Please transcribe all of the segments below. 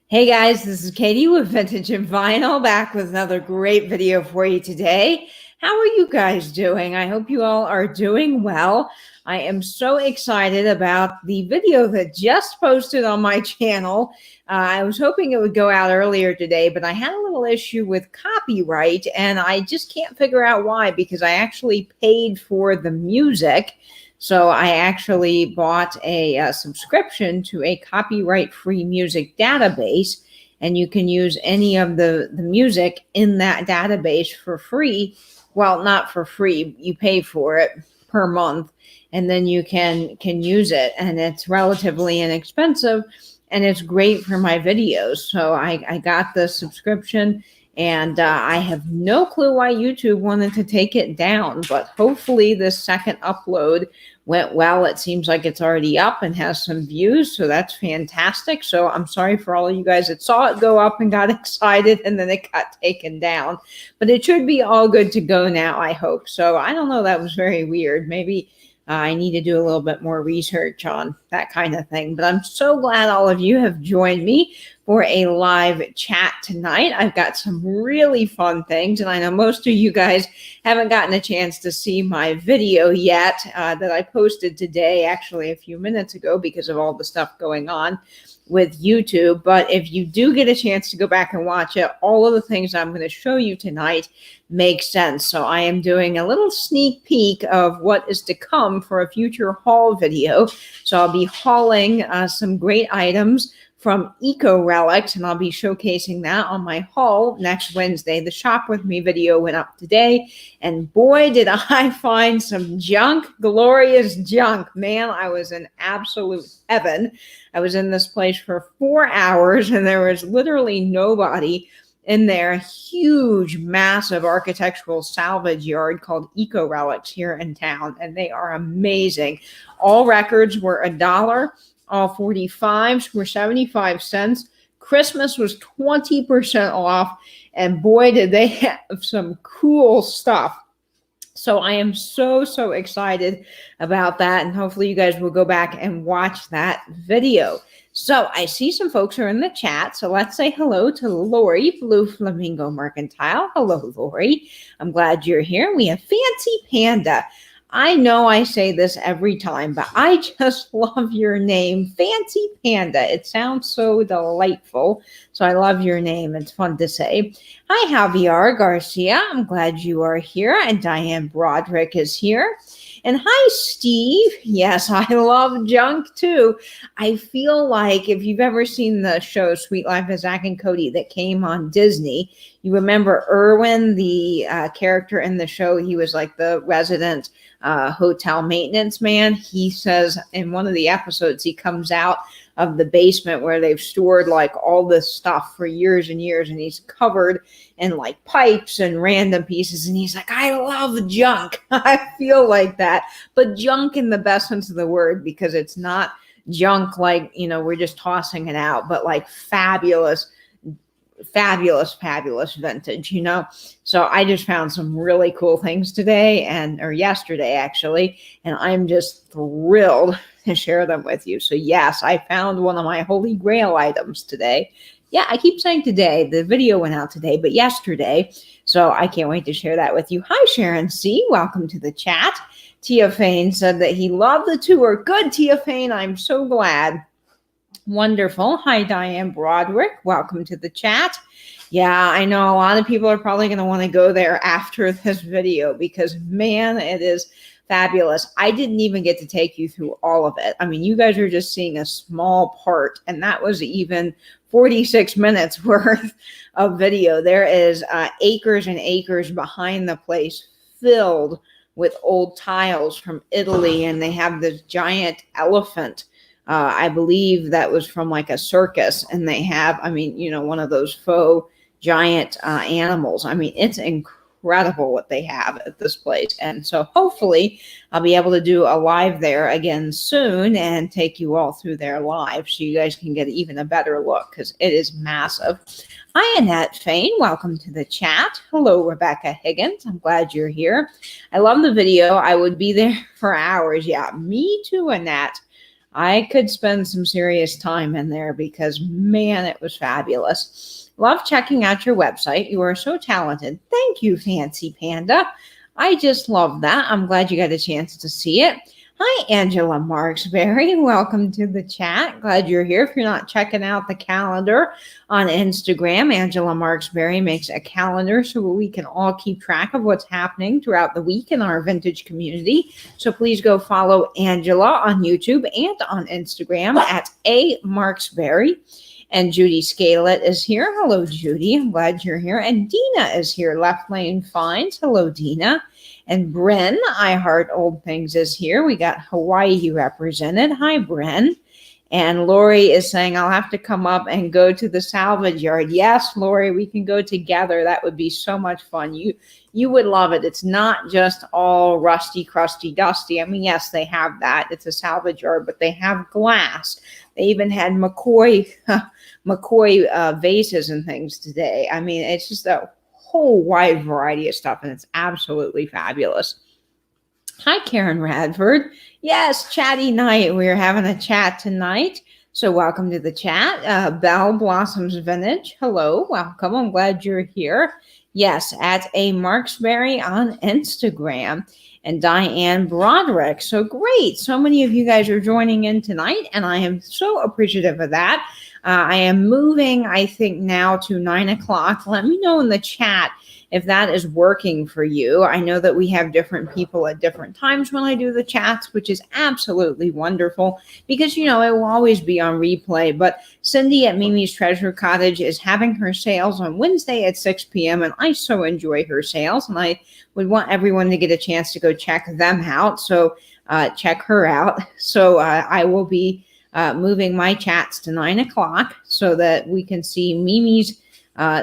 Hey guys, this is Katie with Vintage and Vinyl, back with another great video for you today. How are you guys doing? I hope you all are doing well. I am so excited about the video that just posted on my channel. I was hoping it would go out earlier today, but I had a little issue with copyright and I just can't figure out why, because I actually paid for the music. So I actually bought a subscription to a copyright-free music database, and you can use any of the music in that database for free. Well, not for free. You pay for it per month, and then you can use it, and it's relatively inexpensive, and it's great for my videos. So I got the subscription. And I have no clue why YouTube wanted to take it down, but hopefully this second upload went well. It seems like it's already up and has some views, so that's fantastic. So I'm sorry for all of you guys that saw it go up and got excited and then it got taken down. But it should be all good to go now, I hope. So I don't know, that was very weird. Maybe I need to do a little bit more research on that kind of thing. But I'm so glad all of you have joined me for a live chat tonight. I've got some really fun things, and I know most of you guys haven't gotten a chance to see my video yet that I posted today, actually a few minutes ago, because of all the stuff going on with YouTube. But if you do get a chance to go back and watch it, all of the things I'm going to show you tonight make sense. So I am doing a little sneak peek of what is to come for a future haul video. So I'll be hauling some great items from Relics, and I'll be showcasing that on my haul next Wednesday. The Shop With Me video went up today, and boy, did I find some junk, glorious junk. Man, I was in absolute heaven. I was in this place for 4 hours, and there was literally nobody in their huge, massive architectural salvage yard called Relics here in town, and they are amazing. All records were $1. All 45s were 75 cents. Christmas was 20% off, and boy, did they have some cool stuff. So I am so excited about that, and hopefully you guys will go back and watch that video. So I see some folks are in the chat, so let's say hello to Lori, Blue Flamingo Mercantile. Hello, Lori. I'm glad you're here. We have Fancy Panda. I know I say this every time, but I just love your name, Fancy Panda. It sounds so delightful. So I love your name. It's fun to say. Hi, Javier Garcia. I'm glad you are here. And Diane Broderick is here. And hi, Steve. Yes, I love junk too. I feel like if you've ever seen the show Sweet Life of Zack and Cody that came on Disney, you remember Irwin, the character in the show. He was like the resident hotel maintenance man. He says in one of the episodes, he comes out of the basement where they've stored like all this stuff for years and years, and he's covered in like pipes and random pieces, and he's like, I love junk. I feel like that, but junk in the best sense of the word, because it's not junk like, you know, we're just tossing it out, but like fabulous vintage, you know. So I just found some really cool things today, or yesterday actually, and I'm just thrilled to share them with you. So yes, I found one of my holy grail items today. Yeah, I keep saying today. The video went out today, but yesterday. So I can't wait to share that with you. Hi, Sharon C. Welcome to the chat. Tia Fane said that he loved the tour. Good, Tia Fane. I'm so glad. Wonderful. Hi, Diane Broderick. Welcome to the chat. Yeah, I know a lot of people are probably going to want to go there after this video because, man, it is fabulous. I didn't even get to take you through all of it. I mean, you guys are just seeing a small part, and that was even 46 minutes worth of video. There is acres and acres behind the place filled with old tiles from Italy, and they have this giant elephant. I believe that was from like a circus, and they have, I mean, you know, one of those faux giant animals. I mean, it's incredible what they have at this place. And so hopefully I'll be able to do a live there again soon and take you all through there live so you guys can get even a better look, because it is massive. Hi, Annette Fain. Welcome to the chat. Hello, Rebecca Higgins. I'm glad you're here. I love the video. I would be there for hours. Yeah, me too, Annette. I could spend some serious time in there because, man, it was fabulous. Love checking out your website. You are so talented. Thank you, Fancy Panda. I just love that. I'm glad you got a chance to see it. Hi, Angela Marksberry. Welcome to the chat. Glad you're here. If you're not checking out the calendar on Instagram, Angela Marksberry makes a calendar so we can all keep track of what's happening throughout the week in our vintage community. So please go follow Angela on YouTube and on Instagram at A Marksberry. And Judy Scalet is here. Hello, Judy. I'm glad you're here. And Dina is here. Left Lane Finds. Hello, Dina. And Bren, I Heart Old Things, is here. We got Hawaii represented. Hi, Bren. And Lori is saying, I'll have to come up and go to the salvage yard. Yes, Lori, we can go together. That would be so much fun. You would love it. It's not just all rusty, crusty, dusty. I mean, yes, they have that. It's a salvage yard, but they have glass. They even had McCoy vases and things today. I mean, it's just a whole wide variety of stuff, and it's absolutely fabulous. Hi, Karen Radford. Yes, chatty night. We're having a chat tonight. So welcome to the chat. Belle Blossoms Vintage. Hello, welcome. I'm glad you're here. Yes, at A Marksberry on Instagram. And Diane Broderick. So great. So many of you guys are joining in tonight, and I am so appreciative of that. I am moving, I think, now to 9 o'clock. Let me know in the chat if that is working for you. I know that we have different people at different times when I do the chats, which is absolutely wonderful because, you know, it will always be on replay. But Cindy at Mimi's Treasure Cottage is having her sales on Wednesday at 6 p.m. And I so enjoy her sales, and I would want everyone to get a chance to go check them out. So check her out. So I will be moving my chats to 9 o'clock so that we can see Mimi's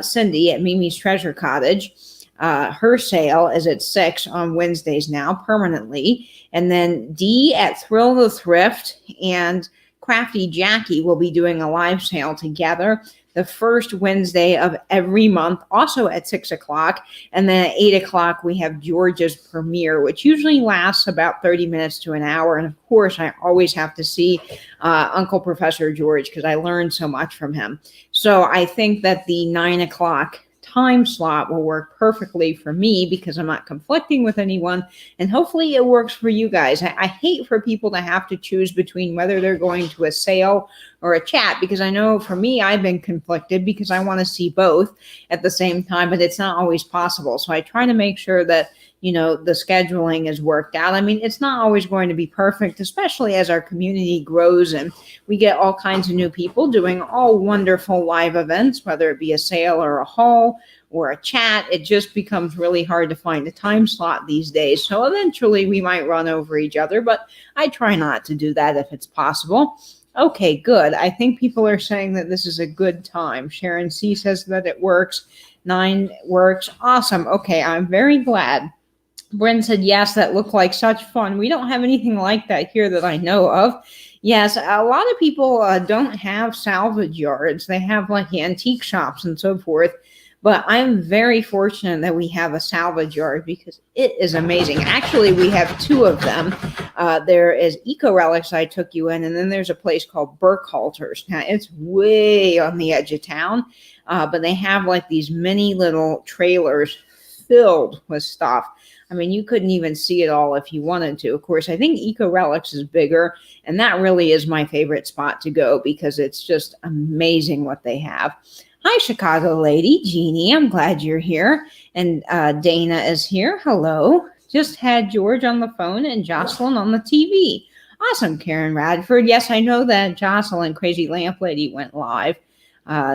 Cindy at Mimi's Treasure Cottage. Her sale is at 6 on Wednesdays now permanently. And then Dee at Thrill the Thrift and Crafty Jackie will be doing a live sale together the first Wednesday of every month, also at 6 o'clock. And then at 8 o'clock, we have George's premiere, which usually lasts about 30 minutes to an hour. And of course, I always have to see Uncle Professor George because I learned so much from him. So I think that the 9 o'clock time slot will work perfectly for me because I'm not conflicting with anyone, and hopefully it works for you guys. I hate for people to have to choose between whether they're going to a sale or a chat, because I know for me, I've been conflicted because I want to see both at the same time, but it's not always possible. So I try to make sure that, you know, the scheduling is worked out. I mean, it's not always going to be perfect, especially as our community grows and we get all kinds of new people doing all wonderful live events, whether it be a sale or a haul or a chat. It just becomes really hard to find a time slot these days. So eventually we might run over each other, but I try not to do that if it's possible. Okay, good. I think people are saying that this is a good time. Sharon C says that it works. 9 works. Awesome. Okay, I'm very glad. Bryn said, yes, that looked like such fun. We don't have anything like that here that I know of. Yes, a lot of people don't have salvage yards. They have like antique shops and so forth. But I'm very fortunate that we have a salvage yard because it is amazing. Actually, we have 2 of them. There is Eco Relics I took you in, and then there's a place called Burkhalter's. Now, it's way on the edge of town, but they have like these mini little trailers filled with stuff. I mean, you couldn't even see it all if you wanted to. Of course, I think Eco Relics is bigger, and that really is my favorite spot to go because it's just amazing what they have. Hi, Chicago lady, Jeannie. I'm glad you're here. And Dana is here. Hello. Just had George on the phone and Jocelyn on the TV. Awesome, Karen Radford. Yes, I know that Jocelyn, Crazy Lamp Lady, went live.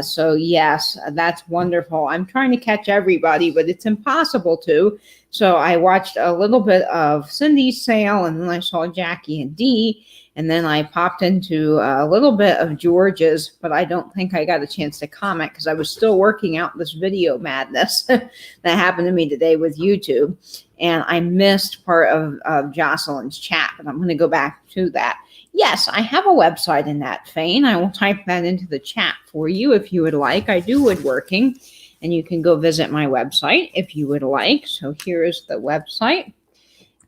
So yes, that's wonderful. I'm trying to catch everybody, but it's impossible to. So I watched a little bit of Cindy's sale, and then I saw Jackie and Dee, and then I popped into a little bit of George's, but I don't think I got a chance to comment because I was still working out this video madness that happened to me today with YouTube, and I missed part of Jocelyn's chat, but I'm going to go back to that. Yes, I have a website in that vein. I will type that into the chat for you if you would like. I do woodworking, and you can go visit my website if you would like. So here is the website.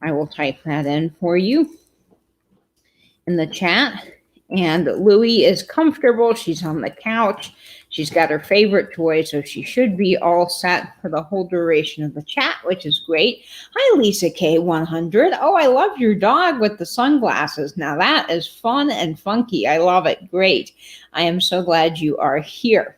I will type that in for you in the chat. And Louie is comfortable. She's on the couch. She's got her favorite toy, so she should be all set for the whole duration of the chat, which is great. Hi, Lisa K100. Oh, I love your dog with the sunglasses. Now that is fun and funky. I love it. Great. I am so glad you are here.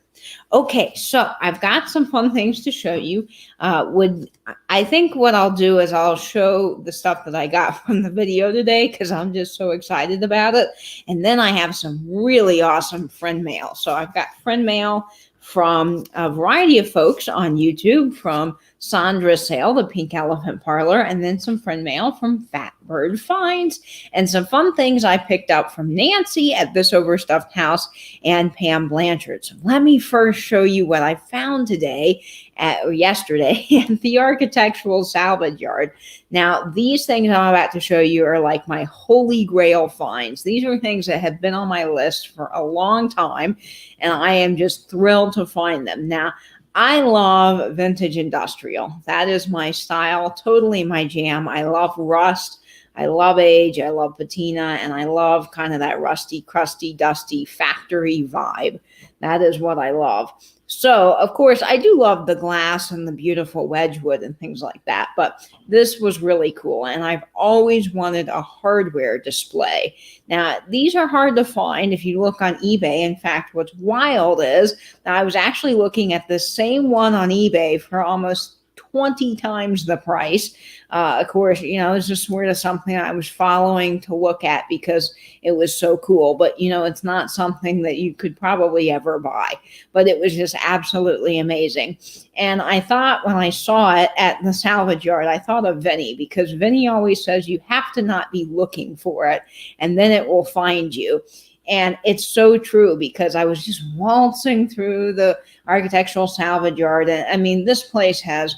Okay, so I've got some fun things to show you. I think what I'll do is I'll show the stuff that I got from the video today because I'm just so excited about it. And then I have some really awesome friend mail. So I've got friend mail from a variety of folks on YouTube, from Sandra Sale, the Pink Elephant Parlor, and then some friend mail from Fat Bird Finds, and some fun things I picked up from Nancy at This Overstuffed House and Pam Blanchard. So let me first show you what I found yesterday at the Architectural Salvage Yard. Now, these things I'm about to show you are like my holy grail finds. These are things that have been on my list for a long time, and I am just thrilled to find them. Now, I love vintage industrial. That is my style, totally my jam. I love rust. I love age. I love patina. And I love kind of that rusty, crusty, dusty factory vibe. That is what I love. So, of course, I do love the glass and the beautiful Wedgwood and things like that. But this was really cool. And I've always wanted a hardware display. Now, these are hard to find if you look on eBay. In fact, what's wild is that I was actually looking at the same one on eBay for almost 20 times the price. Of course, it's just sort of something I was following to look at because it was so cool. But, it's not something that you could probably ever buy. But it was just absolutely amazing. And I thought when I saw it at the salvage yard, I thought of Vinny, because Vinny always says you have to not be looking for it, and then it will find you. And it's so true, because I was just waltzing through the Architectural Salvage Yard. And I mean, this place has,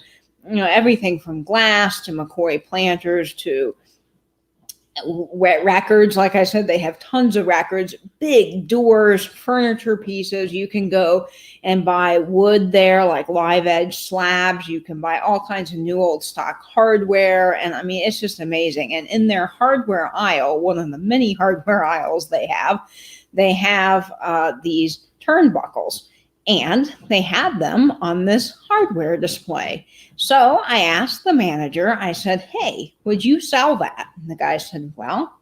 everything from glass to McCoy planters to records. Like I said, they have tons of records, big doors, furniture pieces. You can go and buy wood there, like live edge slabs. You can buy all kinds of new old stock hardware. And I mean, it's just amazing. And in their hardware aisle, one of the many hardware aisles they have these turnbuckles. And they had them on this hardware display. So I asked the manager, I said, hey, would you sell that? And the guy said, well,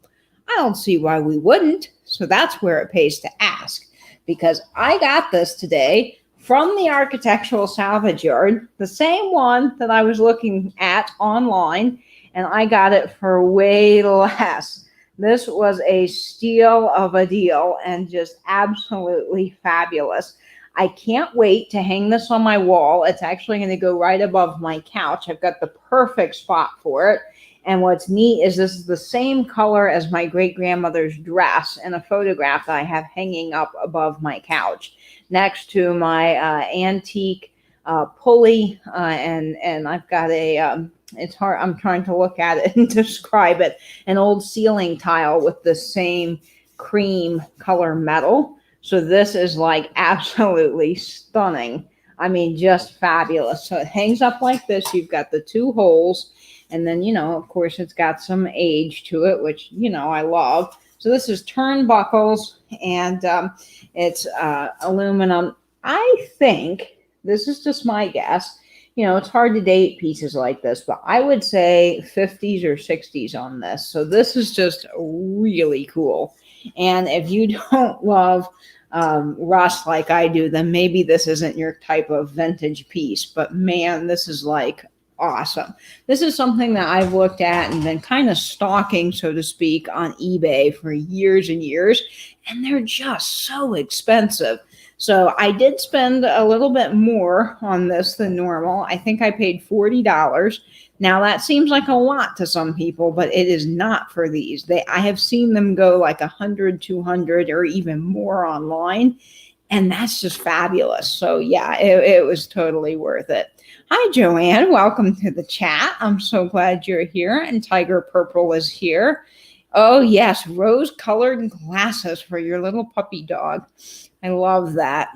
I don't see why we wouldn't. So that's where it pays to ask, because I got this today from the Architectural Salvage Yard, the same one that I was looking at online, and I got it for way less. This was a steal of a deal and just absolutely fabulous. I can't wait to hang this on my wall. It's actually going to go right above my couch. I've got the perfect spot for it. And what's neat is this is the same color as my great-grandmother's dress in a photograph that I have hanging up above my couch next to my antique pulley. And I've got it's hard, I'm trying to look at it and describe it, an old ceiling tile with the same cream color metal. So this is like absolutely stunning. I mean, just fabulous. So it hangs up like this. You've got the two holes. And then, of course, it's got some age to it, which, I love. So this is turnbuckles, and it's aluminum. I think, this is just my guess, it's hard to date pieces like this, but I would say 50s or 60s on this. So this is just really cool. And if you don't love rust like I do, then maybe this isn't your type of vintage piece. But man, this is like awesome. This is something that I've looked at and been kind of stalking, so to speak, on eBay for years and years. And they're just so expensive. So I did spend a little bit more on this than normal. I think I paid $40. Now that seems like a lot to some people, but it is not for these. I have seen them go like 100, 200, or even more online. And that's just fabulous. So yeah, it was totally worth it. Hi, Joanne. Welcome to the chat. I'm so glad you're here. And Tiger Purple is here. Oh yes, rose-colored glasses for your little puppy dog. I love that.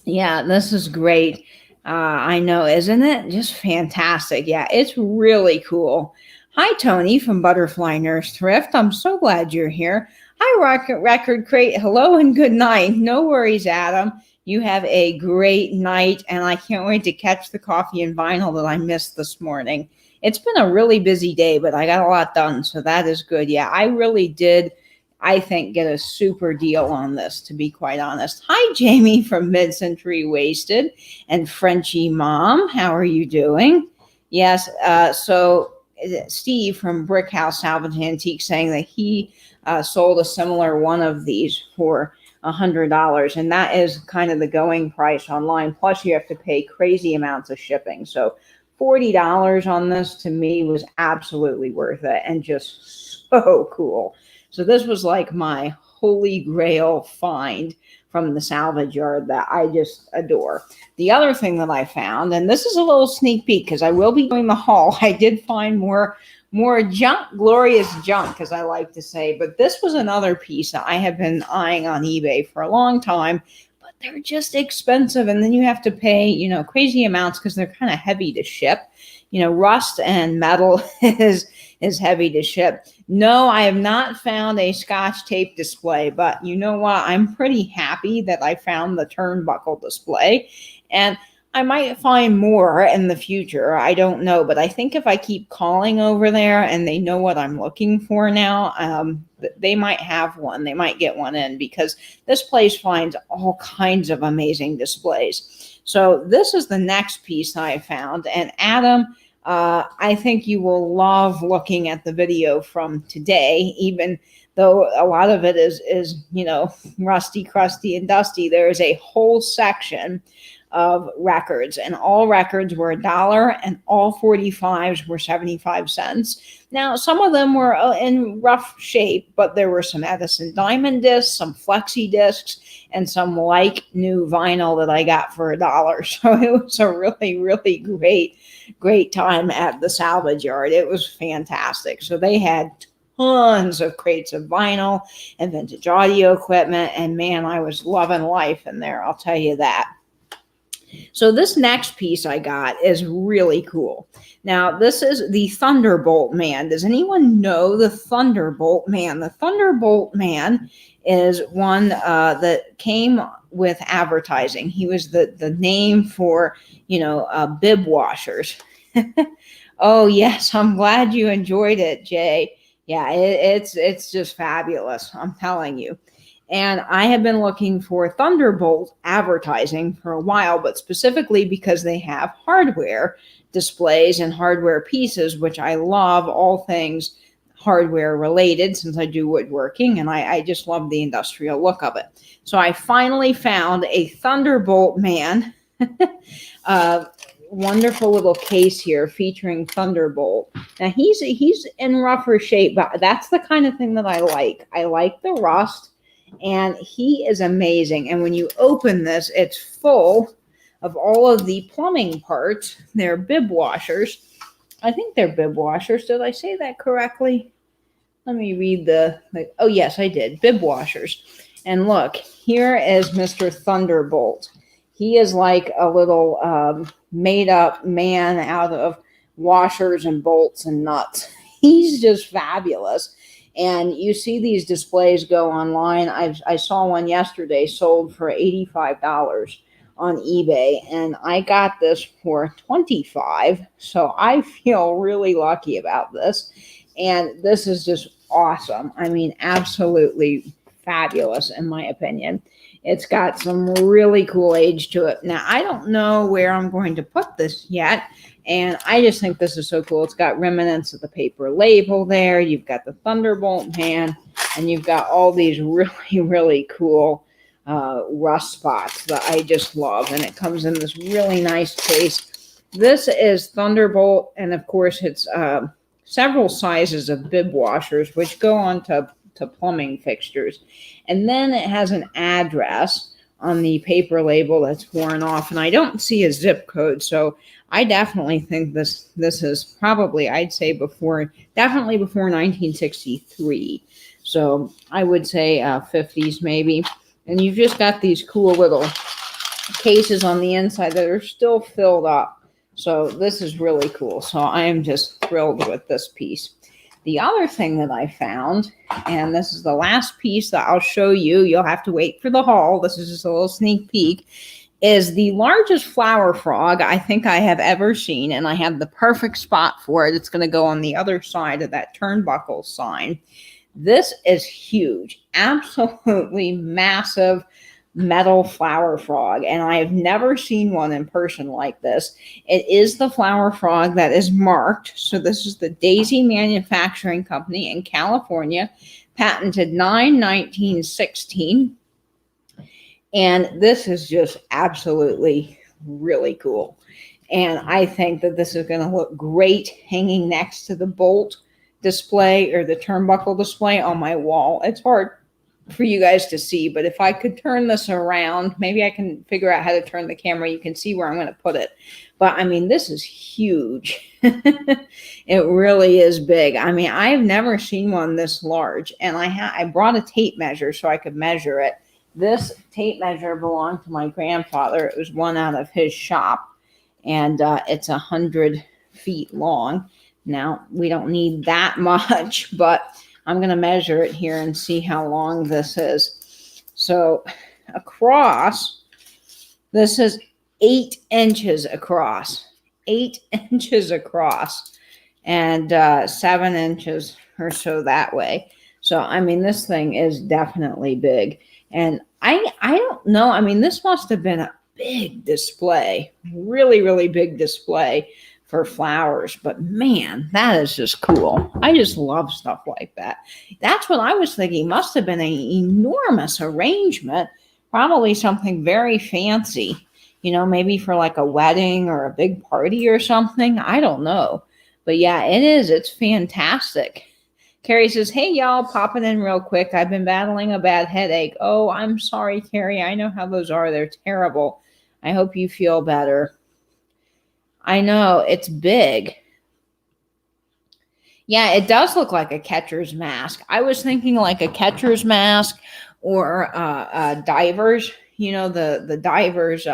Yeah, this is great. I know, isn't it? Just fantastic. Yeah, it's really cool. Hi, Tony from Butterfly Nurse Thrift. I'm so glad you're here. Hi, Record Crate. Hello and good night. No worries, Adam. You have a great night, and I can't wait to catch the coffee and vinyl that I missed this morning. It's been a really busy day, but I got a lot done, so that is good. Yeah, I really did, I think, get a super deal on this, to be quite honest. Hi, Jamie from Mid-Century Wasted and Frenchie Mom. How are you doing? Yes, so Steve from Brick House Salvage Antique saying that he sold a similar one of these for $100, and that is kind of the going price online. Plus, you have to pay crazy amounts of shipping. So, $40 on this to me was absolutely worth it, and just so cool. So this was like my holy grail find from the salvage yard that I just adore. The other thing that I found, and this is a little sneak peek because I will be doing the haul. I did find more junk, glorious junk, as I like to say. But this was another piece that I have been eyeing on eBay for a long time. But they're just expensive, and then you have to pay, crazy amounts because they're kind of heavy to ship. Rust and metal is heavy to ship. No, I have not found a Scotch tape display, but you know what? I'm pretty happy that I found the turnbuckle display, and I might find more in the future. I don't know, but I think if I keep calling over there and they know what I'm looking for now, they might have one. They might get one in because this place finds all kinds of amazing displays. So this is the next piece I found. And Adam, I think you will love looking at the video from today, even though a lot of it is rusty, crusty, and dusty. There is a whole section of records, and all records were $1 and all 45s were 75 cents. Now, some of them were in rough shape, but there were some Edison diamond discs, some flexi discs, and some like new vinyl that I got for $1. So it was a really, really great time at the salvage yard. It was fantastic. So they had tons of crates of vinyl and vintage audio equipment, and man, I was loving life in there, I'll tell you that. So this next piece I got is really cool. Now, this is the Thunderbolt Man. Does anyone know the Thunderbolt Man? The Thunderbolt Man is one that came with advertising. He was the name for, bib washers. Oh, yes. I'm glad you enjoyed it, Jay. Yeah, it's just fabulous. I'm telling you. And I have been looking for Thunderbolt advertising for a while, but specifically because they have hardware displays and hardware pieces, which I love, all things hardware related since I do woodworking, and I just love the industrial look of it. So I finally found a Thunderbolt Man. Wonderful little case here featuring Thunderbolt. Now he's in rougher shape, but that's the kind of thing that I like. I like the rust. And he is amazing. And when you open this, it's full of all of the plumbing parts. They're bib washers. I think they're bib washers. Did I say that correctly? Let me read oh, yes, I did. Bib washers. And look, here is Mr. Thunderbolt. He is like a little made-up man out of washers and bolts and nuts. He's just fabulous. And you see these displays go online. I saw one yesterday sold for $85 on eBay, and I got this for $25. So I feel really lucky about this. And this is just awesome. I mean, absolutely fabulous in my opinion. It's got some really cool age to it. Now, I don't know where I'm going to put this yet. And I just think this is so cool. It's got remnants of the paper label there. You've got the Thunderbolt Man, and you've got all these really, really cool rust spots that I just love. And it comes in this really nice case. This is Thunderbolt, and of course, it's several sizes of bib washers, which go on to plumbing fixtures. And then it has an address on the paper label that's worn off, and I don't see a zip code, so I definitely think this is probably, I'd say definitely before 1963. So I would say 50s maybe. And you've just got these cool little cases on the inside that are still filled up. So this is really cool. So I am just thrilled with this piece. The other thing that I found, and this is the last piece that I'll show you, you'll have to wait for the haul. This is just a little sneak peek, is the largest flower frog I think I have ever seen. And I have the perfect spot for it. It's going to go on the other side of that turnbuckle sign. This is huge, absolutely massive metal flower frog, and I have never seen one in person like this. It is the flower frog that is marked. So this is the Daisy Manufacturing Company in California, patented 9/1916. And this is just absolutely really cool. And I think that this is going to look great hanging next to the bolt display or the turnbuckle display on my wall. It's hard for you guys to see, but if I could turn this around, maybe I can figure out how to turn the camera. You can see where I'm going to put it. But I mean, this is huge. It really is big. I mean, I've never seen one this large, and I brought a tape measure so I could measure it. This tape measure belonged to my grandfather. It was one out of his shop, and it's 100 feet long. Now, we don't need that much, but I'm going to measure it here and see how long this is. So across, this is 8 inches across, 8 inches across, and 7 inches or so that way. So, I mean, this thing is definitely big. And I don't know. I mean, this must have been a big display, really, really big display for flowers. But man, that is just cool. I just love stuff like that. That's what I was thinking. Must have been an enormous arrangement, probably something very fancy, you know, maybe for like a wedding or a big party or something. I don't know. But yeah, it is. It's fantastic. Carrie says, hey, y'all, popping in real quick. I've been battling a bad headache. Oh, I'm sorry, Carrie. I know how those are. They're terrible. I hope you feel better. I know, it's big. Yeah, it does look like a catcher's mask. I was thinking like a catcher's mask or divers, you know, the divers,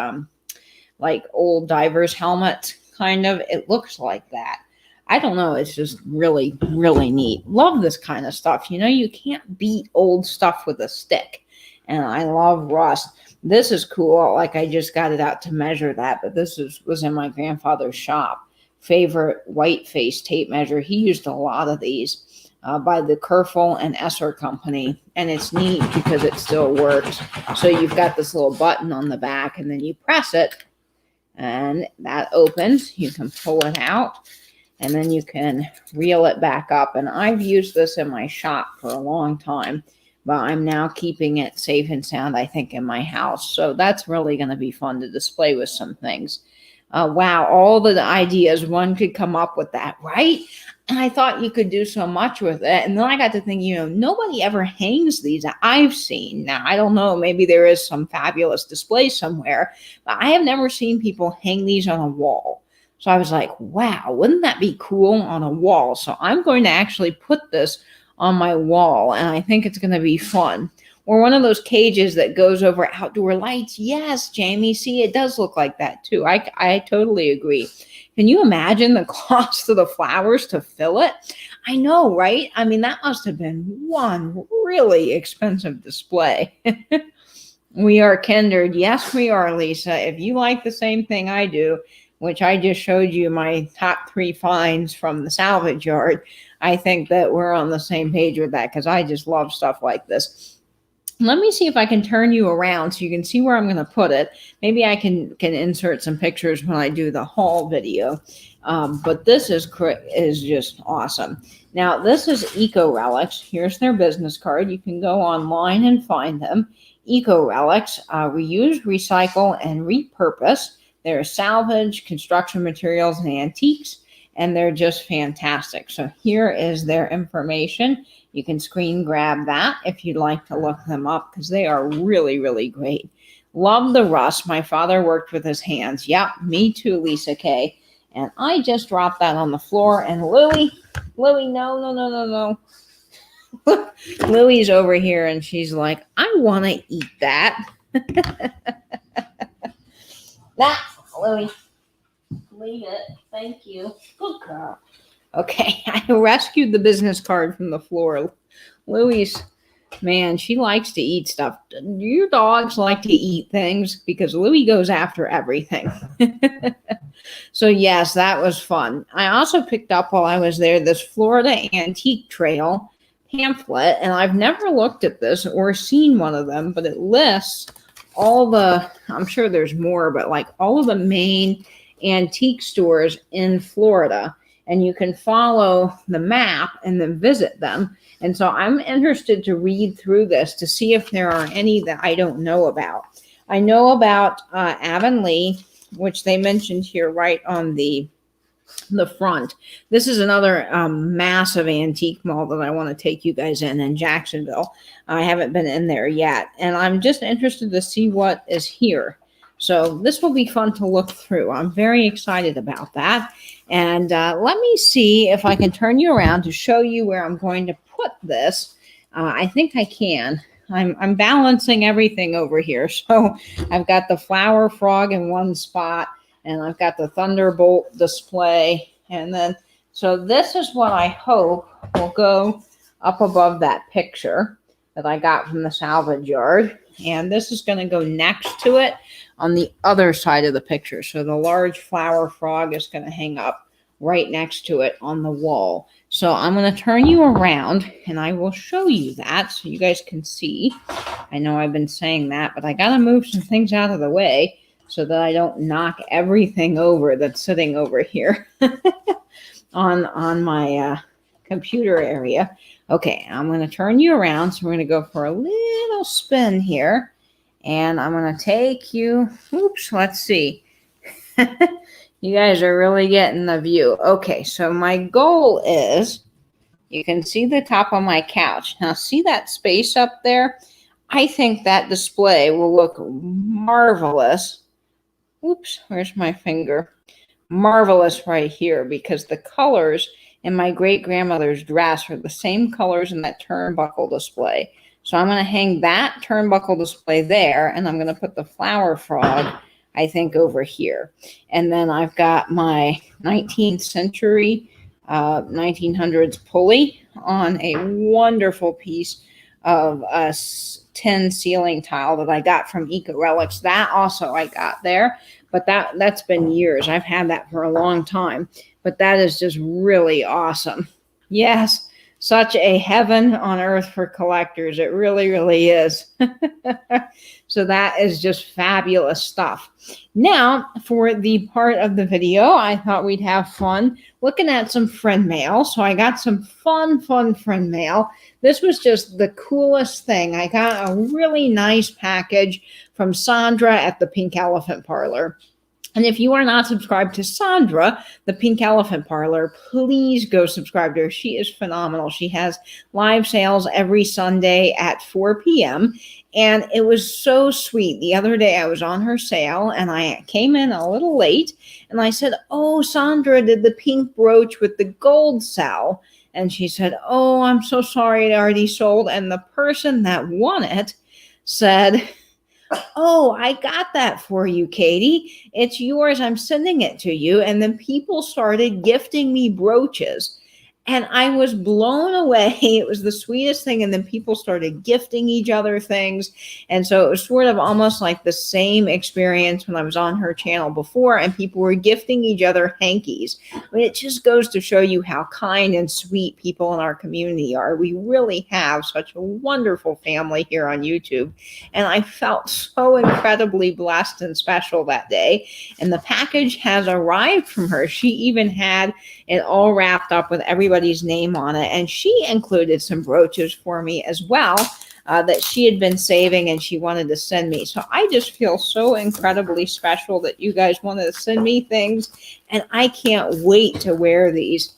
like old divers helmets, kind of. It looks like that. I don't know. It's just really, really neat. Love this kind of stuff. You know, you can't beat old stuff with a stick. And I love rust. This is cool. Like, I just got it out to measure that, but this was in my grandfather's shop. Favorite white face tape measure. He used a lot of these by the Kerfel and Esser company. And it's neat because it still works. So you've got this little button on the back, and then you press it, and that opens. You can pull it out, and then you can reel it back up. And I've used this in my shop for a long time, but I'm now keeping it safe and sound, I think, in my house. So that's really going to be fun to display with some things. Wow, all the ideas one could come up with that, right? And I thought you could do so much with it. And then I got to think, you know, nobody ever hangs these that I've seen. Now, I don't know, maybe there is some fabulous display somewhere, but I have never seen people hang these on a wall. So I was like, wow, wouldn't that be cool on a wall? So I'm going to actually put this on my wall, and I think it's going to be fun. Or one of those cages that goes over outdoor lights. Yes, Jamie, see, it does look like that too. I totally agree. Can you imagine the cost of the flowers to fill it? I know, right? I mean, that must have been one really expensive display. We are kindred. Yes, we are, Lisa. If you like the same thing I do, which I just showed you my top 3 finds from the salvage yard, I think that we're on the same page with that, because I just love stuff like this. Let me see if I can turn you around so you can see where I'm going to put it. Maybe I can insert some pictures when I do the haul video. But this is just awesome. Now, this is Eco Relics. Here's their business card. You can go online and find them. Eco Relics, reuse, recycle, and repurpose. They're salvage, construction materials, and antiques, and they're just fantastic. So here is their information. You can screen grab that if you'd like to look them up, because they are really, really great. Love the rust. My father worked with his hands. Yep, me too, Lisa K. And I just dropped that on the floor. And Louie, no. Louie's over here, and she's like, I want to eat that. That, Louie. Leave it. Thank you. Good girl. Okay, I rescued the business card from the floor. Louie's, man, she likes to eat stuff. Do your dogs like to eat things? Because Louie goes after everything. So yes, that was fun. I also picked up while I was there this Florida Antique Trail pamphlet, and I've never looked at this or seen one of them, but it lists all the, I'm sure there's more, but like all of the main antique stores in Florida, and you can follow the map and then visit them. And so I'm interested to read through this to see if there are any that I don't know about. I know about Avonlea, which they mentioned here right on the front. This is another massive antique mall that I want to take you guys in Jacksonville. I haven't been in there yet, and I'm just interested to see what is here. So this will be fun to look through. I'm very excited about that. And let me see if I can turn you around to show you where I'm going to put this. I think I can. I'm balancing everything over here. So I've got the flower frog in one spot, and I've got the Thunderbolt display. And then, so this is what I hope will go up above that picture that I got from the salvage yard. And this is going to go next to it on the other side of the picture. So the large flower frog is going to hang up right next to it on the wall. So I'm going to turn you around and I will show you that so you guys can see. I know I've been saying that, but I got to move some things out of the way so that I don't knock everything over that's sitting over here on my computer area. Okay, I'm going to turn you around. So we're going to go for a little spin here. And I'm going to take you, oops, let's see. You guys are really getting the view. Okay, so my goal is, you can see the top of my couch. Now, see that space up there? I think that display will look marvelous. Oops, where's my finger? Marvelous right here, because the colors in my great-grandmother's dress are the same colors in that turnbuckle display. So I'm going to hang that turnbuckle display there, and I'm going to put the flower frog, I think, over here. And then I've got my 19th century, 1900s pulley on a wonderful piece of tin ceiling tile that I got from Relics. That also I got there, but that's been years. I've had that for a long time, but that is just really awesome. Yes. Such a heaven on earth for collectors. It really, really is. So that is just fabulous stuff. Now, for the part of the video, I thought we'd have fun looking at some friend mail. So I got some fun friend mail. This was just the coolest thing. I got a really nice package from Sandra at the Pink Elephant Parlor. And if you are not subscribed to Sandra, the Pink Elephant Parlor, please go subscribe to her. She is phenomenal. She has live sales every Sunday at 4 p.m. And it was so sweet. The other day I was on her sale and I came in a little late and I said, "Oh, Sandra, did the pink brooch with the gold sell?" And she said, "Oh, I'm so sorry, it already sold." And the person that won it said, "Oh, I got that for you, Katie. It's yours. I'm sending it to you." And then people started gifting me brooches. And I was blown away. It was the sweetest thing. And then people started gifting each other things. And so it was sort of almost like the same experience when I was on her channel before, and people were gifting each other hankies. I mean, it just goes to show you how kind and sweet people in our community are. We really have such a wonderful family here on YouTube. And I felt so incredibly blessed and special that day. And the package has arrived from her. She even had it all wrapped up with everybody's name on it. And she included some brooches for me as well that she had been saving and she wanted to send me. So I just feel so incredibly special that you guys wanted to send me things. And I can't wait to wear these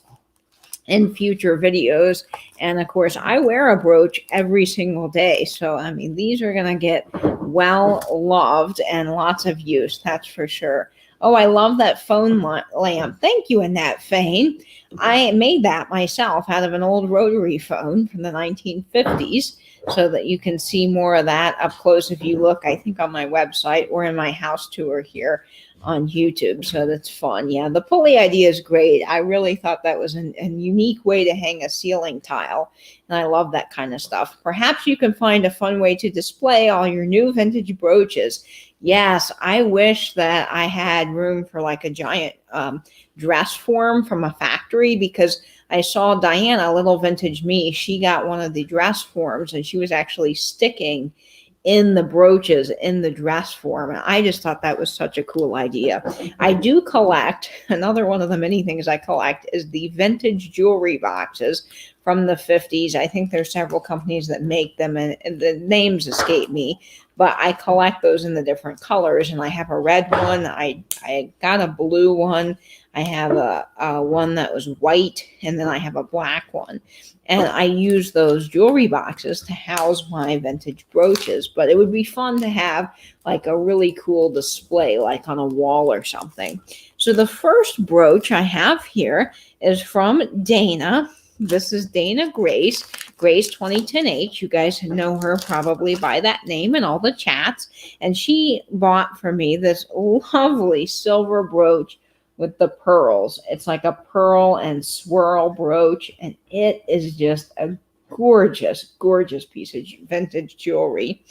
in future videos. And of course, I wear a brooch every single day. So, I mean, these are going to get well loved and lots of use. That's for sure. Oh, I love that phone lamp. Thank you, Annette Fane. I made that myself out of an old rotary phone from the 1950s so that you can see more of that up close if you look, I think, on my website or in my house tour here on YouTube. So that's fun. Yeah, the pulley idea is great. I really thought that was a unique way to hang a ceiling tile. And I love that kind of stuff. Perhaps you can find a fun way to display all your new vintage brooches. Yes, I wish that I had room for like a giant dress form from a factory, because I saw Diana, Little Vintage Me, she got one of the dress forms and she was actually sticking in the brooches in the dress form. And I just thought that was such a cool idea. I do collect, another one of the many things I collect is the vintage jewelry boxes from the 50s. I think there's several companies that make them, and the names escape me, but I collect those in the different colors. And I have a red one. I got a blue one. I have a one that was white, and then I have a black one. And I use those jewelry boxes to house my vintage brooches. But it would be fun to have like a really cool display, like on a wall or something. So the first brooch I have here is from Dana. This is Dana Grace 2010H. You guys know her probably by that name in all the chats. And she bought for me this lovely silver brooch with the pearls. It's like a pearl and swirl brooch, and it is just a gorgeous, gorgeous piece of vintage jewelry.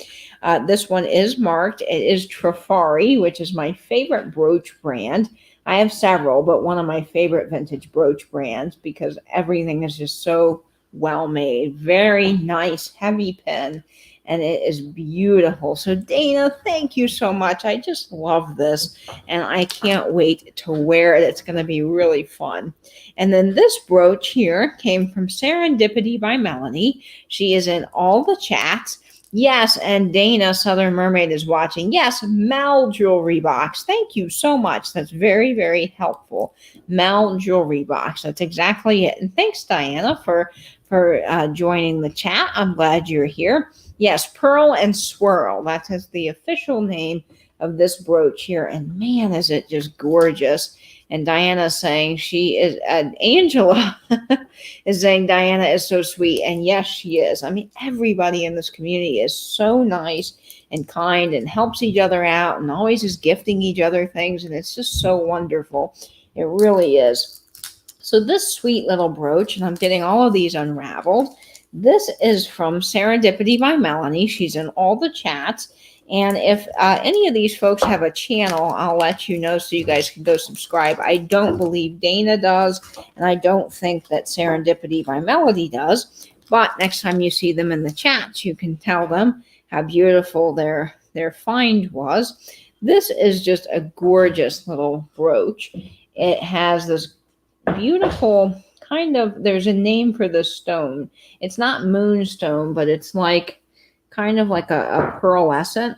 This one is marked. It is Trifari, which is my favorite brooch brand. I have several, but one of my favorite vintage brooch brands, because everything is just so well made. Very nice, heavy pin, and it is beautiful. So Dana, thank you so much. I just love this, and I can't wait to wear it. It's going to be really fun. And then this brooch here came from Serendipity by Melanie. She is in all the chats. Yes, and Dana, Southern Mermaid, is watching. Yes, Mel Jewelry Box. Thank you so much. That's very, very helpful. Mel Jewelry Box. That's exactly it. And thanks, Diana, for joining the chat. I'm glad you're here. Yes, Pearl and Swirl. That is the official name of this brooch here. And man, is it just gorgeous. And Diana's saying she is, Angela is saying Diana is so sweet. And yes, she is. I mean, everybody in this community is so nice and kind and helps each other out and always is gifting each other things. And it's just so wonderful. It really is. So this sweet little brooch, and I'm getting all of these unraveled. This is from Serendipity by Melanie. She's in all the chats. And if any of these folks have a channel, I'll let you know so you guys can go subscribe. I don't believe Dana does, and I don't think that Serendipity by Melody does. But next time you see them in the chats, you can tell them how beautiful their find was. This is just a gorgeous little brooch. It has this beautiful kind of, there's a name for this stone. It's not moonstone, but it's like kind of like a pearlescent.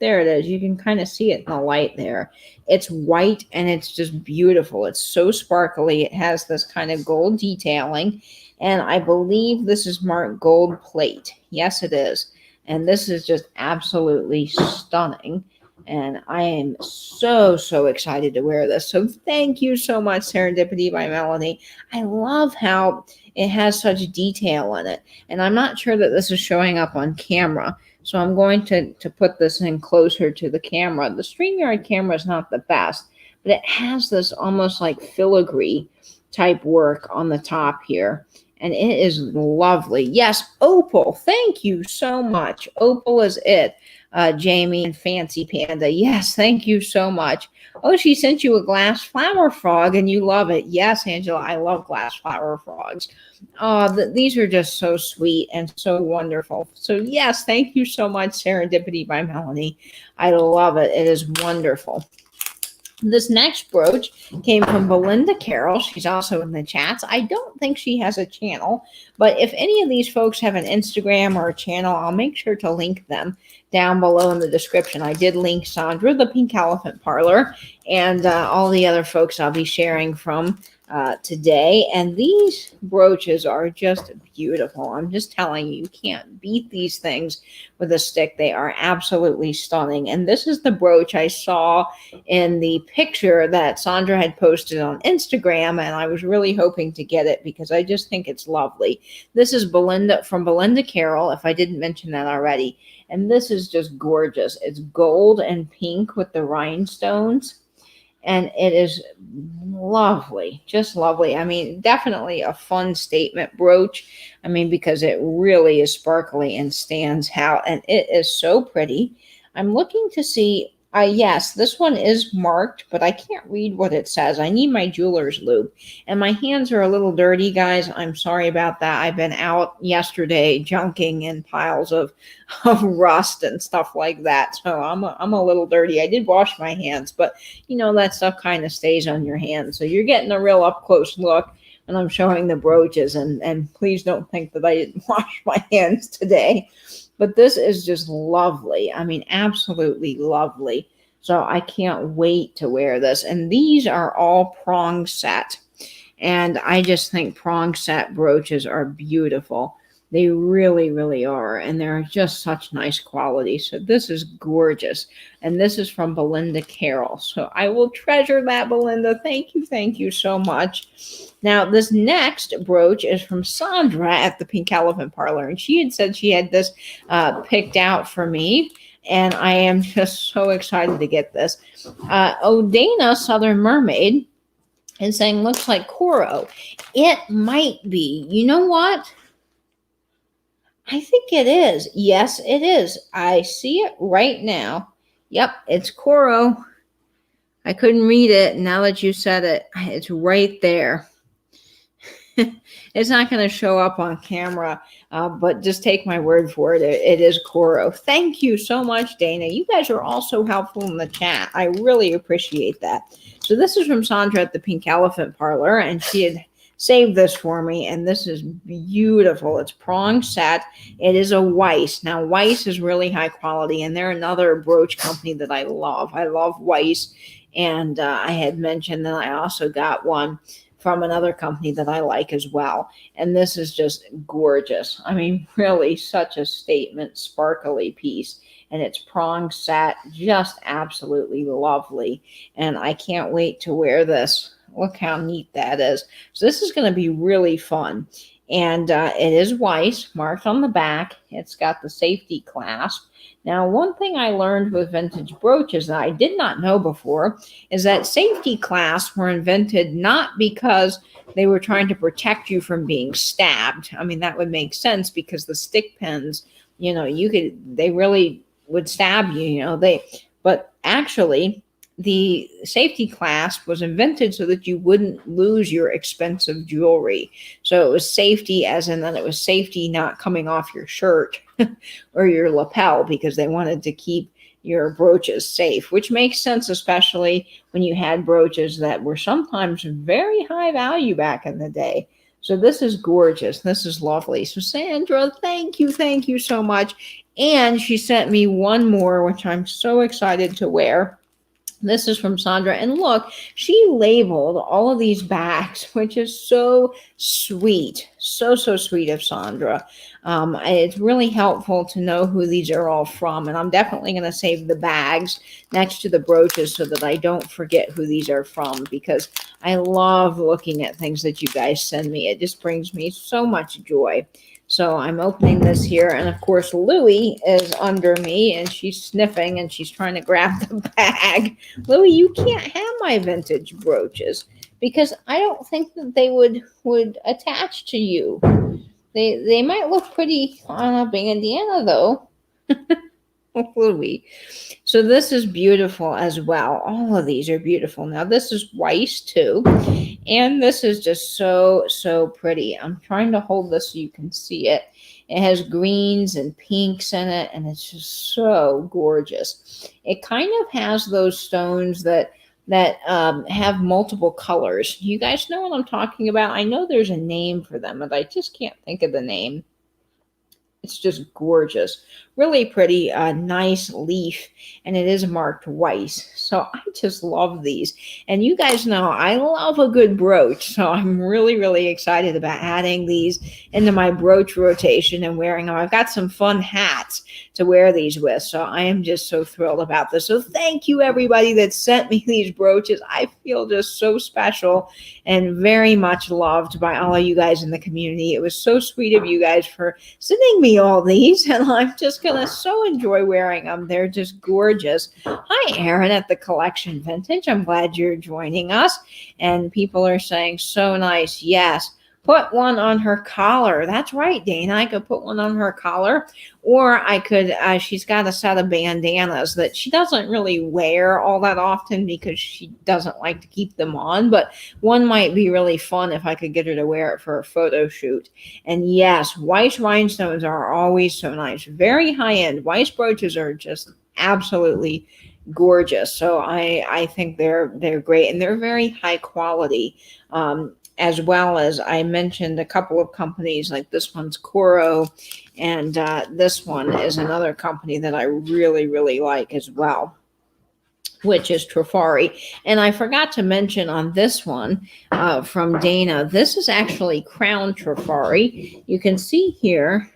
There it is. You can kind of see it in the light there. It's white and it's just beautiful. It's so sparkly. It has this kind of gold detailing. And I believe this is marked gold plate. Yes, it is. And this is just absolutely stunning. And I am so, so excited to wear this. So thank you so much, Serendipity by Melanie. I love how it has such detail in it. And I'm not sure that this is showing up on camera. So I'm going to put this in closer to the camera. The StreamYard camera is not the best, but it has this almost like filigree type work on the top here. And it is lovely. Yes, Opal, thank you so much. Opal is it. Jamie and Fancy Panda. Yes, thank you so much. Oh, she sent you a glass flower frog and you love it. Yes, Angela, I love glass flower frogs. These are just so sweet and so wonderful. So yes, thank you so much, Serendipity by Melanie. I love it. It is wonderful. This next brooch came from Belinda Carroll. She's also in the chats. I don't think she has a channel, but if any of these folks have an Instagram or a channel, I'll make sure to link them down below in the description. I did link Sandra, the Pink Elephant Parlor, and all the other folks I'll be sharing from today. And these brooches are just beautiful. I'm just telling you, you can't beat these things with a stick. They are absolutely stunning. And this is the brooch I saw in the picture that Sandra had posted on Instagram. And I was really hoping to get it because I just think it's lovely. This is Belinda Carroll, if I didn't mention that already. And this is just gorgeous. It's gold and pink with the rhinestones. And it is lovely, just lovely. I mean, definitely a fun statement brooch. I mean, because it really is sparkly and stands out, and it is so pretty. I'm looking to see. Yes, this one is marked, but I can't read what it says. I need my jeweler's loupe, and my hands are a little dirty, guys. I'm sorry about that. I've been out yesterday junking in piles of rust and stuff like that, so I'm a little dirty. I did wash my hands, but you know that stuff kind of stays on your hands, so you're getting a real up close look when I'm showing the brooches. And please don't think that I didn't wash my hands today. But this is just lovely. I mean, absolutely lovely. So I can't wait to wear this. And these are all prong set. And I just think prong set brooches are beautiful. They really, really are. And they're just such nice quality. So this is gorgeous. And this is from Belinda Carroll. So I will treasure that, Belinda. Thank you. Thank you so much. Now, this next brooch is from Sandra at the Pink Elephant Parlor. And she had said she had this picked out for me. And I am just so excited to get this. Odana Southern Mermaid is saying, looks like coral. It might be. You know what? I think it is. Yes, it is. I see it right now. Yep, it's coral. I couldn't read it. Now that you said it, it's right there. It's not going to show up on camera, but just take my word for it. It is coral. Thank you so much, Dana. You guys are all so helpful in the chat. I really appreciate that. So this is from Sandra at the Pink Elephant Parlor, and she had saved this for me, and this is beautiful. It's prong set. It is a Weiss. Now, Weiss is really high quality, and they're another brooch company that I love. I love Weiss, and I had mentioned that I also got one from another company that I like as well. And this is just gorgeous. I mean, really such a statement, sparkly piece. And it's prong set, just absolutely lovely. And I can't wait to wear this. Look how neat that is. So this is going to be really fun. And it is Weiss, marked on the back. It's got the safety clasp. Now, one thing I learned with vintage brooches that I did not know before is that safety clasps were invented not because they were trying to protect you from being stabbed. I mean, that would make sense because the stick pins, you know, they really would stab you, you know, but actually the safety clasp was invented so that you wouldn't lose your expensive jewelry. So it was safety, as in that it was safety not coming off your shirt or your lapel, because they wanted to keep your brooches safe, which makes sense, especially when you had brooches that were sometimes very high value back in the day. So this is gorgeous. This is lovely. So Sandra, thank you so much. And she sent me one more, which I'm so excited to wear. This is from Sandra, and look, she labeled all of these bags, which is so sweet, so sweet of Sandra. It's really helpful to know who these are all from, and I'm definitely going to save the bags next to the brooches so that I don't forget who these are from, because I love looking at things that you guys send me. It just brings me so much joy. So I'm opening this here, and of course Louie is under me, and she's sniffing, and she's trying to grab the bag. Louie, you can't have my vintage brooches because I don't think that they would attach to you. They might look pretty on a bandana though. Louie. So this is beautiful as well. All of these are beautiful. Now this is Weiss too. And this is just so pretty. I'm trying to hold this so you can see it. It has greens and pinks in it, and it's just so gorgeous. It kind of has those stones that have multiple colors. You guys know what I'm talking about? I know there's a name for them, but I just can't think of the name. It's just gorgeous. really pretty, nice leaf, and it is marked Weiss. So I just love these. And you guys know I love a good brooch. So I'm really, really excited about adding these into my brooch rotation and wearing them. I've got some fun hats to wear these with. So I am just so thrilled about this. So thank you, everybody that sent me these brooches. I feel just so special and very much loved by all of you guys in the community. It was so sweet of you guys for sending me all these, and I'm just gonna so enjoy wearing them. They're just gorgeous. Hi, Erin at the Collection Vintage. I'm glad you're joining us. And people are saying, so nice. Yes. Put one on her collar. That's right, Dana. I could put one on her collar, or I could, she's got a set of bandanas that she doesn't really wear all that often because she doesn't like to keep them on, but one might be really fun if I could get her to wear it for a photo shoot. And yes, Weiss rhinestones are always so nice. Very high end. Weiss brooches are just absolutely gorgeous. So I think they're great, and they're very high quality. As well as I mentioned a couple of companies, like this one's Coro, and this one is another company that I really, really like as well, which is Trifari. And I forgot to mention on this one from Dana, this is actually Crown Trifari. You can see here,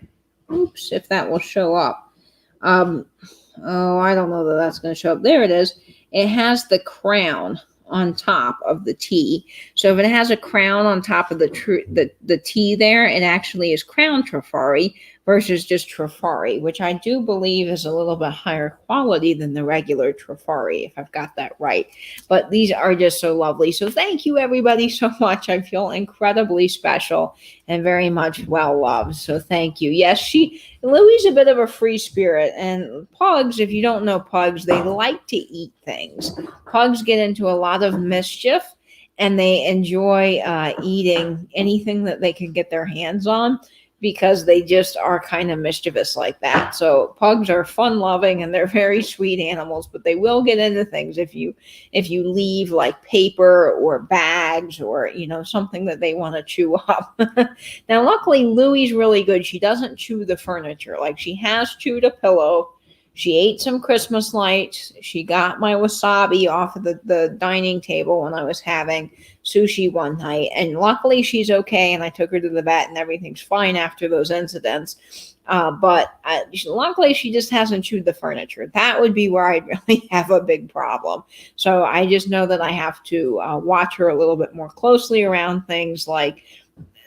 oops, if that will show up. Oh, I don't know that that's going to show up. There it is. It has the crown on top of the T. So if it has a crown on top of the T there, it actually is Crown Trifari versus just Trifari, which I do believe is a little bit higher quality than the regular Trifari, if I've got that right. But these are just so lovely. So thank you, everybody, so much. I feel incredibly special and very much well loved. So thank you. Yes, Louie's a bit of a free spirit, and pugs, if you don't know pugs, they like to eat things. Pugs get into a lot of mischief, and they enjoy eating anything that they can get their hands on, because they just are kind of mischievous like that. So pugs are fun loving, and they're very sweet animals, but they will get into things if you leave like paper or bags or, something that they want to chew up. Now, luckily, Louie's really good. She doesn't chew the furniture. Like, she has chewed a pillow. She ate some Christmas lights. She got my wasabi off of the dining table when I was having sushi one night. And luckily she's okay. And I took her to the vet and everything's fine after those incidents. But luckily she just hasn't chewed the furniture. That would be where I'd really have a big problem. So I just know that I have to watch her a little bit more closely around things like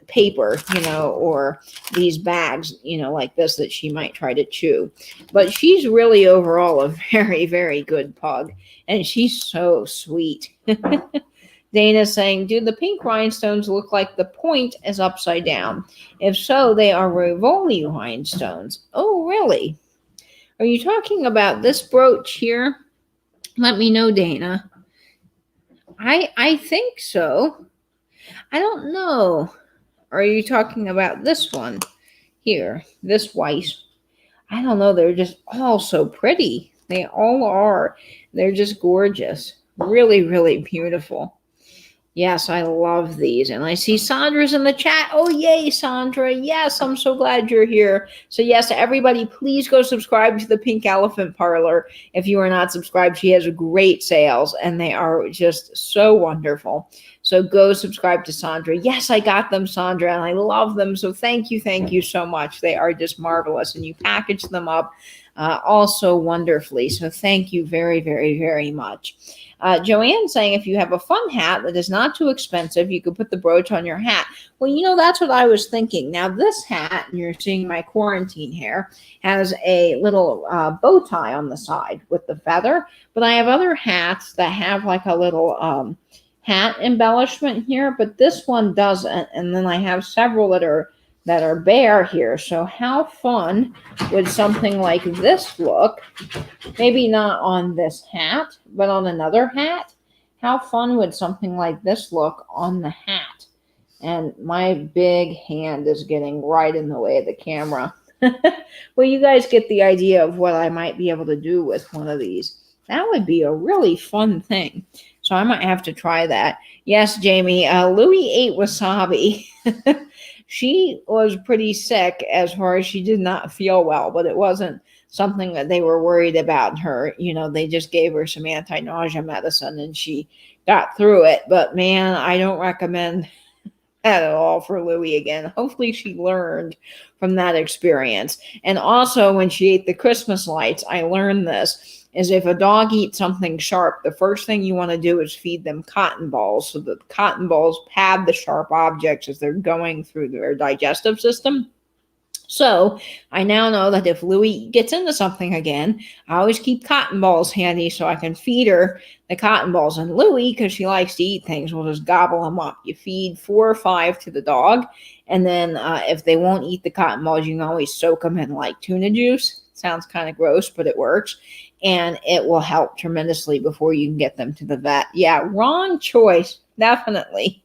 paper, or these bags, like this that she might try to chew. But she's really overall a very, very good pug, and she's so sweet. Dana's saying, do the pink rhinestones look like the point is upside down? If so, they are Rivoli rhinestones. Oh, really? Are you talking about this brooch here? Let me know, Dana. I think so. I don't know. Are you talking about this one here, this Weiss? I don't know. They're just all so pretty. They all are. They're just gorgeous. Really, really beautiful. Yes, I love these. And I see Sandra's in the chat. Oh, yay, Sandra. Yes, I'm so glad you're here. So, yes, everybody, please go subscribe to the Pink Elephant Parlor. If you are not subscribed, she has great sales, and they are just so wonderful. So go subscribe to Sandra. Yes, I got them, Sandra, and I love them. So thank you so much. They are just marvelous, and you package them up also wonderfully. So thank you very, very, very much. Joanne saying, if you have a fun hat that is not too expensive, you could put the brooch on your hat. Well, that's what I was thinking. Now, this hat, and you're seeing my quarantine hair, has a little bow tie on the side with the feather. But I have other hats that have like a little hat embellishment here, but this one doesn't. And then I have several that are bare here. So how fun would something like this look? Maybe not on this hat, but on another hat. How fun would something like this look on the hat? And my big hand is getting right in the way of the camera. Well, you guys get the idea of what I might be able to do with one of these. That would be a really fun thing. So I might have to try that. Yes, Jamie, Louie ate wasabi. She was pretty sick as far as she did not feel well, but it wasn't something that they were worried about her. They just gave her some anti-nausea medicine and she got through it. But man, I don't recommend that at all for Louie again. Hopefully she learned from that experience. And also when she ate the Christmas lights, I learned this, is if a dog eats something sharp, the first thing you want to do is feed them cotton balls so that the cotton balls pad the sharp objects as they're going through their digestive system. So I now know that if Louie gets into something again, I always keep cotton balls handy so I can feed her the cotton balls. And Louie, because she likes to eat things, will just gobble them up. You feed 4 or 5 to the dog. And then if they won't eat the cotton balls, you can always soak them in like tuna juice. Sounds kind of gross, but it works. And it will help tremendously before you can get them to the vet. Yeah, wrong choice. Definitely.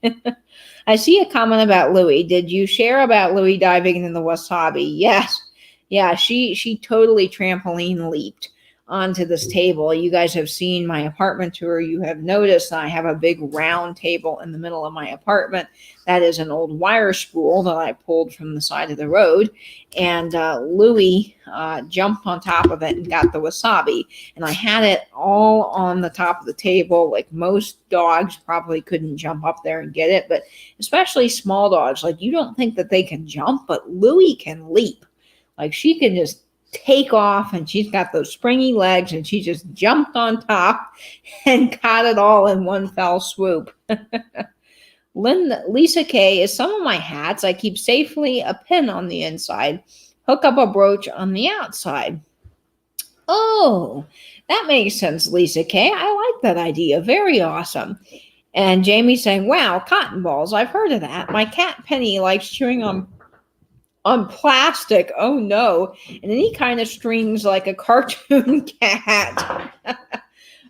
I see a comment about Louie. Did you share about Louie diving into the wasabi? Yes. Yeah, she totally trampoline leaped onto this table. You guys have seen my apartment tour. You have noticed I have a big round table in the middle of my apartment. That is an old wire spool that I pulled from the side of the road. And Louie jumped on top of it and got the wasabi. And I had it all on the top of the table. Like most dogs probably couldn't jump up there and get it. But especially small dogs, like you don't think that they can jump, but Louie can leap. Like she can just take off, and she's got those springy legs, and she just jumped on top and caught it all in one fell swoop. Lisa K is some of my hats. I keep safely a pin on the inside, hook up a brooch on the outside. Oh, that makes sense, Lisa K. I like that idea. Very awesome. And Jamie's saying, wow, cotton balls. I've heard of that. My cat Penny likes chewing on plastic. Oh no. And any kind of strings like a cartoon cat.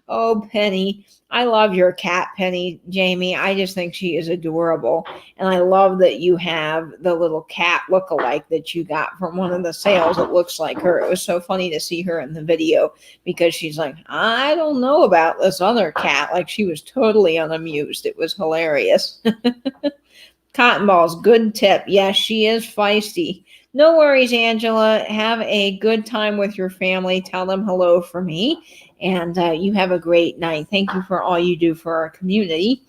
Oh, Penny. I love your cat, Penny, Jamie. I just think she is adorable. And I love that you have the little cat look-alike that you got from one of the sales that looks like her. It was so funny to see her in the video because she's like, I don't know about this other cat. Like she was totally unamused. It was hilarious. Cotton balls, good tip. Yes, she is feisty. No worries, Angela. Have a good time with your family. Tell them hello for me. And you have a great night. Thank you for all you do for our community.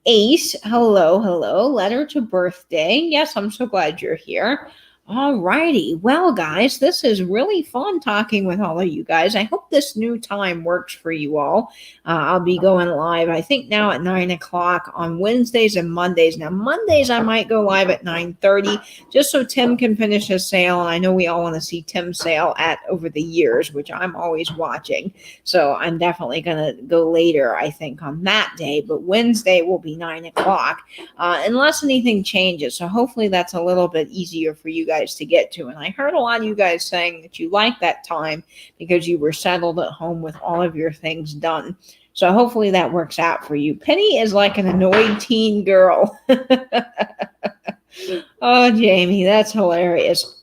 Ace, hello, hello. Letter to birthday. Yes, I'm so glad you're here. All righty. Well, guys, this is really fun talking with all of you guys. I hope this new time works for you all. I'll be going live, I think now at 9 o'clock on Wednesdays and Mondays. Now, Mondays, I might go live at 9:30 just so Tim can finish his sale. And I know we all want to see Tim's sale at Over the Years, which I'm always watching. So I'm definitely going to go later, I think, on that day. But Wednesday will be 9 o'clock unless anything changes. So hopefully that's a little bit easier for you guys to get to. And I heard a lot of you guys saying that you like that time because you were settled at home with all of your things done. So hopefully that works out for you. Penny is like an annoyed teen girl. Oh, Jamie, that's hilarious.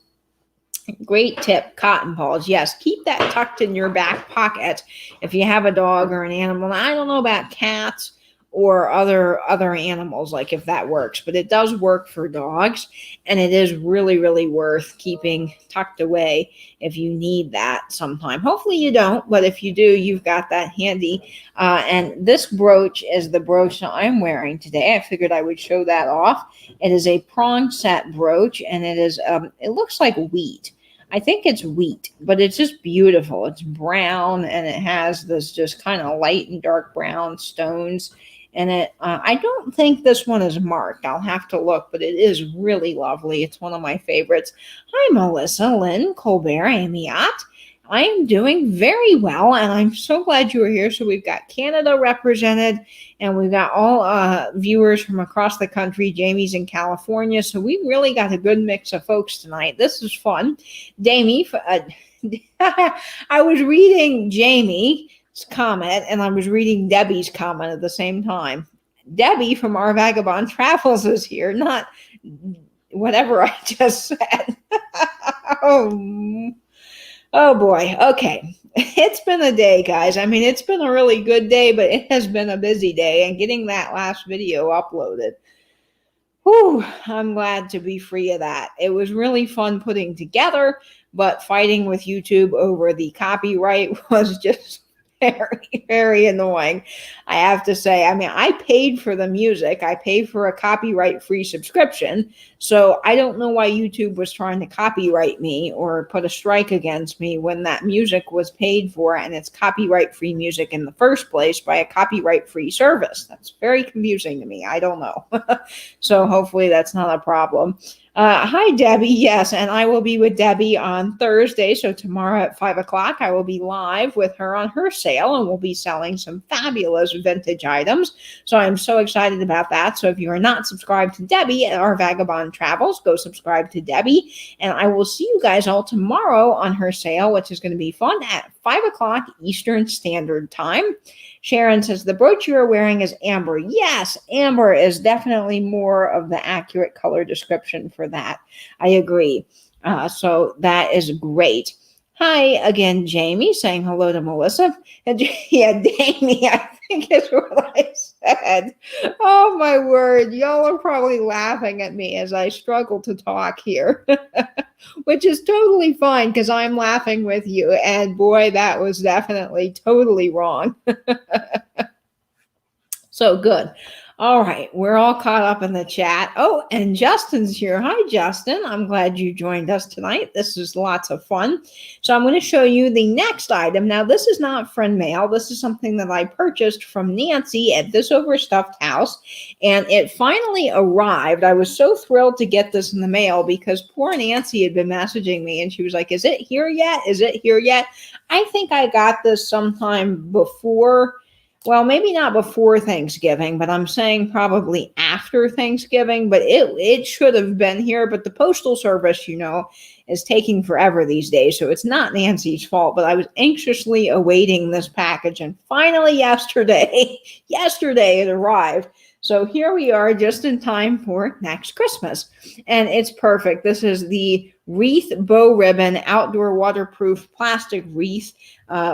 Great tip, cotton balls. Yes, keep that tucked in your back pocket if you have a dog or an animal. Now, I don't know about cats or other animals, like if that works, but it does work for dogs, and it is really, really worth keeping tucked away if you need that sometime. Hopefully you don't, but if you do, you've got that handy. And this brooch is the brooch that I'm wearing today. I figured I would show that off. It is a prong set brooch, and it is it looks like wheat. I think it's wheat, but it's just beautiful. It's brown, and it has this just kind of light and dark brown stones. And I don't think this one is marked. I'll have to look, but it is really lovely. It's one of my favorites. Hi, Melissa, Lynn, Colbert, Amiat. I am doing very well, and I'm so glad you are here. So we've got Canada represented, and we've got all viewers from across the country. Jamie's in California, so we really got a good mix of folks tonight. This is fun. Jamie, I was reading Jamie's comment, and I was reading Debbie's comment at the same time. Debbie from Our Vagabond Travels is here, not whatever I just said. Oh boy. Okay. It's been a day, guys. I mean, it's been a really good day, but it has been a busy day, and getting that last video uploaded. Whew, I'm glad to be free of that. It was really fun putting together, but fighting with YouTube over the copyright was just very, very annoying, I have to say. I mean, I paid for the music. I paid for a copyright-free subscription. So I don't know why YouTube was trying to copyright me or put a strike against me when that music was paid for and it's copyright-free music in the first place by a copyright-free service. That's very confusing to me. I don't know. So hopefully that's not a problem. Hi, Debbie. Yes, and I will be with Debbie on Thursday. So tomorrow at 5 o'clock, I will be live with her on her sale, and we'll be selling some fabulous vintage items. So I'm so excited about that. So if you are not subscribed to Debbie at Our Vagabond Travels, go subscribe to Debbie. And I will see you guys all tomorrow on her sale, which is going to be fun at 5 o'clock Eastern Standard Time. Sharon says, the brooch you're wearing is amber. Yes, amber is definitely more of the accurate color description for that. I agree. So that is great. Hi again, Jamie, saying hello to Melissa. And yeah, Jamie, I think is what I said. Oh, my word. Y'all are probably laughing at me as I struggle to talk here, which is totally fine because I'm laughing with you. And boy, that was definitely totally wrong. So good. All right, we're all caught up in the chat. Oh, and Justin's here. Hi, Justin. I'm glad you joined us tonight. This is lots of fun. So I'm going to show you the next item. Now, this is not friend mail. This is something that I purchased from Nancy at This Overstuffed House, and it finally arrived. I was so thrilled to get this in the mail because poor Nancy had been messaging me, and she was like, is it here yet? Is it here yet? I think I got this sometime before. Well, maybe not before Thanksgiving, but I'm saying probably after Thanksgiving, but it should have been here. But the Postal Service, you know, is taking forever these days. So it's not Nancy's fault, but I was anxiously awaiting this package. And finally yesterday it arrived. So here we are just in time for next Christmas. And it's perfect. This is the wreath bow ribbon outdoor waterproof plastic wreath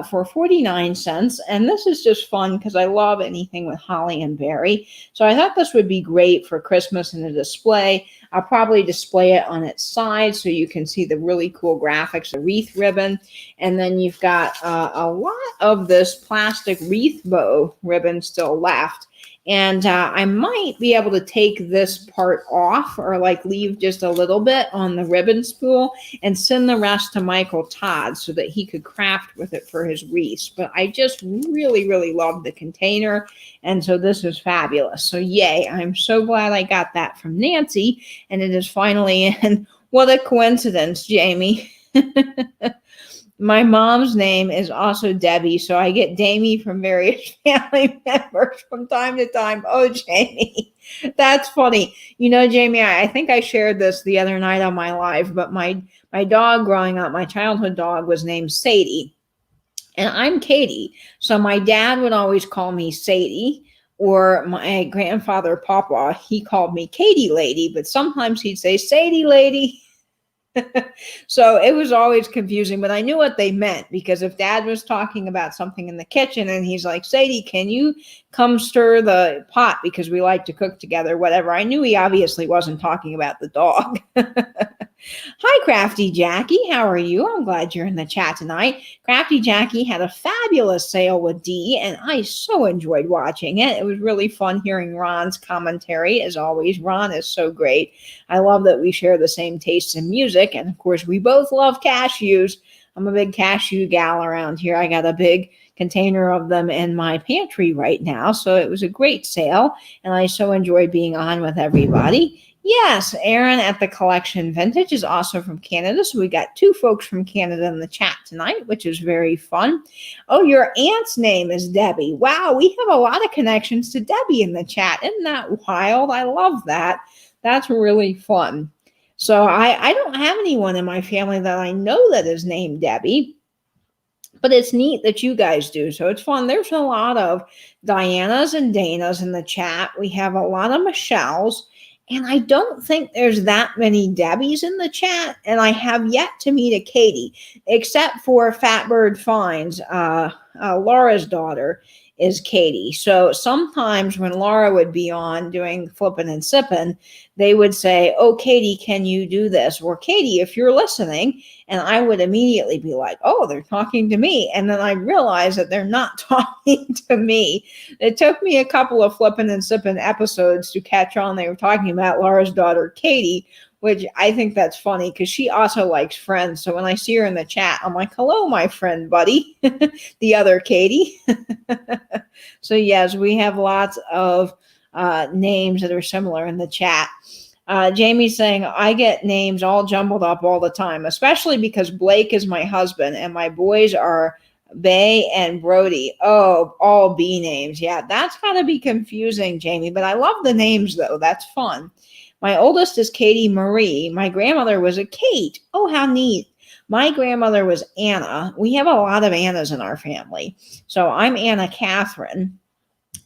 for 49 cents. And this is just fun because I love anything with holly and berry. So I thought this would be great for Christmas in a display. I'll probably display it on its side so you can see the really cool graphics, the wreath ribbon. And then you've got a lot of this plastic wreath bow ribbon still left. And I might be able to take this part off or like leave just a little bit on the ribbon spool and send the rest to Michael Todd so that he could craft with it for his wreaths. But I just really, really love the container. And so this is fabulous. So yay, I'm so glad I got that from Nancy and it is finally in. What a coincidence, Jamie. My mom's name is also Debbie, so I get Damie from various family members from time to time. Oh, Jamie, that's funny. You know, Jamie, I think I shared this the other night on my live, but my dog growing up, my childhood dog was named Sadie, and I'm Katie. So my dad would always call me Sadie, or my grandfather, Papa, he called me Katie Lady, but sometimes he'd say Sadie Lady. So it was always confusing, but I knew what they meant because if Dad was talking about something in the kitchen and he's like, Sadie, can you come stir the pot because we like to cook together, whatever. I knew he obviously wasn't talking about the dog. Hi, Crafty Jackie. How are you? I'm glad you're in the chat tonight. Crafty Jackie had a fabulous sale with Dee, and I so enjoyed watching it. It was really fun hearing Ron's commentary. As always, Ron is so great. I love that we share the same tastes in music, and of course, we both love cashews. I'm a big cashew gal around here. I got a big container of them in my pantry right now, so it was a great sale, and I so enjoyed being on with everybody. Yes, Aaron at the Collection Vintage is also from Canada. So we got two folks from Canada in the chat tonight, which is very fun. Oh, your aunt's name is Debbie. Wow, we have a lot of connections to Debbie in the chat. Isn't that wild? I love that. That's really fun. So I don't have anyone in my family that I know that is named Debbie, but it's neat that you guys do. So it's fun. There's a lot of Dianas and Danas in the chat. We have a lot of Michelles. And I don't think there's that many Debbies in the chat. And I have yet to meet a Katie, except for Fatbird Finds, Laura's daughter is Katie. So sometimes when Laura would be on doing flipping and sipping, they would say, oh, Katie, can you do this? Or Katie, if you're listening. And I would immediately be like, oh, they're talking to me. And then I realized that they're not talking to me. It took me a couple of flipping and sipping episodes to catch on. They were talking about Laura's daughter, Katie, which I think that's funny because she also likes Friends. So when I see her in the chat, I'm like, hello, my friend, buddy, the other Katie. So yes, we have lots of names that are similar in the chat. Jamie's saying, I get names all jumbled up all the time, especially because Blake is my husband and my boys are Bay and Brody. Oh, all B names. Yeah, that's got to be confusing, Jamie, but I love the names though. That's fun. My oldest is Katie Marie. My grandmother was a Kate. Oh, how neat. My grandmother was Anna. We have a lot of Annas in our family. So I'm Anna Catherine.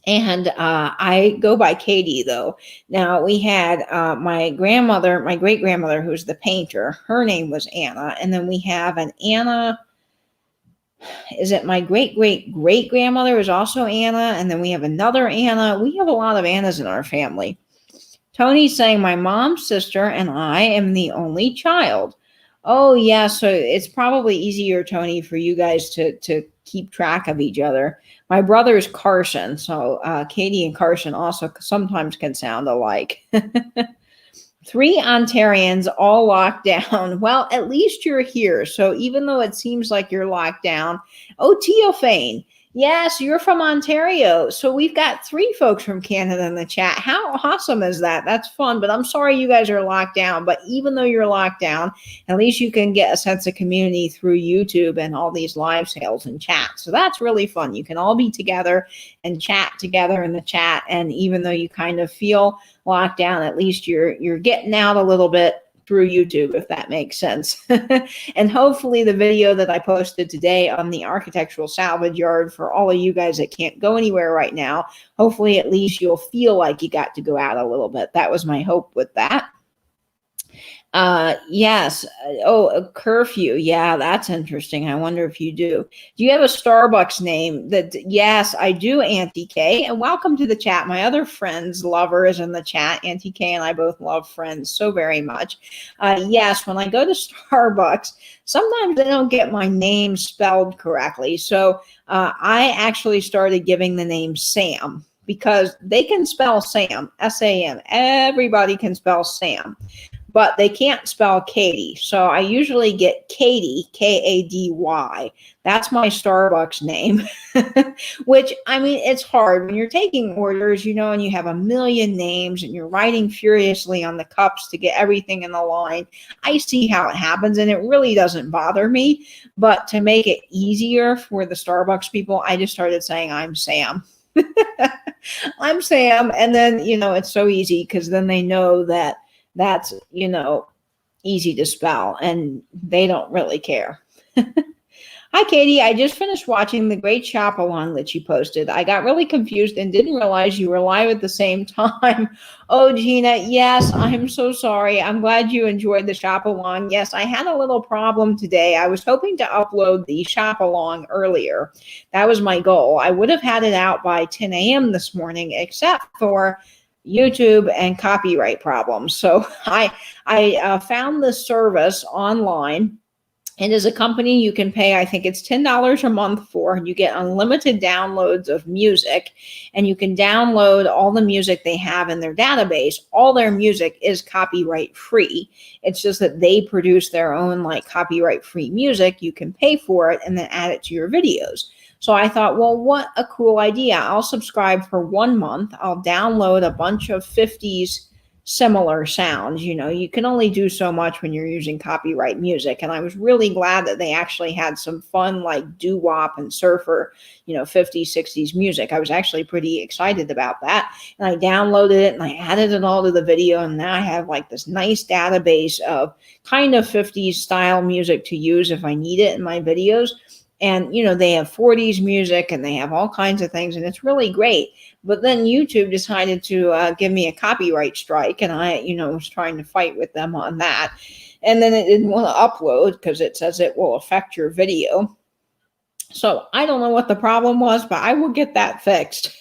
And I go by Katie, though. Now, we had my grandmother, my great-grandmother, who's the painter. Her name was Anna. And then we have an Anna. Is it my great-great-great-grandmother is also Anna? And then we have another Anna. We have a lot of Annas in our family. Tony's saying, my mom's sister and I am the only child. Oh, yeah. So it's probably easier, Tony, for you guys to keep track of each other. My brother is Carson. So Katie and Carson also sometimes can sound alike. 3 Ontarians all locked down. Well, at least you're here. So even though it seems like you're locked down. Oh, Teophane. Yes, you're from Ontario. So we've got 3 folks from Canada in the chat. How awesome is that? That's fun, but I'm sorry you guys are locked down. But even though you're locked down, at least you can get a sense of community through YouTube and all these live sales and chats. So that's really fun. You can all be together and chat together in the chat. And even though you kind of feel locked down, at least you're getting out a little bit through YouTube, if that makes sense. And hopefully the video that I posted today on the architectural salvage yard for all of you guys that can't go anywhere right now, hopefully at least you'll feel like you got to go out a little bit. That was my hope with that. Yes. Oh, a curfew. Yeah, that's interesting. I wonder if you do. Do you have a Starbucks name? Yes, I do, Auntie K. And welcome to the chat. My other friend's lover is in the chat. Auntie K and I both love Friends so very much. Yes, when I go to Starbucks, sometimes they don't get my name spelled correctly. So I actually started giving the name Sam because they can spell Sam, S-A-M. Everybody can spell Sam. But they can't spell Katie. So I usually get Katie, K-A-D-Y. That's my Starbucks name, which, I mean, it's hard when you're taking orders, you know, and you have a million names and you're writing furiously on the cups to get everything in the line. I see how it happens and it really doesn't bother me. But to make it easier for the Starbucks people, I just started saying, I'm Sam. I'm Sam. And then, you know, it's so easy because then they know that that's, you know, easy to spell and they don't really care. Hi, Katie. I just finished watching the great shop along that you posted. I got really confused and didn't realize you were live at the same time. Oh, Gina, yes, I'm so sorry. I'm glad you enjoyed the shop along. Yes, I had a little problem today. I was hoping to upload the shop along earlier. That was my goal. I would have had it out by 10 a.m. this morning, except for YouTube and copyright problems. So I found this service online. It is a company you can pay, I think it's $10 a month for, and you get unlimited downloads of music, and you can download all the music they have in their database. All their music is copyright free. It's just that they produce their own like copyright free music. You can pay for it and then add it to your videos. So I thought, well, what a cool idea. I'll subscribe for 1 month. I'll download a bunch of 50s similar sounds. You know, you can only do so much when you're using copyright music. And I was really glad that they actually had some fun like doo-wop and surfer, you know, 50s, 60s music. I was actually pretty excited about that. And I downloaded it and I added it all to the video. And now I have like this nice database of kind of 50s style music to use if I need it in my videos. And, you know, they have 40s music and they have all kinds of things, and it's really great. But then YouTube decided to give me a copyright strike, and I, you know, was trying to fight with them on that. And then it didn't want to upload because it says it will affect your video. So I don't know what the problem was, but I will get that fixed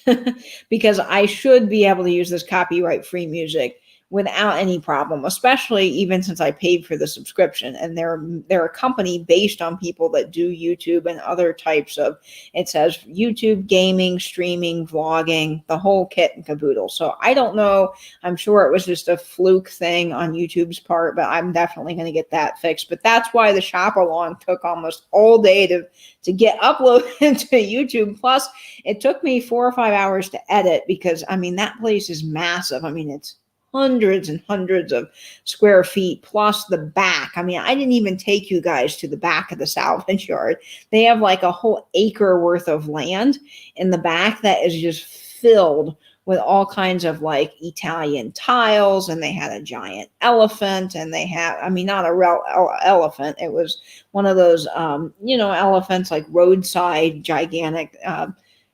because I should be able to use this copyright-free music without any problem, especially even since I paid for the subscription. And they're a company based on people that do YouTube and other types of, it says YouTube, gaming, streaming, vlogging, the whole kit and caboodle. So I don't know. I'm sure it was just a fluke thing on YouTube's part, but I'm definitely going to get that fixed. But that's why the shop along took almost all day to get uploaded to YouTube. Plus, it took me 4 or 5 hours to edit because, I mean, that place is massive. I mean, it's hundreds and hundreds of square feet plus the back. I mean, I didn't even take you guys to the back of the salvage yard. They have like a whole acre worth of land in the back that is just filled with all kinds of like Italian tiles, and they had a giant elephant, and they had, I mean, not a real elephant. It was one of those, elephants, like roadside, gigantic,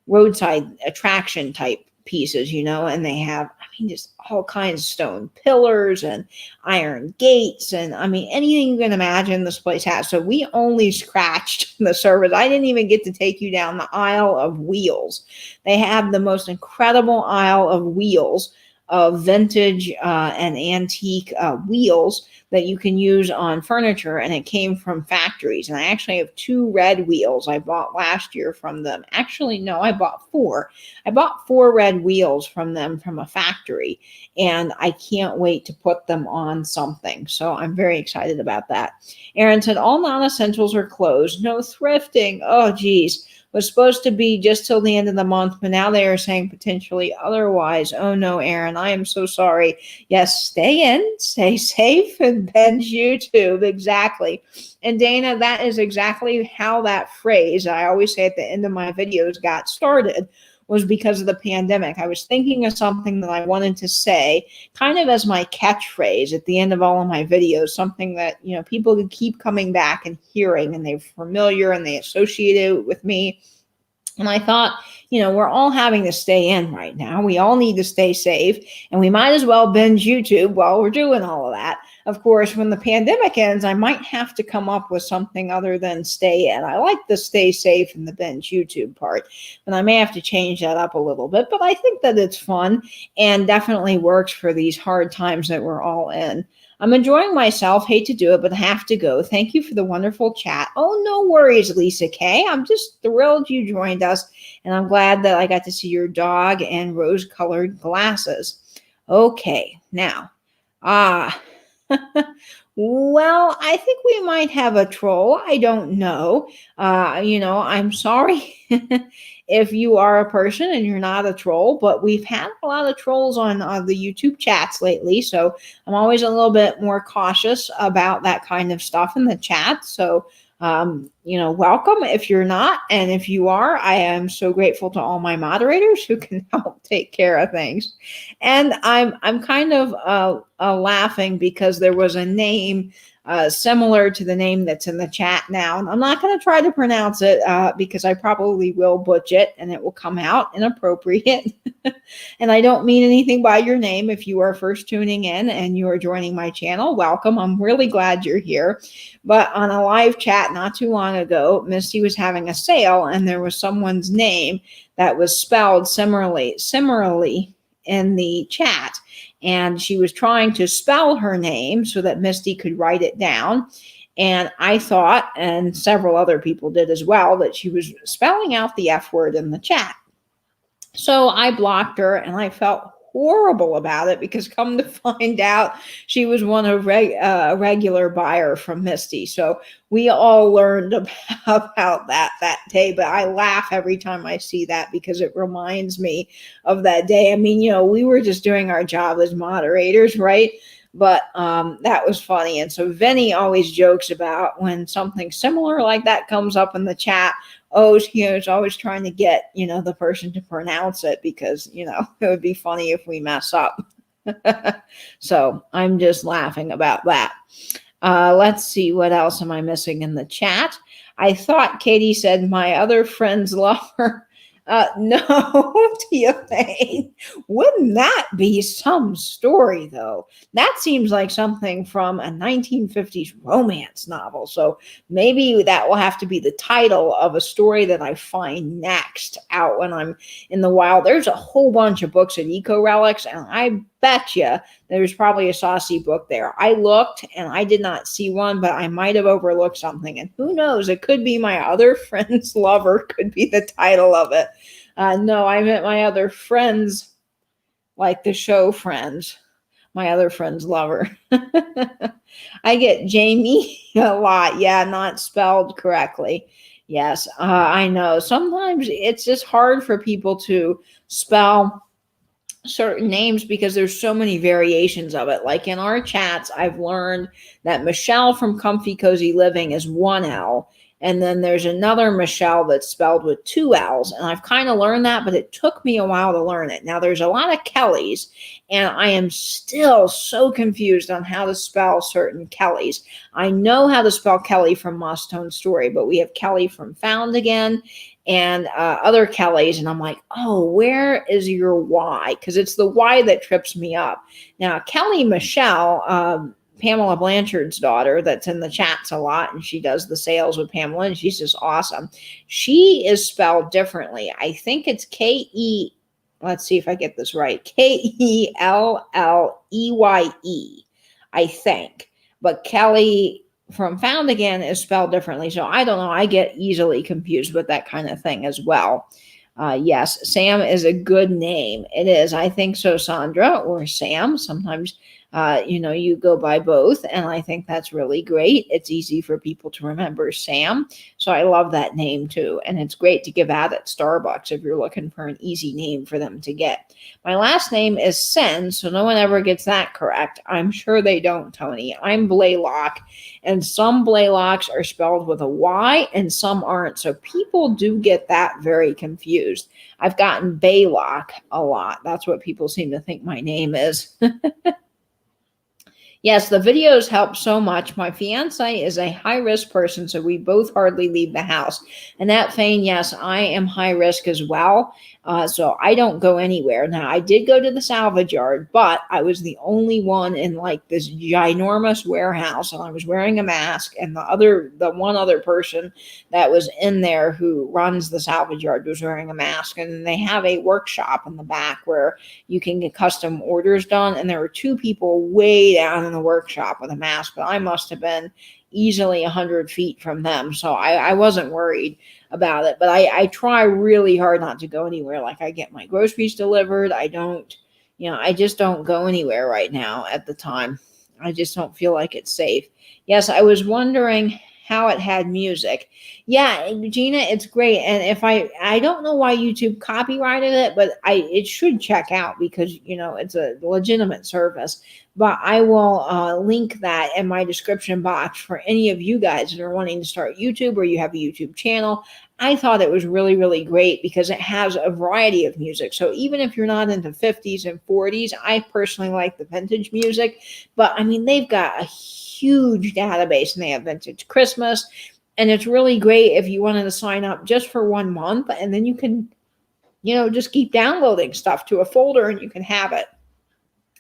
roadside attraction type pieces, and they have, I mean, just all kinds of stone pillars and iron gates, and I mean, anything you can imagine this place has. So we only scratched the surface. I didn't even get to take you down the aisle of wheels. They have the most incredible aisle of wheels, of vintage and antique wheels that you can use on furniture, and it came from factories. And I actually have 2 red wheels I bought last year from them. Actually, no, I bought 4. I bought 4 red wheels from them from a factory, and I can't wait to put them on something. So I'm very excited about that. Aaron said, all non-essentials are closed. No thrifting. Oh, geez. Was supposed to be just till the end of the month, but now they are saying potentially otherwise. Oh no, Aaron, I am so sorry. Yes, stay in, stay safe, and binge YouTube. Exactly. And Dana, that is exactly how that phrase I always say at the end of my videos got started, was because of the pandemic. I was thinking of something that I wanted to say kind of as my catchphrase at the end of all of my videos, something that, people could keep coming back and hearing, and they're familiar and they associate it with me. And I thought, we're all having to stay in right now. We all need to stay safe, and we might as well binge YouTube while we're doing all of that. Of course, when the pandemic ends, I might have to come up with something other than stay in. I like the stay safe and the binge YouTube part, and I may have to change that up a little bit, but I think that it's fun and definitely works for these hard times that we're all in. I'm enjoying myself. Hate to do it, but have to go. Thank you for the wonderful chat. Oh, no worries, Lisa K. I'm just thrilled you joined us, and I'm glad that I got to see your dog and rose-colored glasses. Okay, now, well, I think we might have a troll. I don't know. I'm sorry if you are a person and you're not a troll, but we've had a lot of trolls on the YouTube chats lately. So I'm always a little bit more cautious about that kind of stuff in the chat. So, welcome if you're not. And if you are, I am so grateful to all my moderators who can help take care of things. And I'm kind of laughing because there was a name similar to the name that's in the chat now. And I'm not going to try to pronounce it because I probably will butcher it and it will come out inappropriate. And I don't mean anything by your name. If you are first tuning in and you are joining my channel, welcome. I'm really glad you're here. But on a live chat not too long ago, Misty was having a sale, and there was someone's name that was spelled similarly in the chat. And she was trying to spell her name so that Misty could write it down. And I thought, and several other people did as well, that she was spelling out the F word in the chat. So I blocked her, and I felt horrible about it because come to find out, she was one of a regular buyer from Misty. So we all learned about that day, but I laugh every time I see that because it reminds me of that day. I mean, we were just doing our job as moderators, right? But that was funny. And so Vinny always jokes about when something similar like that comes up in the chat. Oh, is always trying to get, the person to pronounce it because, it would be funny if we mess up. So I'm just laughing about that. Let's see, what else am I missing in the chat? I thought Katie said my other friends love her. No, Theophane. Wouldn't that be some story, though? That seems like something from a 1950s romance novel. So maybe that will have to be the title of a story that I find next out when I'm in the wild. There's a whole bunch of books at Eco Relics, and I bet you there's probably a saucy book there. I looked and I did not see one, but I might have overlooked something. And who knows? It could be My Other Friend's Lover, could be the title of it. No, I meant My Other Friends, like the show Friends. My Other Friend's Lover. I get Jamie a lot. Yeah, not spelled correctly. Yes, I know. Sometimes it's just hard for people to spell certain names because there's so many variations of it. Like in our chats, I've learned that Michelle from Comfy Cozy Living is one L, and then there's another Michelle that's spelled with two L's, and I've kind of learned that, but it took me a while to learn it. Now there's a lot of Kellys, and I am still so confused on how to spell certain Kellys. I know how to spell Kelly from Moss Tone Story, but we have Kelly from Found Again, and other Kellys, and I'm like, oh, where is your Y? Because it's the Y that trips me up. Now, Kelly Michelle, Pamela Blanchard's daughter, that's in the chats a lot, and she does the sales with Pamela, and she's just awesome. She is spelled differently. I think it's K-E, let's see if I get this right, Kelleye, I think. But Kelly from Found Again is spelled differently. So I don't know. I get easily confused with that kind of thing as well. Yes, Sam is a good name. It is. I think so, Sandra, or Sam. Sometimes, you go by both, and I think that's really great. It's easy for people to remember Sam. So I love that name too. And it's great to give out at Starbucks if you're looking for an easy name for them to get. My last name is Sen, so no one ever gets that correct. I'm sure they don't, Tony. I'm Blaylock, and some Blaylocks are spelled with a Y and some aren't. So people do get that very confused. I've gotten Baylock a lot. That's what people seem to think my name is. Yes, the videos help so much. My fiance is a high-risk person, so we both hardly leave the house. And that Fane, yes, I am high risk as well. So I don't go anywhere. Now, I did go to the salvage yard, but I was the only one in like this ginormous warehouse, and I was wearing a mask, and the one other person that was in there who runs the salvage yard was wearing a mask. And they have a workshop in the back where you can get custom orders done, and there were two people way down in the workshop with a mask, but I must have been easily 100 feet from them, so I wasn't worried about it. But I try really hard not to go anywhere. Like, I get my groceries delivered. I just don't go anywhere right now at the time. I just don't feel like it's safe. Yes, I was wondering how it had music. Yeah, Gina, it's great. And if I don't know why YouTube copyrighted it, but it should check out because, it's a legitimate service. But I will link that in my description box for any of you guys that are wanting to start YouTube or you have a YouTube channel. I thought it was really, really great because it has a variety of music. So even if you're not into 50s and 40s, I personally like the vintage music. But I mean, they've got a huge database, and they have vintage Christmas. And it's really great if you wanted to sign up just for 1 month, and then you can, just keep downloading stuff to a folder and you can have it.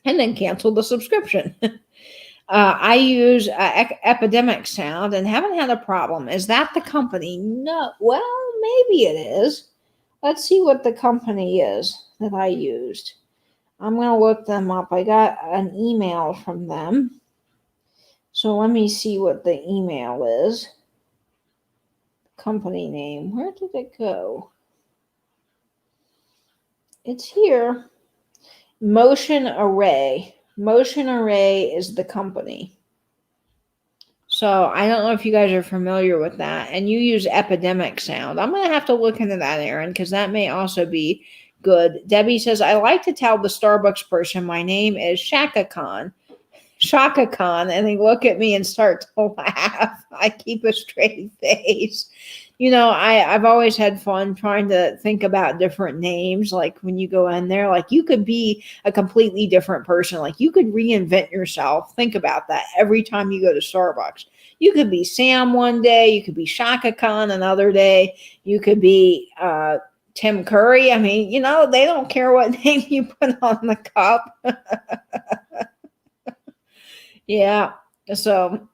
And then cancel the subscription. I use Epidemic Sound and haven't had a problem. Is that the company? No. Well, maybe it is. Let's see what the company is that I used. I'm going to look them up. I got an email from them. So let me see what the email is. Company name. Where did it go? It's here. Motion Array. Motion Array is the company. So I don't know if you guys are familiar with that. And you use Epidemic Sound. I'm going to have to look into that, Aaron, because that may also be good. Debbie says, I like to tell the Starbucks person my name is Shaka Khan. And they look at me and start to laugh. I keep a straight face. I've always had fun trying to think about different names. Like when you go in there, like you could be a completely different person. Like you could reinvent yourself. Think about that every time you go to Starbucks. You could be Sam one day. You could be Shaka Khan another day. You could be Tim Curry. I mean, they don't care what name you put on the cup. Yeah. So,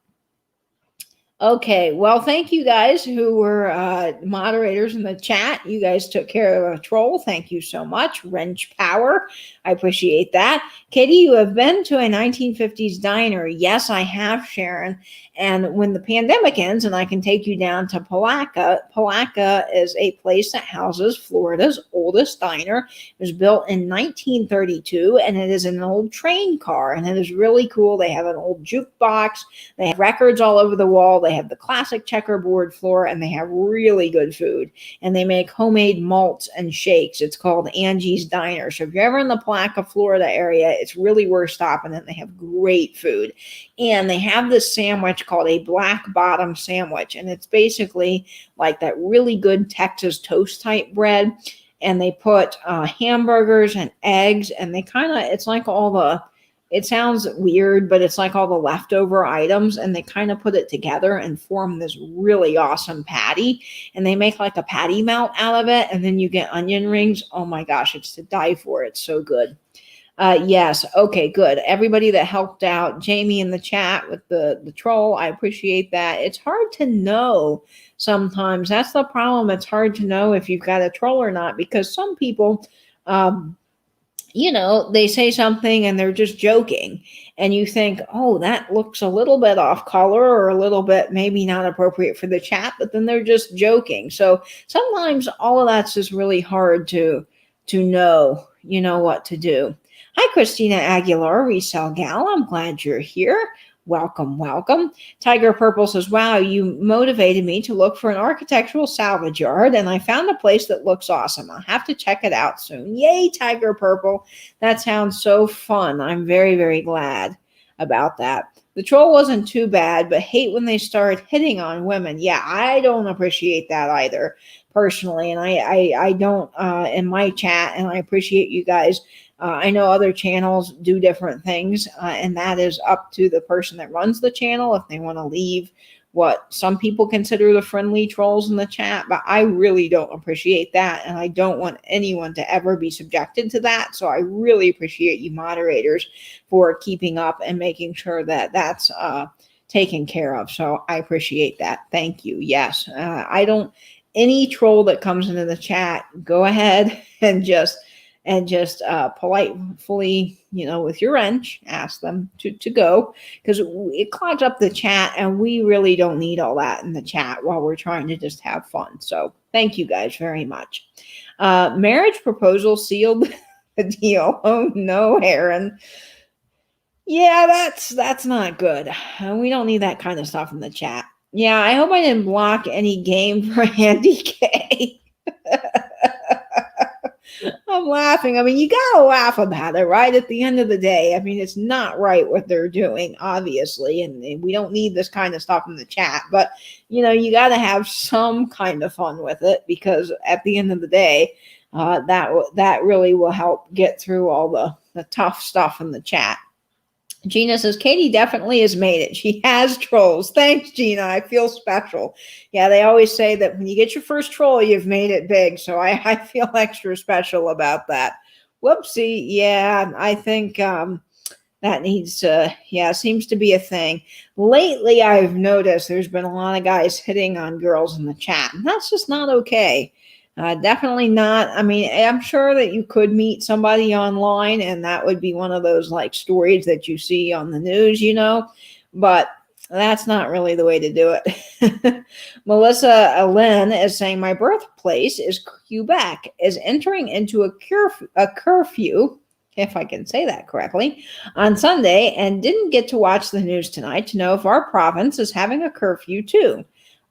okay. Well, thank you guys who were moderators in the chat. You guys took care of a troll. Thank you so much. Wrench Power. I appreciate that. Katie, you have been to a 1950s diner. Yes, I have, Sharon. And when the pandemic ends and I can take you down to Palaca is a place that houses Florida's oldest diner. It was built in 1932, and it is an old train car, and it is really cool. They have an old jukebox. They have records all over the wall. They have the classic checkerboard floor, and they have really good food. And they make homemade malts and shakes. It's called Angie's Diner. So if you're ever in the Palaca, Florida area, it's really worth stopping, and they have great food. And they have this sandwich called a black bottom sandwich, and it's basically like that really good Texas toast type bread, and they put hamburgers and eggs, and it's like it sounds weird, but it's like all the leftover items, and they kind of put it together and form this really awesome patty, and they make like a patty melt out of it, and then you get onion rings. Oh my gosh, it's to die for. It's so good. Yes. Okay, good. Everybody that helped out, Jamie in the chat with the troll, I appreciate that. It's hard to know sometimes. That's the problem. It's hard to know if you've got a troll or not, because some people, they say something and they're just joking, and you think, oh, that looks a little bit off color or a little bit maybe not appropriate for the chat, but then they're just joking. So sometimes all of that's just really hard to know, what to do. Hi, Christina Aguilar, Resell Gal. I'm glad you're here. Welcome, welcome. Tiger Purple says, wow, you motivated me to look for an architectural salvage yard, and I found a place that looks awesome. I'll have to check it out soon. Yay, Tiger Purple. That sounds so fun. I'm very, very glad about that. The troll wasn't too bad, but hate when they start hitting on women. Yeah, I don't appreciate that either, personally, and I don't in my chat, and I appreciate you guys. I know other channels do different things, and that is up to the person that runs the channel if they want to leave what some people consider the friendly trolls in the chat, but I really don't appreciate that, and I don't want anyone to ever be subjected to that. So I really appreciate you moderators for keeping up and making sure that that's taken care of. So I appreciate that. Thank you. Yes, any troll that comes into the chat, go ahead and just politely, with your wrench, ask them to go, because it clogs up the chat, and we really don't need all that in the chat while we're trying to just have fun. So thank you guys very much. Marriage proposal sealed the deal. Oh no, Aaron. Yeah, that's not good. We don't need that kind of stuff in the chat. Yeah, I hope I didn't block any game for Andy K. I'm laughing. I mean, you gotta laugh about it, right? At the end of the day, I mean, it's not right what they're doing, obviously, and we don't need this kind of stuff in the chat, but you gotta have some kind of fun with it, because at the end of the day, that really will help get through all the tough stuff in the chat. Gina says, Katie definitely has made it. She has trolls. Thanks, Gina. I feel special. Yeah, they always say that when you get your first troll, you've made it big. So I feel extra special about that. Whoopsie. Yeah, I think that needs to, seems to be a thing. Lately, I've noticed there's been a lot of guys hitting on girls in the chat, and that's just not okay. Definitely not. I mean, I'm sure that you could meet somebody online, and that would be one of those like stories that you see on the news, but that's not really the way to do it. Melissa Lynn is saying, my birthplace is Quebec, is entering into a curfew, if I can say that correctly, on Sunday, and didn't get to watch the news tonight to know if our province is having a curfew too.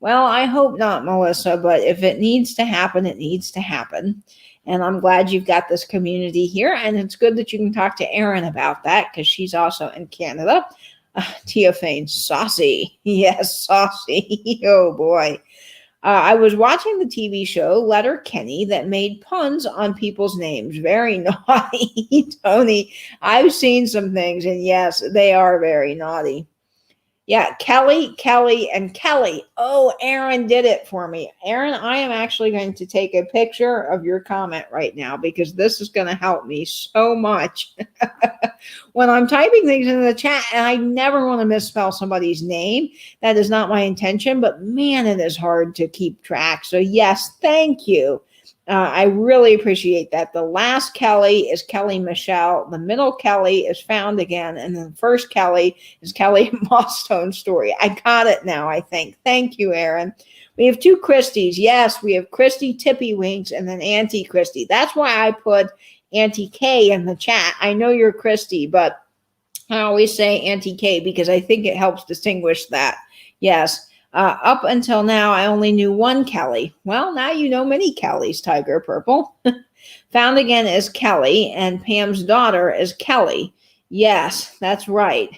Well, I hope not, Melissa, but if it needs to happen, it needs to happen. And I'm glad you've got this community here, and it's good that you can talk to Erin about that, because she's also in Canada. Teophane, saucy. Yes, saucy. Oh, boy. I was watching the TV show Letterkenny that made puns on people's names. Very naughty, Tony. I've seen some things, and yes, they are very naughty. Yeah, Kelly, and Kelly. Oh, Aaron did it for me. Aaron, I am actually going to take a picture of your comment right now because this is going to help me so much when I'm typing things in the chat. And I never want to misspell somebody's name. That is not my intention, but man, it is hard to keep track. So yes, thank you. I really appreciate that. The last Kelly is Kelly Michelle. The middle Kelly is Found Again. And the first Kelly is Kelly Mossstone Story. I got it now, I think. Thank you, Aaron. We have two Christies. Yes, we have Christy Tippy Winks and then Auntie Christy. That's why I put Auntie K in the chat. I know you're Christy, but I always say Auntie K because I think it helps distinguish that. Yes. Up until now, I only knew one Kelly. Well, now you know many Kellys, Tiger Purple. Found Again is Kelly, and Pam's daughter is Kelly. Yes, that's right.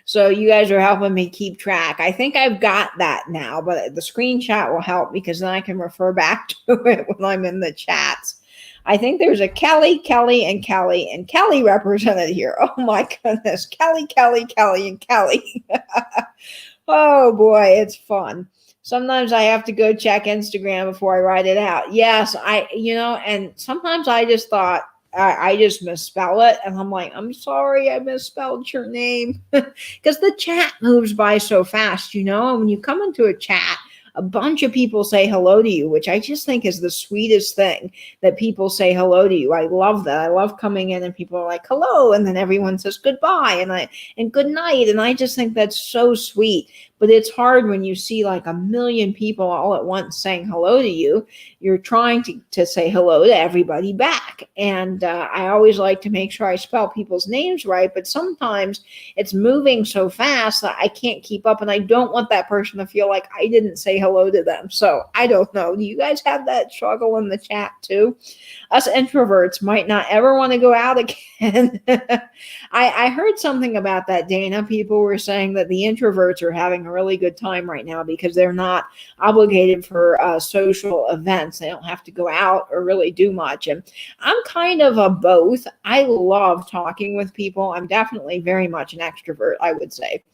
So you guys are helping me keep track. I think I've got that now, but the screenshot will help because then I can refer back to it when I'm in the chats. I think there's a Kelly, and Kelly represented here. Oh my goodness. Kelly, and Kelly. Oh boy, it's fun. Sometimes I have to go check Instagram before I write it out. Yes, and sometimes I just thought I just misspell it. And I'm like, I'm sorry, I misspelled your name. Because the chat moves by so fast, and when you come into a chat, a bunch of people say hello to you, which I just think is the sweetest thing that people say hello to you. I love that. I love coming in and people are like, hello. And then everyone says goodbye and good night. And I just think that's so sweet. But it's hard when you see like a million people all at once saying hello to you. You're trying to say hello to everybody back. And I always like to make sure I spell people's names right. But sometimes it's moving so fast that I can't keep up. And I don't want that person to feel like I didn't say hello to them. So I don't know. Do you guys have that struggle in the chat too? Us introverts might not ever want to go out again. I heard something about that, Dana. People were saying that the introverts are having a really good time right now because they're not obligated for social events. They don't have to go out or really do much. And I'm kind of a both. I love talking with people. I'm definitely very much an extrovert, I would say.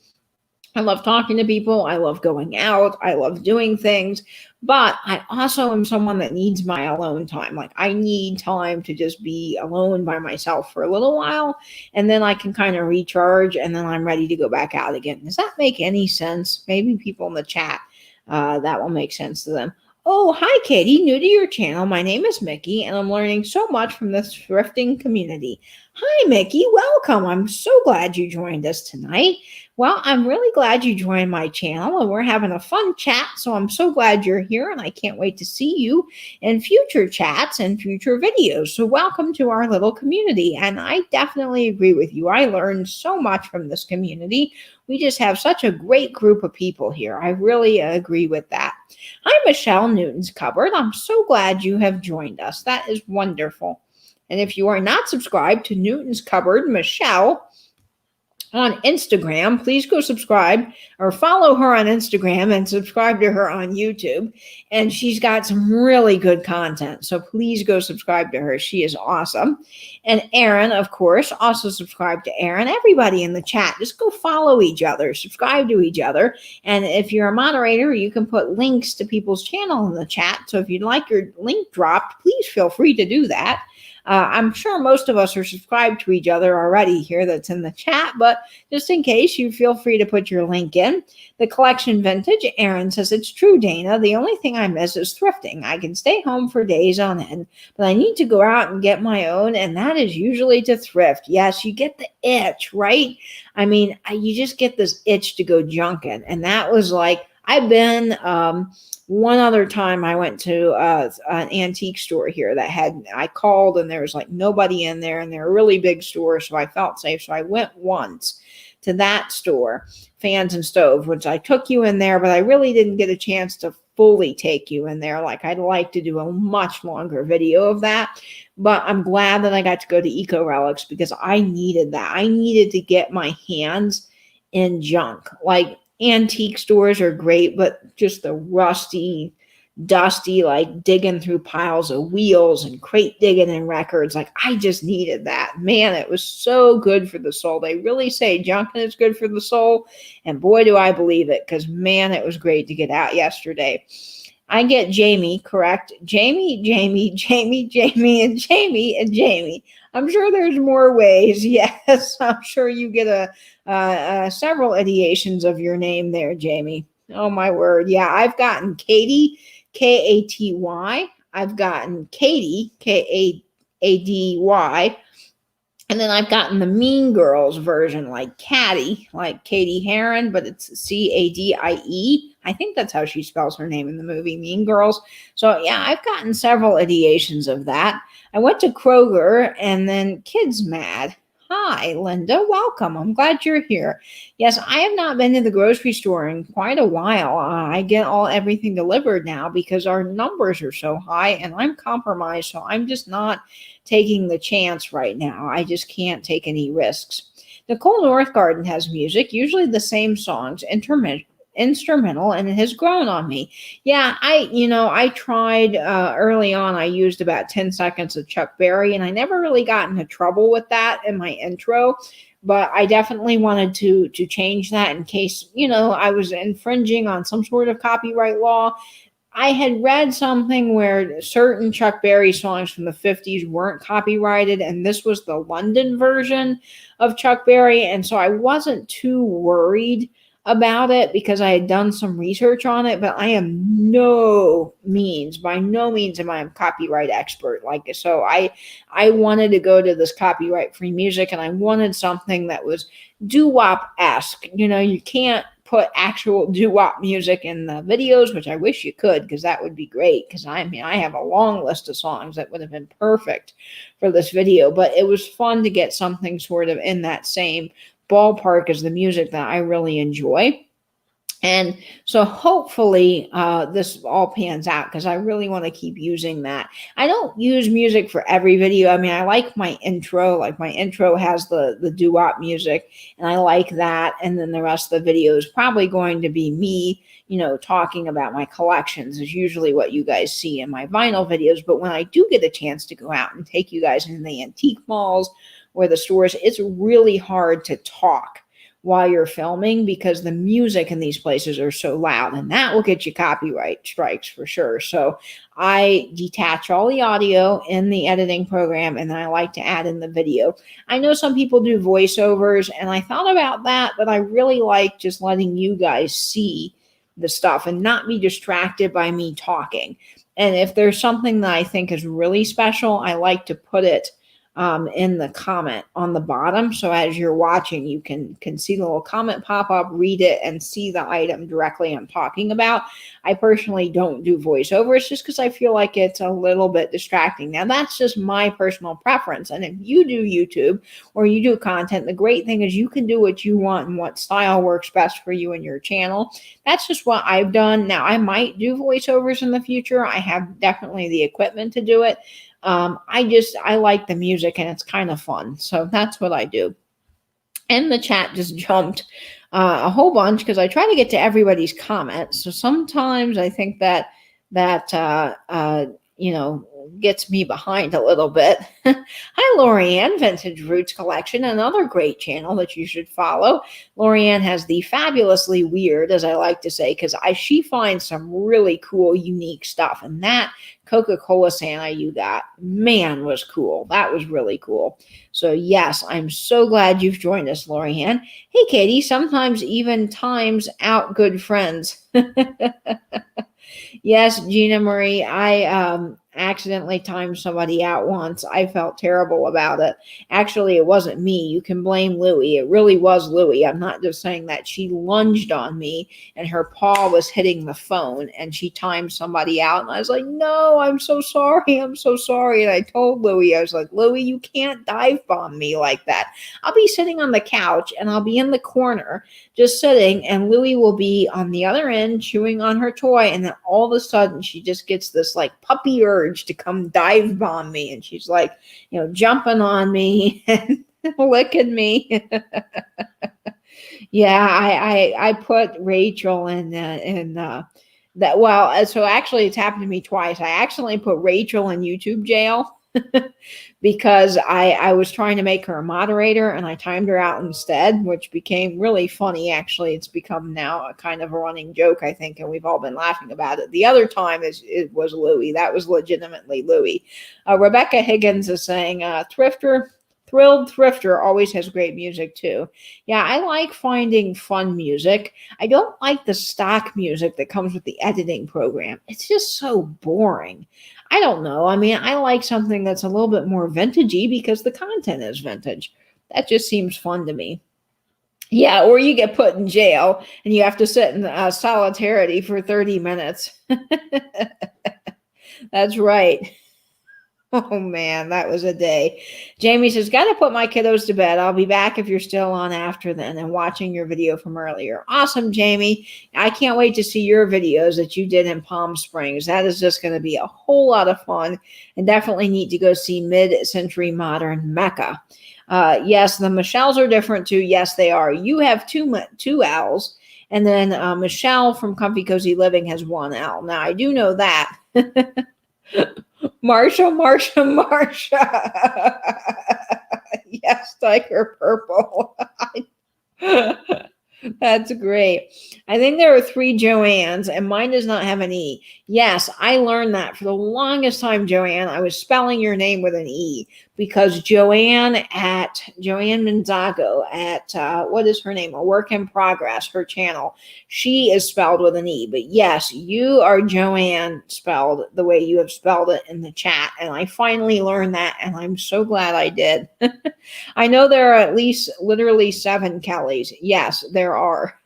I love talking to people. I love going out. I love doing things. But I also am someone that needs my alone time. Like I need time to just be alone by myself for a little while. And then I can kind of recharge and then I'm ready to go back out again. Does that make any sense? Maybe people in the chat, that will make sense to them. Oh, hi, Katie. New to your channel. My name is Mickey, and I'm learning so much from this thrifting community. Hi, Mickey. Welcome. I'm so glad you joined us tonight. Well, I'm really glad you joined my channel, and we're having a fun chat, so I'm so glad you're here, and I can't wait to see you in future chats and future videos. So welcome to our little community, and I definitely agree with you. I learned so much from this community. We just have such a great group of people here. I really agree with that. Hi, Michelle, Newton's Cupboard. I'm so glad you have joined us. That is wonderful. And if you are not subscribed to Newton's Cupboard, Michelle, on Instagram, please go subscribe or follow her on Instagram and subscribe to her on YouTube. And she's got some really good content. So please go subscribe to her. She is awesome. And Aaron, of course, also subscribe to Aaron. Everybody in the chat, just go follow each other, subscribe to each other. And if you're a moderator, you can put links to people's channel in the chat. So if you'd like your link dropped, please feel free to do that. I'm sure most of us are subscribed to each other already here that's in the chat, but just in case, you feel free to put your link in. The collection vintage, Aaron says, it's true, Dana. The only thing I miss is thrifting. I can stay home for days on end, but I need to go out and get my own, and that is usually to thrift. Yes, you get the itch, right? I mean, you just get this itch to go junking, and that was like, I've been... one other time I went to an antique store here I called and there was like nobody in there and they're a really big store. So I felt safe. So I went once to that store, Fans and Stove, which I took you in there, but I really didn't get a chance to fully take you in there. Like I'd like to do a much longer video of that, but I'm glad that I got to go to Eco Relics because I needed that. I needed to get my hands in junk. Like, antique stores are great, but just the rusty dusty, like digging through piles of wheels and crate digging in records. Like, I just needed that. Man, it was so good for the soul. They really say junking is good for the soul. And boy, do I believe it, because man, it was great to get out yesterday. I get Jamie, correct? Jamie, Jamie, Jamie, Jamie, and Jamie, and Jamie. I'm sure there's more ways. Yes, I'm sure you get several ideations of your name there, Jamie. Oh, my word. Yeah, I've gotten Katie, Katy. I've gotten Katie, Kady. And then I've gotten the Mean Girls version, like Caddy, like Katie Heron, but it's Cadie. I think that's how she spells her name in the movie Mean Girls. So yeah, I've gotten several ideations of that. I went to Kroger, and then Kids Mad. Hi, Linda. Welcome. I'm glad you're here. Yes, I have not been to the grocery store in quite a while. I get everything delivered now because our numbers are so high, and I'm compromised, so I'm just not taking the chance right now. I just can't take any risks. Nicole Northgarden has music, usually the same songs, instrumental, and it has grown on me. Yeah, I tried early on. I used about 10 seconds of Chuck Berry, and I never really got into trouble with that in my intro. But I definitely wanted to change that in case, I was infringing on some sort of copyright law. I had read something where certain Chuck Berry songs from the 50s weren't copyrighted, and this was the London version of Chuck Berry, and so I wasn't too worried about it because I had done some research on it, but I am by no means am I a copyright expert. So I wanted to go to this copyright-free music, and I wanted something that was doo-wop-esque. You can't put actual doo-wop music in the videos, which I wish you could, because that would be great, because I have a long list of songs that would have been perfect for this video, but it was fun to get something sort of in that same ballpark as the music that I really enjoy. And so hopefully this all pans out, because I really want to keep using that. I don't use music for every video. I mean, I like my intro. Like, my intro has the doo-wop music, and I like that. And then the rest of the video is probably going to be me, talking about my collections, is usually what you guys see in my vinyl videos. But when I do get a chance to go out and take you guys into the antique malls or the stores, it's really hard to talk while you're filming because the music in these places are so loud, and that will get you copyright strikes for sure. So I detach all the audio in the editing program, and then I like to add in the video. I know some people do voiceovers, and I thought about that, but I really like just letting you guys see the stuff and not be distracted by me talking. And if there's something that I think is really special, I like to put it in the comment on the bottom. So as you're watching, you can see the little comment pop up, read it, and see the item directly I'm talking about. I personally don't do voiceovers just because I feel like it's a little bit distracting. Now, that's just my personal preference. And if you do YouTube or you do content, the great thing is you can do what you want and what style works best for you and your channel. That's just what I've done. Now, I might do voiceovers in the future. I have definitely the equipment to do it. I like the music, and it's kind of fun. So that's what I do. And the chat just jumped a whole bunch because I try to get to everybody's comments. So sometimes I think that gets me behind a little bit. Hi, Lorianne, Vintage Roots Collection, another great channel that you should follow. Lorianne has the fabulously weird, as I like to say, because she finds some really cool, unique stuff. And that Coca-Cola Santa you got, man, was cool. That was really cool. So yes, I'm so glad you've joined us, Lorianne. Hey, Katie, sometimes even times out good friends. Yes, Gina Marie, I accidentally timed somebody out once. I felt terrible about it. Actually, it wasn't me. You can blame Louie. It really was Louie. I'm not just saying that. She lunged on me, and her paw was hitting the phone, and she timed somebody out. And I was like, no, I'm so sorry. I'm so sorry. And I told Louie, I was like, Louie, you can't dive bomb me like that. I'll be sitting on the couch, and I'll be in the corner just sitting, and Louie will be on the other end chewing on her toy, and then all of a sudden she just gets this like puppy urge to come dive bomb me, and she's like, jumping on me and licking me. Yeah, I put Rachel in So actually it's happened to me twice. I accidentally put Rachel in YouTube jail because I was trying to make her a moderator and I timed her out instead, which became really funny. Actually, it's become now a kind of a running joke, I think, and we've all been laughing about it. The other time it was Louie. That was legitimately Louie. Rebecca Higgins is saying, Thrilled Thrifter always has great music too. Yeah, I like finding fun music. I don't like the stock music that comes with the editing program. It's just so boring. I don't know. I mean, I like something that's a little bit more vintagey because the content is vintage. That just seems fun to me. Yeah, or you get put in jail and you have to sit in solidarity for 30 minutes. That's right. Oh man, that was a day. Jamie says, got to put my kiddos to bed. I'll be back if you're still on after then and watching your video from earlier. Awesome, Jamie. I can't wait to see your videos that you did in Palm Springs. That is just going to be a whole lot of fun and definitely need to go see mid-century modern Mecca. Yes, the Michelles are different too. Yes, they are. You have two L's, and then Michelle from Comfy Cozy Living has one L. Now, I do know that. Marsha. Yes, Tiger Purple. That's great. I think there are 3 Joannes, and mine does not have an E. Yes, I learned that for the longest time, Joanne. I was spelling your name with an E because Joanne Menzago at, what is her name? A Work in Progress, her channel. She is spelled with an E. But yes, you are Joanne spelled the way you have spelled it in the chat. And I finally learned that, and I'm so glad I did. I know there are at least literally 7 Kellys. Yes, there are.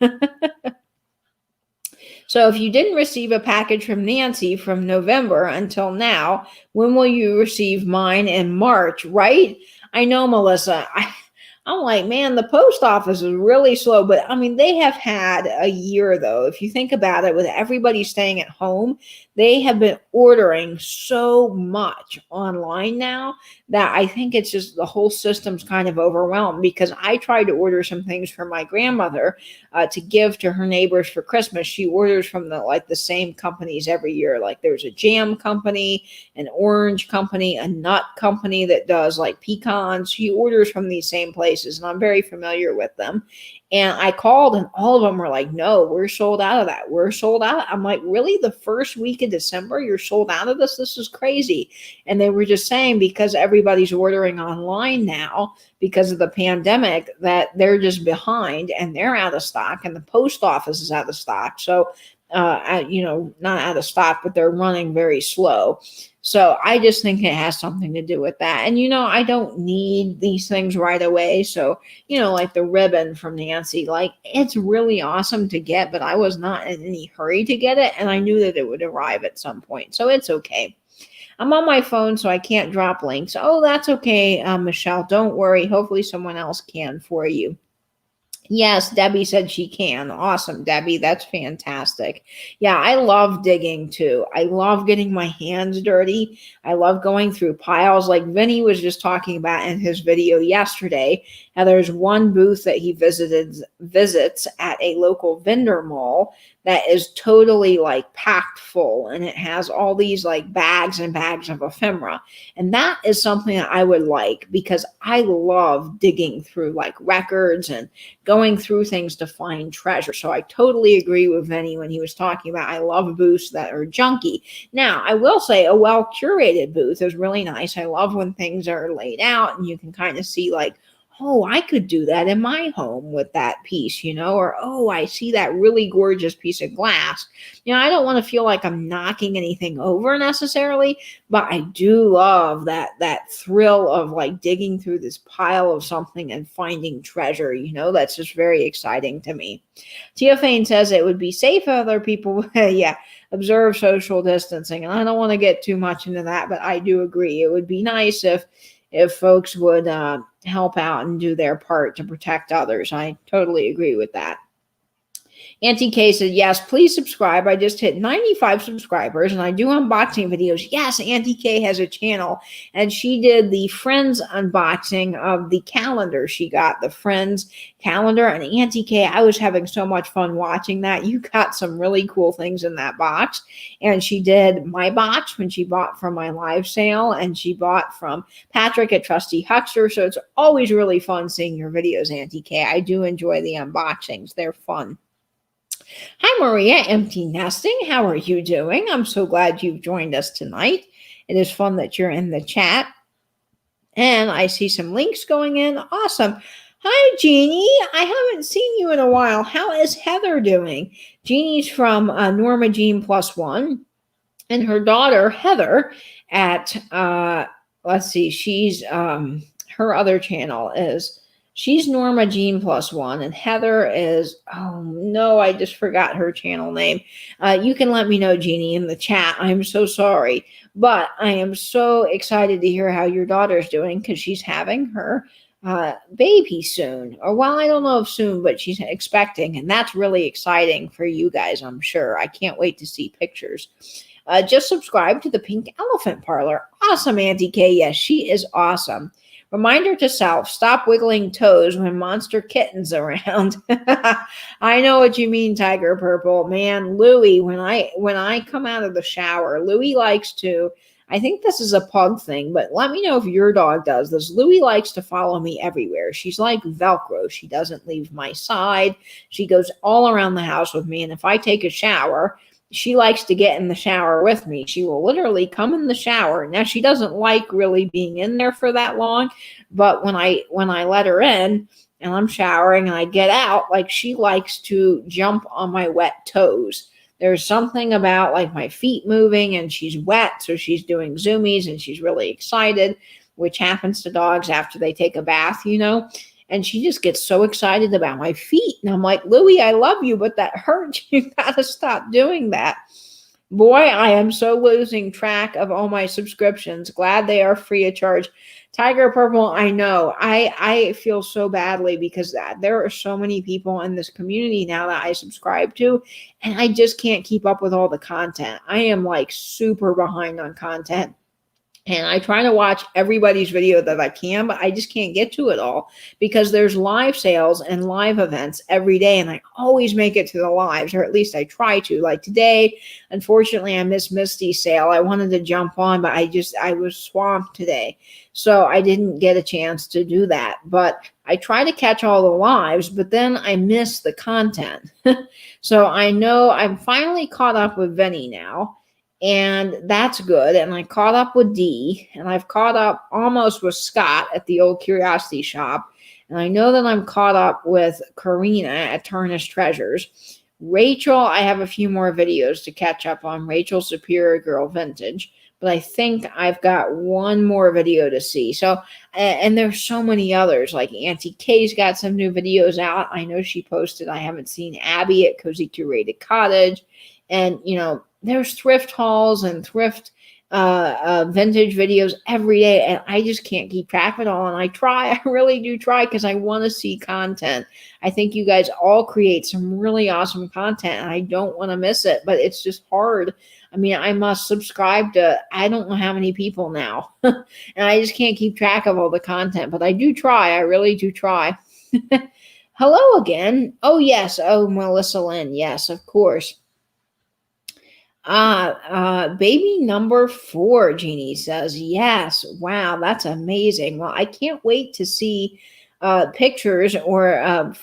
So if you didn't receive a package from Nancy from November until now, when will you receive mine in March, right? I know, Melissa. I'm like, man, the post office is really slow. But I mean, they have had a year, though. If you think about it, with everybody staying at home, they have been ordering so much online now that I think it's just the whole system's kind of overwhelmed, because I tried to order some things for my grandmother to give to her neighbors for Christmas. She orders from the same companies every year. Like there's a jam company, an orange company, a nut company that does like pecans. She orders from these same places, and I'm very familiar with them. And I called, and all of them were like, no, we're sold out of that. We're sold out. I'm like, really? The first week of December, you're sold out of this? This is crazy. And they were just saying because everybody's ordering online now because of the pandemic that they're just behind and they're out of stock, and the post office is out of stock. So, not out of stock, but they're running very slow. So I just think it has something to do with that. And, I don't need these things right away. So, like the ribbon from Nancy, like it's really awesome to get, but I was not in any hurry to get it. And I knew that it would arrive at some point. So it's okay. I'm on my phone, so I can't drop links. Oh, that's okay, Michelle. Don't worry. Hopefully someone else can for you. Yes, Debbie said she can. Awesome, Debbie. That's fantastic. Yeah, I love digging too. I love getting my hands dirty. I love going through piles like Vinny was just talking about in his video yesterday. Now, there's one booth that he visits at a local vendor mall that is totally like packed full, and it has all these like bags and bags of ephemera. And that is something that I would like, because I love digging through like records and going through things to find treasure. So I totally agree with Vinny when he was talking about I love booths that are junky. Now, I will say a well-curated booth is really nice. I love when things are laid out and you can kind of see like, oh, I could do that in my home with that piece, or, oh, I see that really gorgeous piece of glass. I don't want to feel like I'm knocking anything over necessarily, but I do love that thrill of like digging through this pile of something and finding treasure, that's just very exciting to me. Tia Fane says it would be safe if other people, observe social distancing. And I don't want to get too much into that, but I do agree. It would be nice if folks would help out and do their part to protect others. I totally agree with that. Auntie K said, yes, please subscribe. I just hit 95 subscribers and I do unboxing videos. Yes, Auntie K has a channel and she did the Friends unboxing of the calendar she got, the Friends calendar. And Auntie K, I was having so much fun watching that. You got some really cool things in that box. And she did my box when she bought from my live sale, and she bought from Patrick at Trusty Huckster. So it's always really fun seeing your videos, Auntie K. I do enjoy the unboxings. They're fun. Hi, Maria, Empty Nesting. How are you doing? I'm so glad you've joined us tonight. It is fun that you're in the chat. And I see some links going in. Awesome. Hi, Jeannie. I haven't seen you in a while. How is Heather doing? Jeannie's from Norma Jean Plus One. And her daughter, Heather, at, let's see, she's, her other channel is, she's Norma Jean Plus One, and Heather is, oh no, I just forgot her channel name. You can let me know, Jeannie, in the chat. I'm so sorry, but I am so excited to hear how your daughter's doing because she's having her baby soon. Or, well, I don't know if soon, but she's expecting, and that's really exciting for you guys, I'm sure. I can't wait to see pictures. Just subscribe to the Pink Elephant Parlor. Awesome, Auntie K. Yes, she is awesome. Reminder to self, stop wiggling toes when Monster Kitten's around. I know what you mean, Tiger Purple. Man, Louie, when I come out of the shower, Louie likes to, I think this is a pug thing, but let me know if your dog does this. Louie likes to follow me everywhere. She's like Velcro. She doesn't leave my side. She goes all around the house with me, and if I take a shower, she likes to get in the shower with me. She will literally come in the shower. Now, she doesn't like really being in there for that long, but when I let her in and I'm showering and I get out, like, she likes to jump on my wet toes. There's something about like my feet moving and she's wet, so she's doing zoomies and she's really excited, which happens to dogs after they take a bath, you know. And she just gets so excited about my feet. And I'm like, Louie, I love you, but that hurts. You got to stop doing that. Boy, I am so losing track of all my subscriptions. Glad they are free of charge. Tiger Purple, I know. I feel so badly because there are so many people in this community now that I subscribe to, and I just can't keep up with all the content. I am like super behind on content. And I try to watch everybody's video that I can, but I just can't get to it all because there's live sales and live events every day. And I always make it to the lives, or at least I try to. Like today, unfortunately, I missed Misty's sale. I wanted to jump on, but I was swamped today. So I didn't get a chance to do that. But I try to catch all the lives, but then I miss the content. So I know I'm finally caught up with Vinny now. And that's good. And I caught up with Dee, and I've caught up almost with Scott at the old Curiosity Shop. And I know that I'm caught up with Karina at Tarnished Treasures. Rachel, I have a few more videos to catch up on. Rachel Superior Girl Vintage. But I think I've got one more video to see. So, and there's so many others. Like Auntie Kay's got some new videos out. I know she posted. I haven't seen Abby at Cozy Curated Cottage. And, you know, there's thrift hauls and thrift vintage videos every day, and I just can't keep track of it all. And I try, I really do try, because I want to see content. I think you guys all create some really awesome content, and I don't want to miss it, but it's just hard. I mean, I must subscribe to, I don't know how many people now, and I just can't keep track of all the content, but I do try. I really do try. Hello again. Oh, yes. Oh, Melissa Lynn. Yes, of course. Baby number 4, Jeannie says, yes. Wow, that's amazing. Well, I can't wait to see pictures or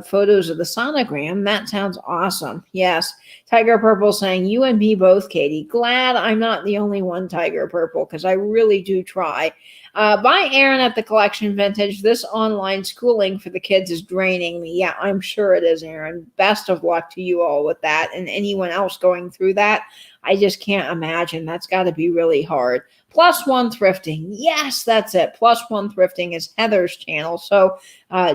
photos of the sonogram. That sounds awesome. Yes. Tiger Purple saying, you and me both, Katie. Glad I'm not the only one, Tiger Purple, because I really do try. Bye, Aaron at the Collection Vintage. This online schooling for the kids is draining me. Yeah, I'm sure it is, Aaron. Best of luck to you all with that, and anyone else going through that. I just can't imagine. That's got to be really hard. Plus One Thrifting. Yes, that's it. Plus One Thrifting is Heather's channel. So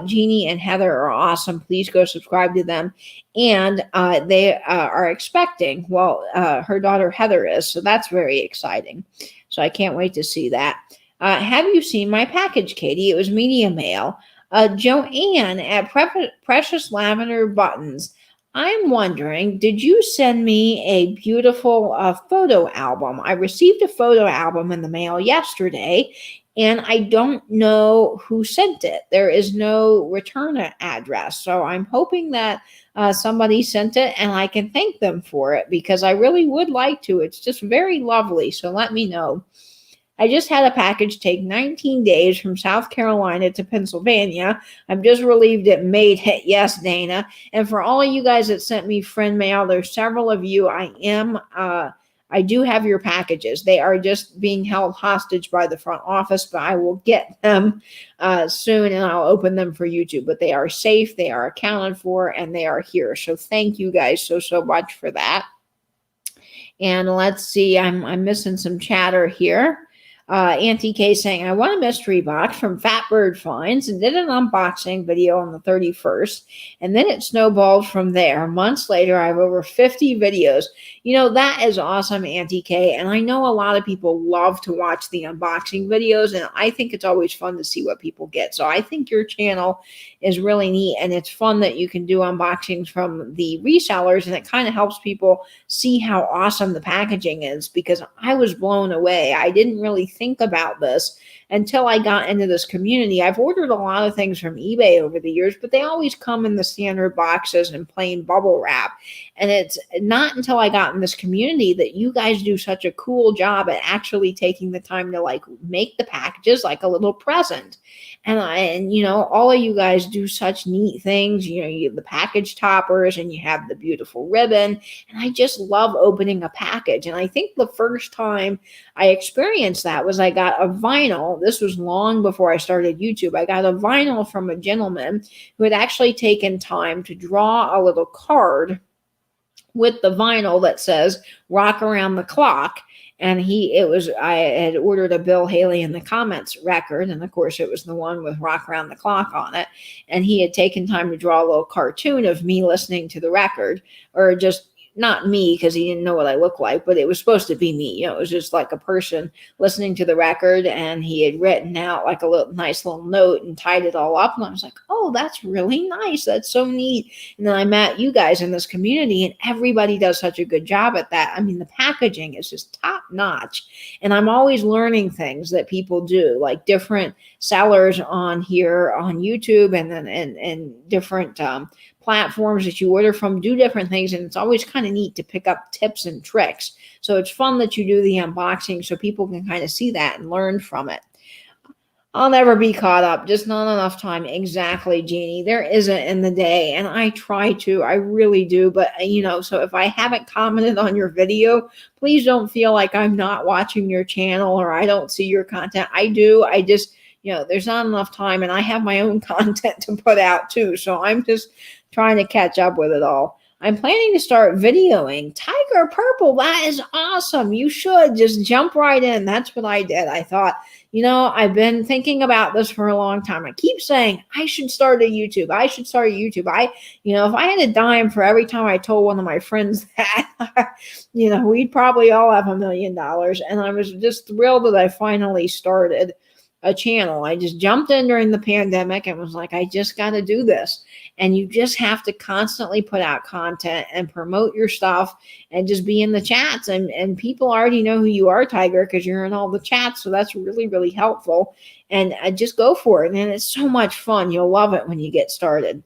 Jeannie and Heather are awesome. Please go subscribe to them. And they are expecting, well, her daughter Heather is. So that's very exciting. So I can't wait to see that. Have you seen my package, Katie? It was media mail. Joanne at Precious Lavender Buttons. I'm wondering, did you send me a beautiful photo album? I received a photo album in the mail yesterday, and I don't know who sent it. There is no return address. So I'm hoping that somebody sent it and I can thank them for it because I really would like to. It's just very lovely. So let me know. I just had a package take 19 days from South Carolina to Pennsylvania. I'm just relieved it made it. Yes, Dana. And for all of you guys that sent me friend mail, there's several of you. I do have your packages. They are just being held hostage by the front office, but I will get them soon and I'll open them for YouTube. But they are safe, they are accounted for, and they are here. So thank you guys so much for that. And let's see, I'm missing some chatter here. Auntie K saying, I won a mystery box from Fatbird Finds and did an unboxing video on the 31st. And then it snowballed from there. Months later, I have over 50 videos. You know, that is awesome, Auntie K. And I know a lot of people love to watch the unboxing videos. And I think it's always fun to see what people get. So I think your channel is really neat. And it's fun that you can do unboxings from the resellers. And it kind of helps people see how awesome the packaging is because I was blown away. I didn't really think about this until I got into this community. I've ordered a lot of things from eBay over the years, but they always come in the standard boxes and plain bubble wrap. And it's not until I got in this community that you guys do such a cool job at actually taking the time to like make the packages like a little present. And you know, all of you guys do such neat things. You know, you have the package toppers and you have the beautiful ribbon. And I just love opening a package. And I think the first time I experienced that was I got a vinyl. This was long before I started YouTube. I got a vinyl from a gentleman who had actually taken time to draw a little card with the vinyl that says "Rock Around the Clock." And I had ordered a Bill Haley in the Comments record. And of course it was the one with Rock Around the Clock on it. And he had taken time to draw a little cartoon of me listening to the record, or just not me because he didn't know what I looked like, but it was supposed to be me. You know, it was just like a person listening to the record, and he had written out like a nice little note and tied it all up. And I was like, oh, that's really nice. That's so neat. And then I met you guys in this community, and everybody does such a good job at that. I mean, the packaging is just top notch. And I'm always learning things that people do, like different sellers on here on YouTube and then and different platforms that you order from do different things, and it's always kind of neat to pick up tips and tricks. So it's fun that you do the unboxing so people can kind of see that and learn from it. I'll never be caught up, just not enough time. Exactly, Jeannie. There isn't in the day, and I try to. I really do. But, you know, so if I haven't commented on your video, please don't feel like I'm not watching your channel or I don't see your content. I do. I just, you know, there's not enough time, and I have my own content to put out too. So I'm just trying to catch up with it all. I'm planning to start videoing. Tiger Purple, that is awesome. You should just jump right in. That's what I did. I thought, you know, I've been thinking about this for a long time. I keep saying I should start a YouTube. I should start a YouTube. You know, if I had a dime for every time I told one of my friends that, you know, we'd probably all have $1 million. And I was just thrilled that I finally started a channel. I just jumped in during the pandemic and was like, I just got to do this. And you just have to constantly put out content and promote your stuff and just be in the chats. And people already know who you are, Tiger, because you're in all the chats. So that's really, really helpful. And just go for it. And it's so much fun. You'll love it when you get started.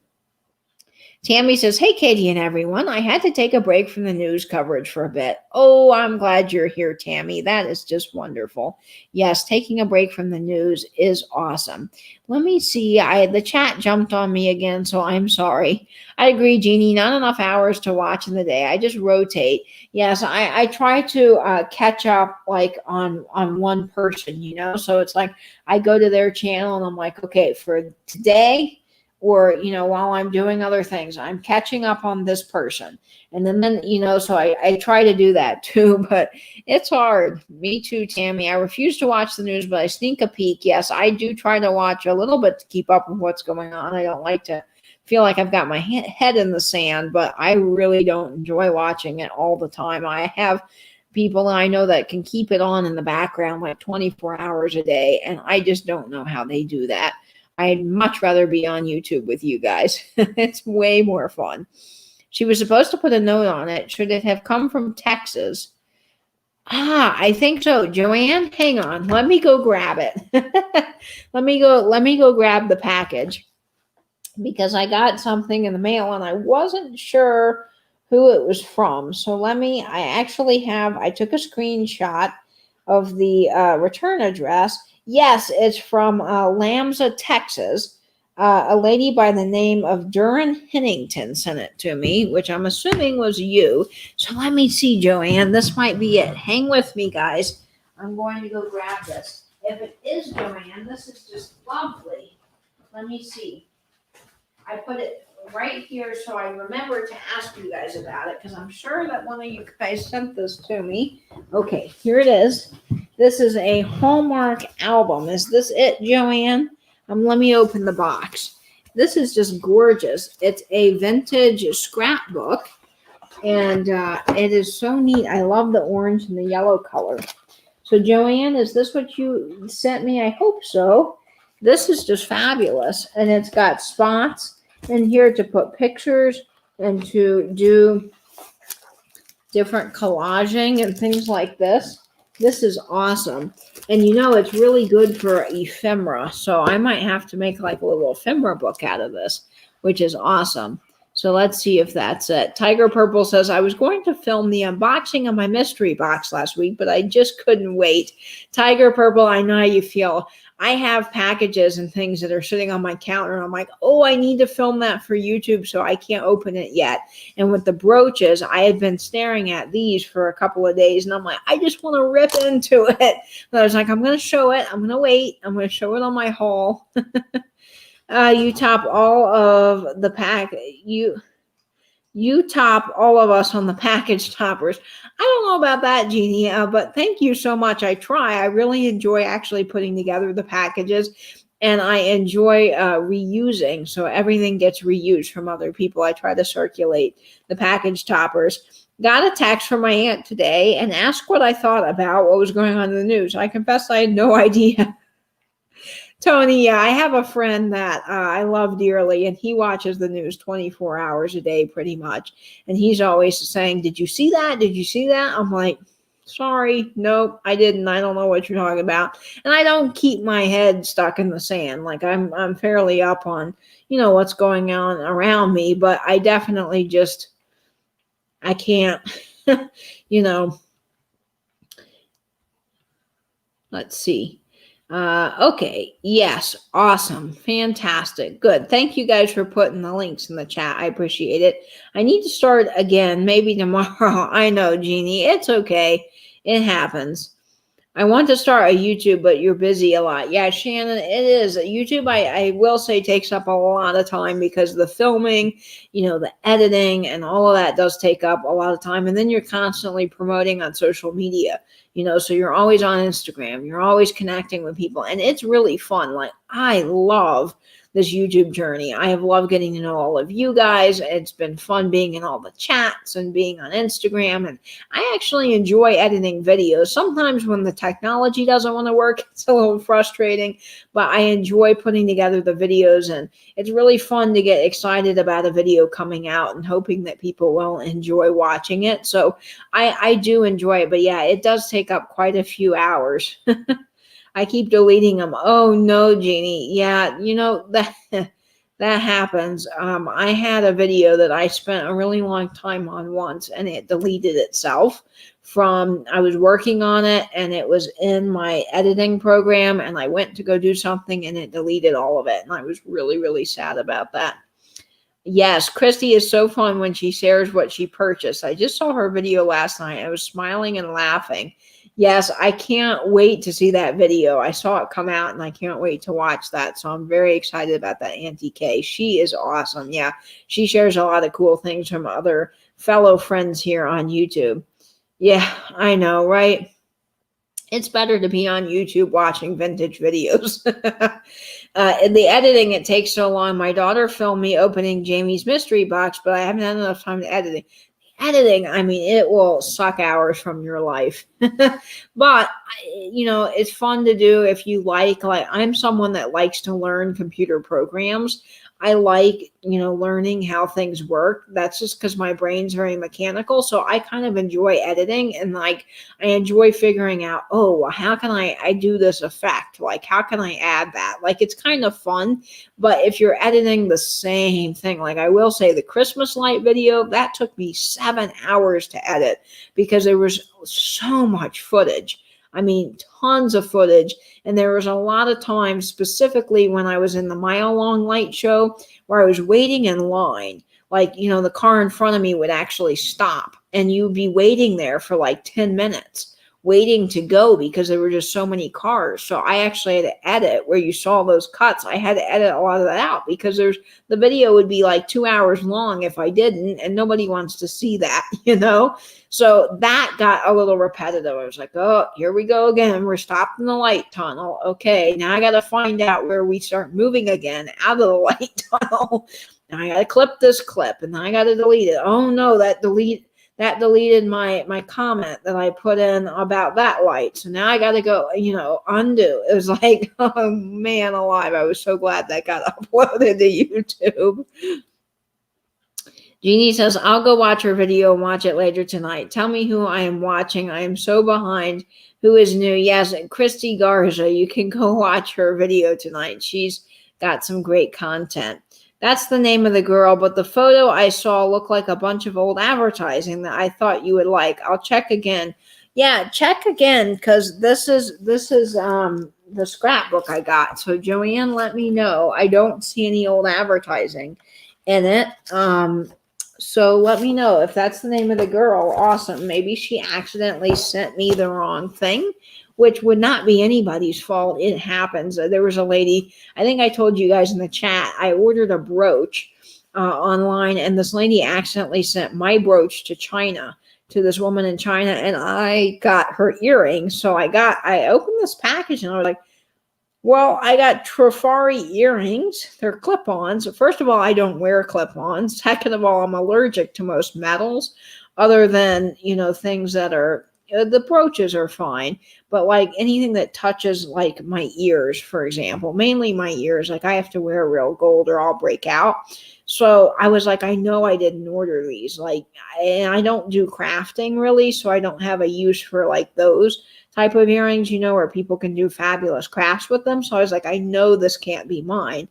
Tammy says, hey, Katie and everyone. I had to take a break from the news coverage for a bit. Oh, I'm glad you're here, Tammy. That is just wonderful. Yes, taking a break from the news is awesome. Let me see. The chat jumped on me again, so I'm sorry. I agree, Jeannie. Not enough hours to watch in the day. I just rotate. Yes, I try to catch up like on one person, you know. So it's like I go to their channel and I'm like, okay, for today, or, you know, while I'm doing other things, I'm catching up on this person. And then you know, so I try to do that too, but it's hard. Me too, Tammy. I refuse to watch the news, but I sneak a peek. Yes, I do try to watch a little bit to keep up with what's going on. I don't like to feel like I've got my head in the sand, but I really don't enjoy watching it all the time. I have people that I know that can keep it on in the background like 24 hours a day, and I just don't know how they do that. I'd much rather be on YouTube with you guys. It's way more fun. She was supposed to put a note on it. Should it have come from Texas? I think so. Joanne, hang on. Let me go grab it. Let me go grab the package, because I got something in the mail and I wasn't sure who it was from. So I took a screenshot of the return address. Yes, it's from Lamsa, Texas. A lady by the name of Duran Hennington sent it to me, which I'm assuming was you. So let me see, Joanne. This might be it. Hang with me, guys. I'm going to go grab this. If it is Joanne, this is just lovely. Let me see. I put it right here so I remember to ask you guys about it, because I'm sure that one of you guys sent this to me. Okay, here it is. This is a Hallmark album. Is this it, Joanne? Let me open the box. This is just gorgeous. It's a vintage scrapbook, and it is so neat. I love the orange and the yellow color. So, Joanne, is this what you sent me? I hope so. This is just fabulous, and it's got spots in here to put pictures and to do different collaging and things like this. This is awesome. And it's really good for ephemera. So I might have to make like a little ephemera book out of this, which is awesome. So let's see if that's it. Tiger Purple says, I was going to film the unboxing of my mystery box last week, but I just couldn't wait. Tiger Purple, I know how you feel. I have packages and things that are sitting on my counter, and I'm like, oh, I need to film that for YouTube, so I can't open it yet. And with the brooches, I had been staring at these for a couple of days, and I'm like, I just want to rip into it. But I was like, I'm going to show it. I'm going to wait. I'm going to show it on my haul. You top all of the pack. You top all of us on the package toppers. I don't know about that, Jeannie, but thank you so much. I try. I really enjoy actually putting together the packages, and I enjoy reusing. So everything gets reused from other people. I try to circulate the package toppers. Got a text from my aunt today and asked what I thought about what was going on in the news. I confess I had no idea. Tony, yeah, I have a friend that I love dearly, and he watches the news 24 hours a day pretty much. And he's always saying, did you see that? Did you see that? I'm like, sorry, nope, I didn't. I don't know what you're talking about. And I don't keep my head stuck in the sand. Like I'm fairly up on, what's going on around me, but I definitely I can't, let's see. Okay. Yes. Awesome. Fantastic. Good. Thank you guys for putting the links in the chat. I appreciate it. I need to start again, maybe tomorrow. I know, Jeannie. It's okay. It happens. I want to start a YouTube, but you're busy a lot. Yeah, Shannon, it is. YouTube, I will say, takes up a lot of time because the filming, the editing and all of that does take up a lot of time. And then you're constantly promoting on social media, so you're always on Instagram. You're always connecting with people. And it's really fun. Like, I love this YouTube journey. I have loved getting to know all of you guys. It's been fun being in all the chats and being on Instagram. And I actually enjoy editing videos. Sometimes when the technology doesn't want to work, it's a little frustrating, but I enjoy putting together the videos, and it's really fun to get excited about a video coming out and hoping that people will enjoy watching it. So I do enjoy it, but yeah, it does take up quite a few hours. I keep deleting them. Oh no, Jeannie. Yeah, that happens. I had a video that I spent a really long time on once, and it deleted itself I was working on it, and it was in my editing program, and I went to go do something, and it deleted all of it. And I was really, really sad about that. Yes, Christy is so fun when she shares what she purchased. I just saw her video last night. I was smiling and laughing. Yes, I can't wait to see that video. I saw it come out, and I can't wait to watch that. So I'm very excited about that Auntie K. She is awesome. Yeah, she shares a lot of cool things from other fellow friends here on YouTube. Yeah, I know, right? It's better to be on YouTube watching vintage videos. In the editing, it takes so long. My daughter filmed me opening Jamie's mystery box, but I haven't had enough time to edit it. Editing, I mean, it will suck hours from your life. But it's fun to do if you like I'm someone that likes to learn computer programs. I like, learning how things work. That's just because my brain's very mechanical. So I kind of enjoy editing, and I enjoy figuring out, oh, how can I do this effect? Like, how can I add that? Like, it's kind of fun. But if you're editing the same thing, like I will say the Christmas light video, that took me 7 hours to edit because there was so much footage. I mean, tons of footage. And there was a lot of times, specifically when I was in the mile long light show, where I was waiting in line. Like, the car in front of me would actually stop and you'd be waiting there for like 10 minutes waiting to go because there were just so many cars. So I actually had to edit where you saw those cuts. I had to edit a lot of that out because the video would be like 2 hours long if I didn't, and nobody wants to see that, So that got a little repetitive. I was like, oh, here we go again. We're stopped in the light tunnel. Okay, now I got to find out where we start moving again out of the light tunnel. Now I got to clip this clip, and then I got to delete it. Oh no, that deleted my comment that I put in about that light. So now I got to go, undo. It was like, oh man alive. I was so glad that got uploaded to YouTube. Jeannie says, I'll go watch her video and watch it later tonight. Tell me who I am watching. I am so behind. Who is new? Yes, Christy Garza. You can go watch her video tonight. She's got some great content. That's the name of the girl, but the photo I saw looked like a bunch of old advertising that I thought you would like. I'll check again. Yeah, check again, because this is the scrapbook I got. So Joanne, let me know. I don't see any old advertising in it. So let me know if that's the name of the girl. Awesome. Maybe she accidentally sent me the wrong thing, which would not be anybody's fault. It happens. There was a lady, I think I told you guys in the chat, I ordered a brooch online, and this lady accidentally sent my brooch to China, to this woman in China, and I got her earrings. So I opened this package, and I was like, well, I got Trifari earrings. They're clip-ons. First of all, I don't wear clip-ons. Second of all, I'm allergic to most metals, other than, things that are, the brooches are fine, but like anything that touches like my ears, for example, mainly my ears, like I have to wear real gold or I'll break out. So I was like, I know I didn't order these, and I don't do crafting really, so I don't have a use for like those type of earrings, where people can do fabulous crafts with them. So I was like, I know this can't be mine.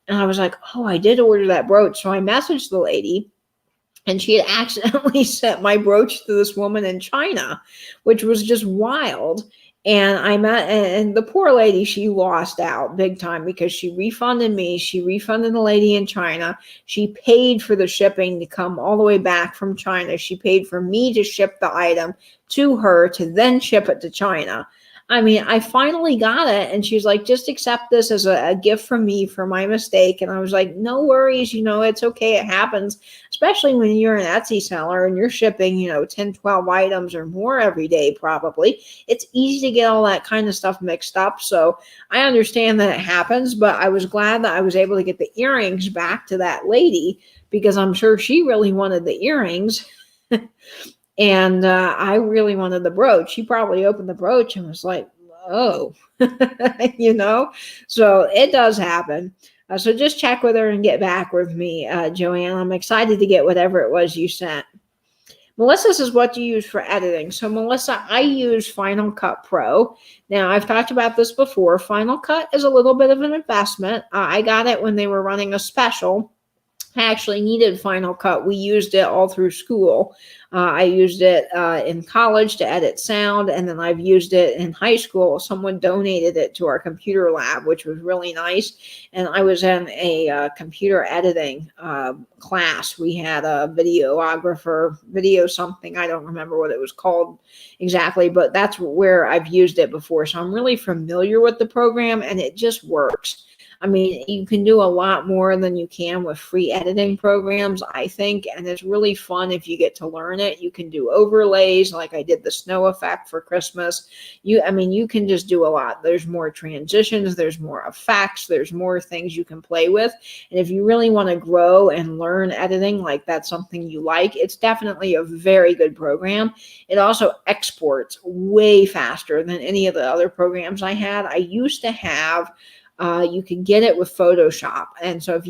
And I was like, oh, I did order that brooch. So I messaged the lady, and she had accidentally sent my brooch to this woman in China, which was just wild. And the poor lady, she lost out big time because she refunded me. She refunded the lady in China. She paid for the shipping to come all the way back from China. She paid for me to ship the item to her to then ship it to China. I mean, I finally got it, and she's like, just accept this as a gift from me for my mistake. And I was like, no worries, it's okay, it happens, especially when you're an Etsy seller and you're shipping, 10, 12 items or more every day, probably. It's easy to get all that kind of stuff mixed up. So I understand that it happens, but I was glad that I was able to get the earrings back to that lady, because I'm sure she really wanted the earrings. And I really wanted the brooch. She probably opened the brooch and was like, oh, so it does happen. So just check with her and get back with me, Joanne. I'm excited to get whatever it was you sent. Melissa says, what do you use for editing? So Melissa, I use Final Cut Pro. Now, I've talked about this before. Final Cut is a little bit of an investment. I got it when they were running a special. I actually needed Final Cut. We used it all through school. I used it in college to edit sound, and then I've used it in high school. Someone donated it to our computer lab, which was really nice. And I was in a computer editing class. We had a videographer, video something. I don't remember what it was called exactly, but that's where I've used it before. So I'm really familiar with the program, and it just works. I mean, you can do a lot more than you can with free editing programs, I think, and it's really fun if you get to learn it. You can do overlays, like I did the snow effect for Christmas. I mean, you can just do a lot. There's more transitions, there's more effects, there's more things you can play with. And if you really want to grow and learn editing, like that's something you like, it's definitely a very good program. It also exports way faster than any of the other programs I had. I used to have you can get it with Photoshop. And so if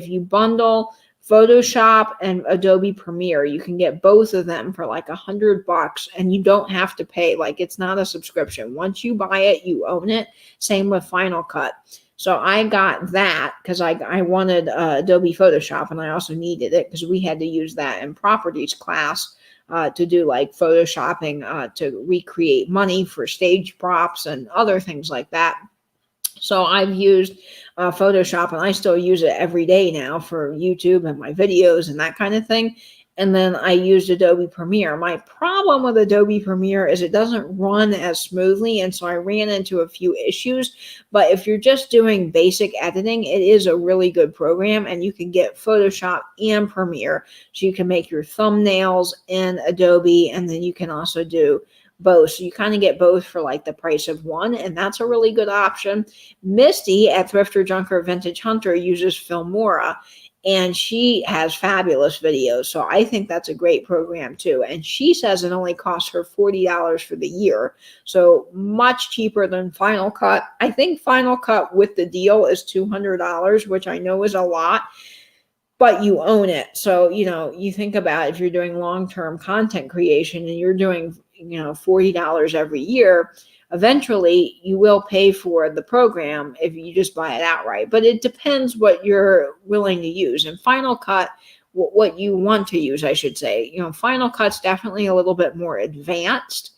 you bundle Photoshop and Adobe Premiere, you can get both of them for like $100, and you don't have to pay. Like, it's not a subscription. Once you buy it, you own it. Same with Final Cut. So I got that because I wanted Adobe Photoshop, and I also needed it because we had to use that in properties class to do like Photoshopping to recreate money for stage props and other things like that. So I've used Photoshop, and I still use it every day now for YouTube and my videos and that kind of thing. And then I used Adobe Premiere. My problem with Adobe Premiere is it doesn't run as smoothly, and so I ran into a few issues. But if you're just doing basic editing, it is a really good program, and you can get Photoshop and Premiere. So you can make your thumbnails in Adobe, and then you can also do both. So you kind of get both for like the price of one, and that's a really good option. Misty at Thrifter Junker Vintage Hunter uses Filmora, and she has fabulous videos. So I think that's a great program too. And she says it only costs her $40 for the year. So much cheaper than Final Cut. I think Final Cut with the deal is $200, which I know is a lot, but you own it. So, you think about if you're doing long-term content creation and you're doing, $40 every year, eventually you will pay for the program if you just buy it outright. But it depends what you're willing to use. And Final Cut, what you want to use, I should say. Final Cut's definitely a little bit more advanced.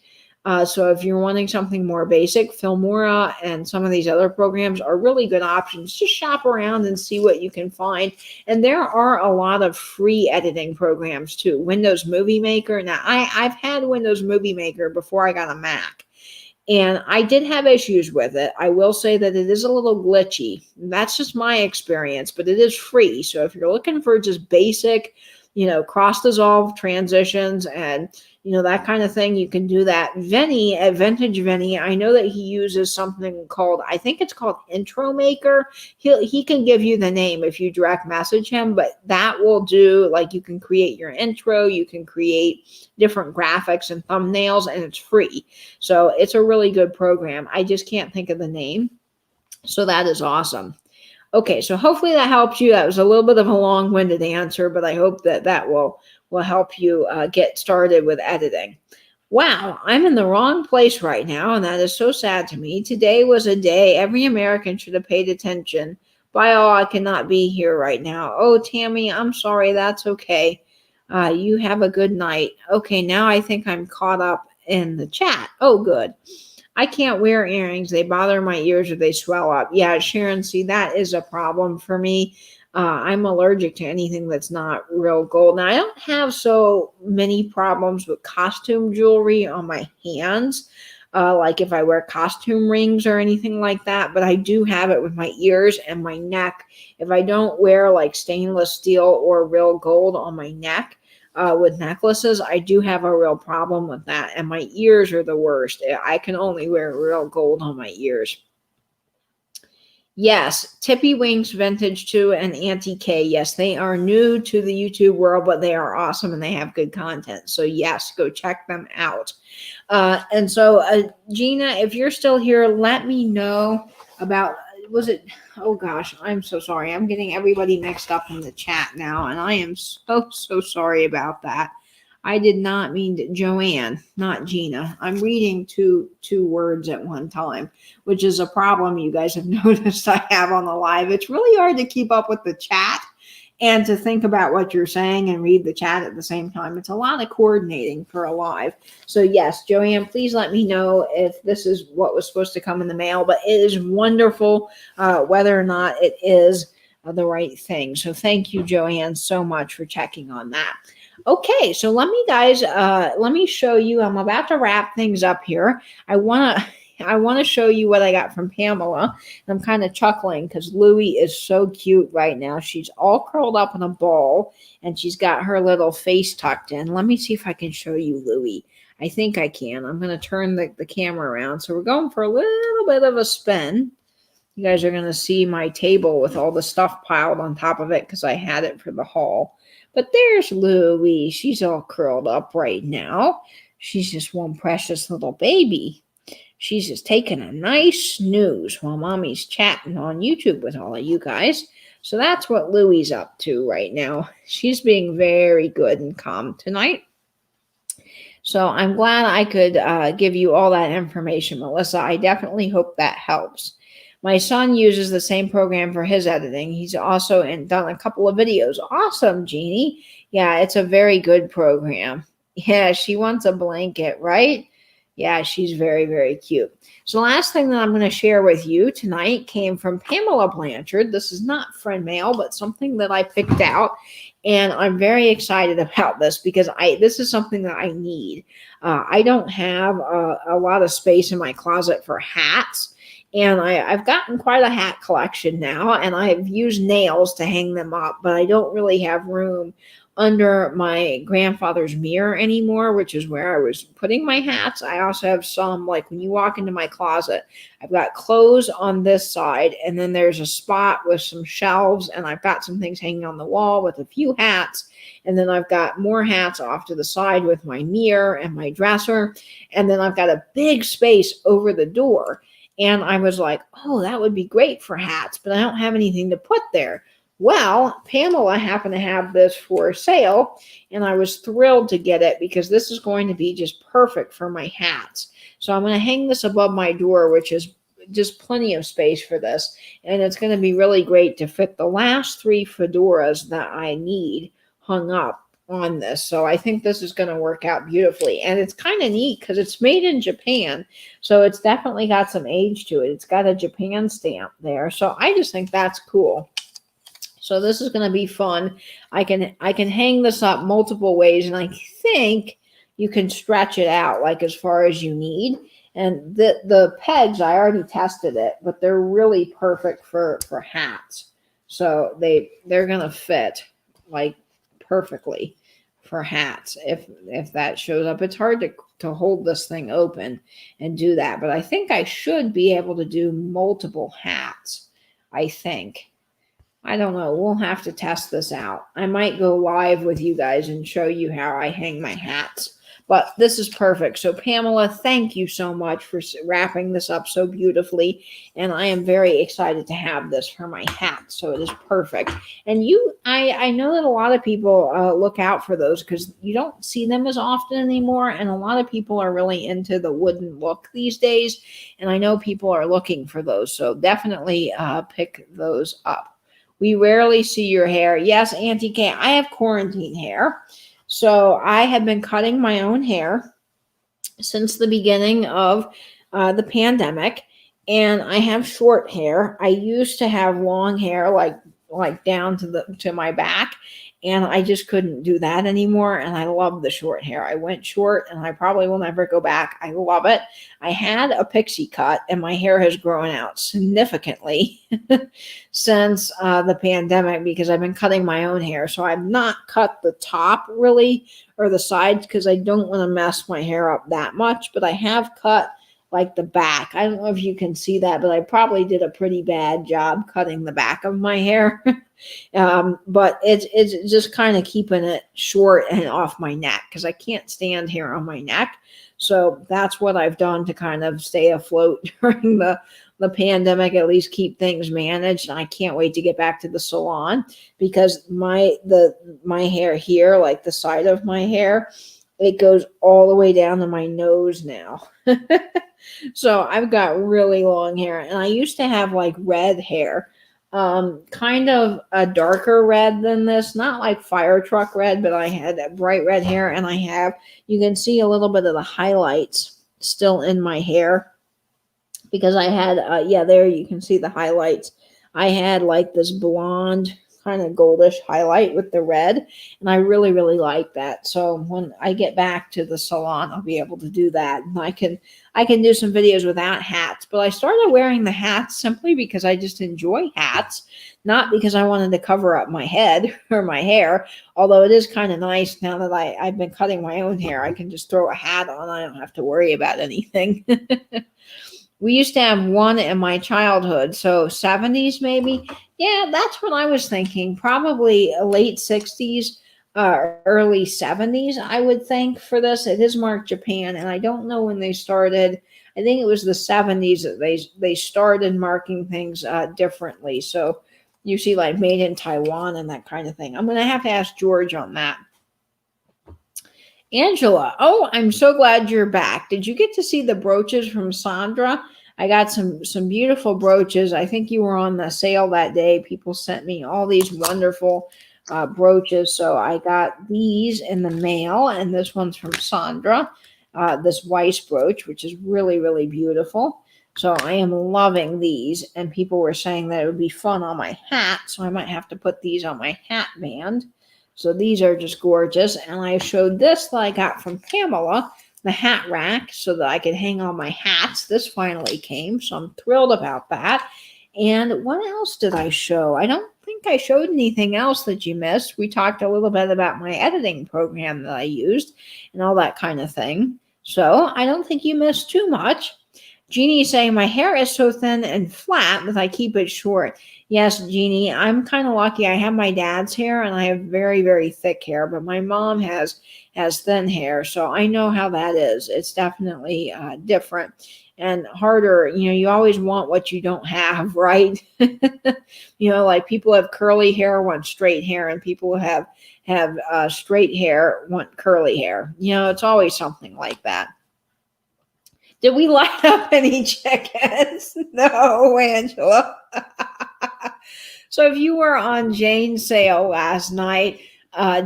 So if you're wanting something more basic, Filmora and some of these other programs are really good options. Just shop around and see what you can find. And there are a lot of free editing programs too. Windows Movie Maker. Now, I've had Windows Movie Maker before I got a Mac, and I did have issues with it. I will say that it is a little glitchy. That's just my experience, but it is free. So if you're looking for just basic, cross-dissolve transitions and that kind of thing, you can do that. Vinny at Vintage Vinny, I know that he uses something called, I think it's called Intro Maker. He can give you the name if you direct message him, but that will do, like, you can create your intro, you can create different graphics and thumbnails, and it's free. So it's a really good program. I just can't think of the name. So that is awesome. Okay, so hopefully that helps you. That was a little bit of a long-winded answer, but I hope that will help you get started with editing. Wow, I'm in the wrong place right now, and that is so sad to me. Today was a day every American should have paid attention. By all, I cannot be here right now. Oh, Tammy, I'm sorry. That's okay. You have a good night. Okay, now I think I'm caught up in the chat. Oh, good. I can't wear earrings. They bother my ears or they swell up. Yeah, Sharon, see, that is a problem for me. I'm allergic to anything that's not real gold. Now, I don't have so many problems with costume jewelry on my hands, like if I wear costume rings or anything like that, but I do have it with my ears and my neck. If I don't wear like stainless steel or real gold on my neck, with necklaces, I do have a real problem with that, and my ears are the worst. I can only wear real gold on my ears. Yes, Tippy Wings Vintage 2 and Auntie K. Yes, they are new to the YouTube world, but they are awesome and they have good content. So yes, go check them out. And so Gina, if you're still here, let me know about, oh gosh, I'm so sorry. I'm getting everybody mixed up in the chat now, and I am so sorry about that. I did not mean to, Joanne, not Gina. I'm reading two words at one time, which is a problem you guys have noticed I have on the live. It's really hard to keep up with the chat and to think about what you're saying and read the chat at the same time. It's a lot of coordinating for a live. So yes, Joanne, please let me know if this is what was supposed to come in the mail, but it is wonderful whether or not it is the right thing. So thank you, Joanne, so much for checking on that. Okay, so let me show you. I'm about to wrap things up here. I want to I want to show you what I got from Pamela. I'm kind of chuckling because Louie is so cute right now. She's all curled up in a ball and she's got her little face tucked in. Let me see if I can show you Louie. I think I can. I'm going to turn the camera around. So we're going for a little bit of a spin. You guys are going to see my table with all the stuff piled on top of it because I had it for the haul. But there's Louie. She's all curled up right now. She's just one precious little baby. She's just taking a nice snooze while Mommy's chatting on YouTube with all of you guys. So that's what Louie's up to right now. She's being very good and calm tonight. So I'm glad I could give you all that information, Melissa. I definitely hope that helps. My son uses the same program for his editing. He's also done a couple of videos. Awesome, Jeannie. Yeah, it's a very good program. Yeah, she wants a blanket, right? Yeah, she's very, very cute. So the last thing that I'm going to share with you tonight came from Pamela Blanchard. This is not friend mail, but something that I picked out. And I'm very excited about this because this is something that I need. I don't have a lot of space in my closet for hats. And I've gotten quite a hat collection now, and I've used nails to hang them up, but I don't really have room under my grandfather's mirror anymore, which is where I was putting my hats. I also have some, like when you walk into my closet, I've got clothes on this side, and then there's a spot with some shelves, and I've got some things hanging on the wall with a few hats, and then I've got more hats off to the side with my mirror and my dresser, and then I've got a big space over the door. And I was like, oh, that would be great for hats, but I don't have anything to put there. Well, Pamela happened to have this for sale, and I was thrilled to get it because this is going to be just perfect for my hats. So I'm going to hang this above my door, which is just plenty of space for this. And it's going to be really great to fit the last 3 fedoras that I need hung up on this. So I think this is going to work out beautifully. And it's kind of neat because it's made in Japan. So it's definitely got some age to it. It's got a Japan stamp there. So I just think that's cool. So this is going to be fun. I can hang this up multiple ways, and I think you can stretch it out like as far as you need. And the pegs, I already tested it, but they're really perfect for hats. So they're going to fit like perfectly for hats if that shows up. It's hard to hold this thing open and do that, but I think I should be able to do multiple hats. I think. I don't know. We'll have to test this out. I might go live with you guys and show you how I hang my hats. But this is perfect. So Pamela, thank you so much for wrapping this up so beautifully. And I am very excited to have this for my hat. So it is perfect. And I know that a lot of people look out for those because you don't see them as often anymore. And a lot of people are really into the wooden look these days. And I know people are looking for those. So definitely pick those up. We rarely see your hair. Yes, Auntie Kay, I have quarantine hair. So I have been cutting my own hair since the beginning of the pandemic, and I have short hair. I used to have long hair, like down to my back, and I just couldn't do that anymore. And I love the short hair. I went short, and I probably will never go back. I love it. I had a pixie cut, and my hair has grown out significantly since the pandemic because I've been cutting my own hair. So I've not cut the top really or the sides because I don't want to mess my hair up that much. But I have cut like the back. I don't know if you can see that, but I probably did a pretty bad job cutting the back of my hair. But it's just kind of keeping it short and off my neck because I can't stand hair on my neck. So that's what I've done to kind of stay afloat during the pandemic, at least keep things managed. And I can't wait to get back to the salon because my hair here, like the side of my hair, it goes all the way down to my nose now. So I've got really long hair, and I used to have like red hair, kind of a darker red than this, not like fire truck red, but I had that bright red hair, and you can see a little bit of the highlights still in my hair because I had, there you can see the highlights. I had like this blonde kind of goldish highlight with the red. And I really, really like that. So when I get back to the salon, I'll be able to do that. And I can do some videos without hats. But I started wearing the hats simply because I just enjoy hats, not because I wanted to cover up my head or my hair. Although it is kind of nice now that I've been cutting my own hair. I can just throw a hat on. I don't have to worry about anything. We used to have one in my childhood, so 70s maybe. Yeah, that's what I was thinking. Probably late 60s, early 70s, I would think for this. It is marked Japan, and I don't know when they started. I think it was the 70s that they started marking things differently. So you see like made in Taiwan and that kind of thing. I'm going to have to ask George on that. Angela, oh, I'm so glad you're back. Did you get to see the brooches from Sandra? I got some beautiful brooches. I think you were on the sale that day. People sent me all these wonderful brooches. So I got these in the mail, and this one's from Sandra, this Weiss brooch, which is really, really beautiful. So I am loving these, and people were saying that it would be fun on my hat, so I might have to put these on my hat band. So these are just gorgeous. And I showed this that I got from Pamela, the hat rack, so that I could hang on my hats. This finally came, so I'm thrilled about that. And what else did I show? I don't think I showed anything else that you missed. We talked a little bit about my editing program that I used and all that kind of thing. So I don't think you missed too much. Jeannie saying my hair is so thin and flat that I keep it short. Yes, Jeannie, I'm kind of lucky. I have my dad's hair and I have very, very thick hair, but my mom has thin hair. So I know how that is. It's definitely different and harder. You know, you always want what you don't have, right? You know, like people have curly hair, want straight hair, and people have straight hair, want curly hair. You know, it's always something like that. Did we light up any chickens? No, Angela. So if you were on Jane's sale last night,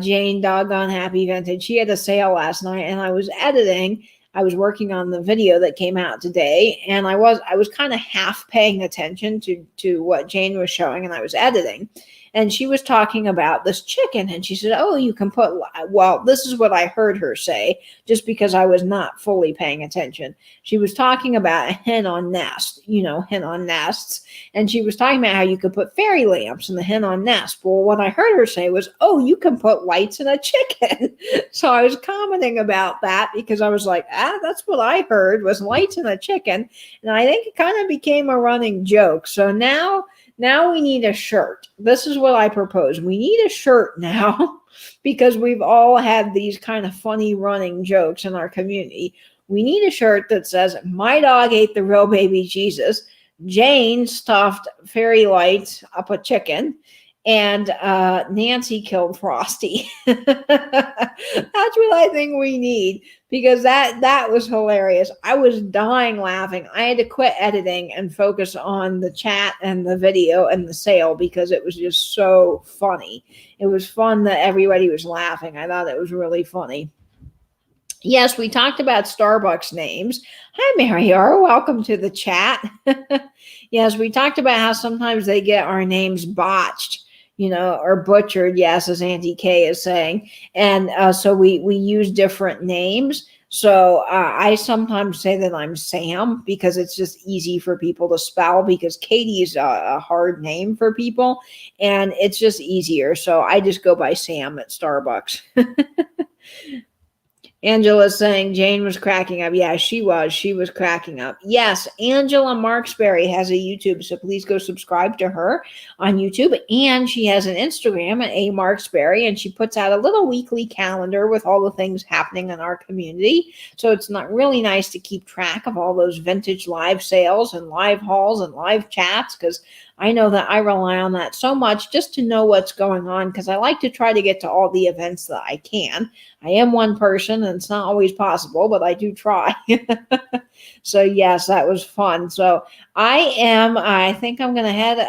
Jane Doggone Happy Vintage, she had a sale last night, and I was editing. I was working on the video that came out today, and I was kind of half paying attention to what Jane was showing, and I was editing. And she was talking about this chicken, and she said, oh, you can put, well, this is what I heard her say, just because I was not fully paying attention. She was talking about a hen on nest, you know, hen on nests. And she was talking about how you could put fairy lamps in the hen on nest. Well, what I heard her say was, oh, you can put lights in a chicken. So I was commenting about that because I was like, that's what I heard was lights in a chicken. And I think it kind of became a running joke. So now we need a shirt. This is what I propose. We need a shirt now because we've all had these kind of funny running jokes in our community. We need a shirt that says, my dog ate the real baby Jesus. Jane stuffed fairy lights up a chicken. And Nancy killed Frosty. That's what I think we need, because that was hilarious. I was dying laughing. I had to quit editing and focus on the chat and the video and the sale because it was just so funny. It was fun that everybody was laughing. I thought it was really funny. Yes, we talked about Starbucks names. Hi, Mary R. Welcome to the chat. Yes, we talked about how sometimes they get our names botched, you know, or butchered, yes, as Auntie Kay is saying. And so we use different names. So I sometimes say that I'm Sam because it's just easy for people to spell, because Katie is a hard name for people and it's just easier. So I just go by Sam at Starbucks. Angela's saying Jane was cracking up. Yeah, she was cracking up. Yes, Angela Marksberry has a YouTube, so please go subscribe to her on YouTube. And she has an Instagram at A Marksberry, and she puts out a little weekly calendar with all the things happening in our community. So it's not really nice to keep track of all those vintage live sales and live hauls and live chats, because I know that I rely on that so much just to know what's going on, because I like to try to get to all the events that I can. I am one person and it's not always possible, but I do try. So yes, that was fun. So I think I'm going to head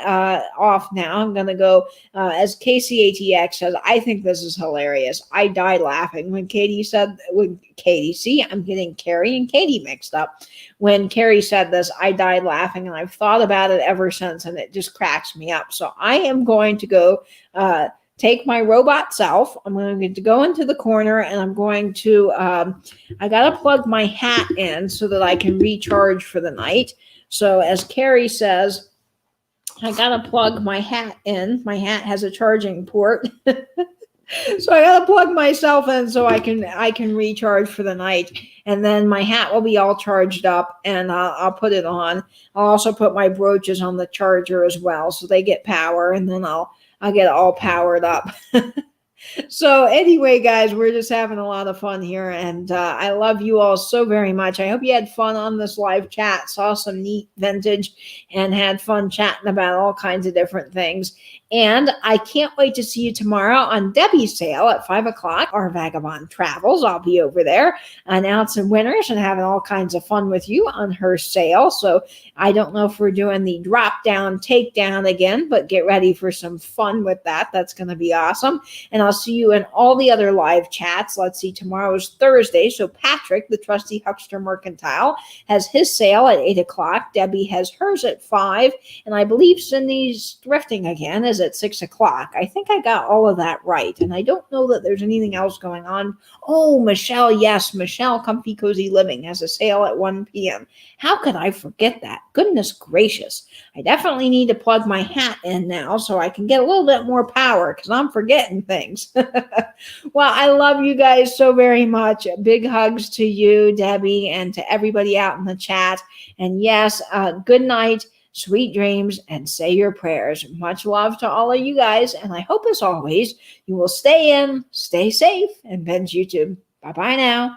off now. I'm going to go, as KCATX says, I think this is hilarious. I died laughing when Katie said, see, I'm getting Carrie and Katie mixed up. when Carrie said this, I died laughing, and I've thought about it ever since, and it just cracks me up. So I am going to go take my robot self. I'm going to go into the corner, and I'm going to, I got to plug my hat in so that I can recharge for the night. So as Carrie says, I got to plug my hat in. My hat has a charging port. So I got to plug myself in so I can recharge for the night. And then my hat will be all charged up, and I'll put it on. I'll also put my brooches on the charger as well, so they get power, and then I'll get all powered up. So anyway, guys, we're just having a lot of fun here, and I love you all so very much. I hope you had fun on this live chat, saw some neat vintage, and had fun chatting about all kinds of different things. And I can't wait to see you tomorrow on Debbie's sale at 5 o'clock. Our Vagabond Travels. I'll be over there announcing winners and having all kinds of fun with you on her sale. So I don't know if we're doing the drop down, takedown again, but get ready for some fun with that. That's going to be awesome. And I'll see you in all the other live chats. Let's see, tomorrow's Thursday. So Patrick, the trusty Huckster Mercantile, has his sale at 8 o'clock. Debbie has hers at 5. And I believe Cindy's thrifting again is at 6 o'clock. I think I got all of that right. And I don't know that there's anything else going on. Oh, Michelle, yes, Michelle Comfy Cozy Living has a sale at 1 p.m. How could I forget that? Goodness gracious. I definitely need to plug my hat in now so I can get a little bit more power because I'm forgetting things. Well, I love you guys so very much. Big hugs to you, Debbie, and to everybody out in the chat. And yes, good night. Sweet dreams, and say your prayers. Much love to all of you guys, and I hope, as always, you will stay in, stay safe, and binge YouTube. Bye-bye now.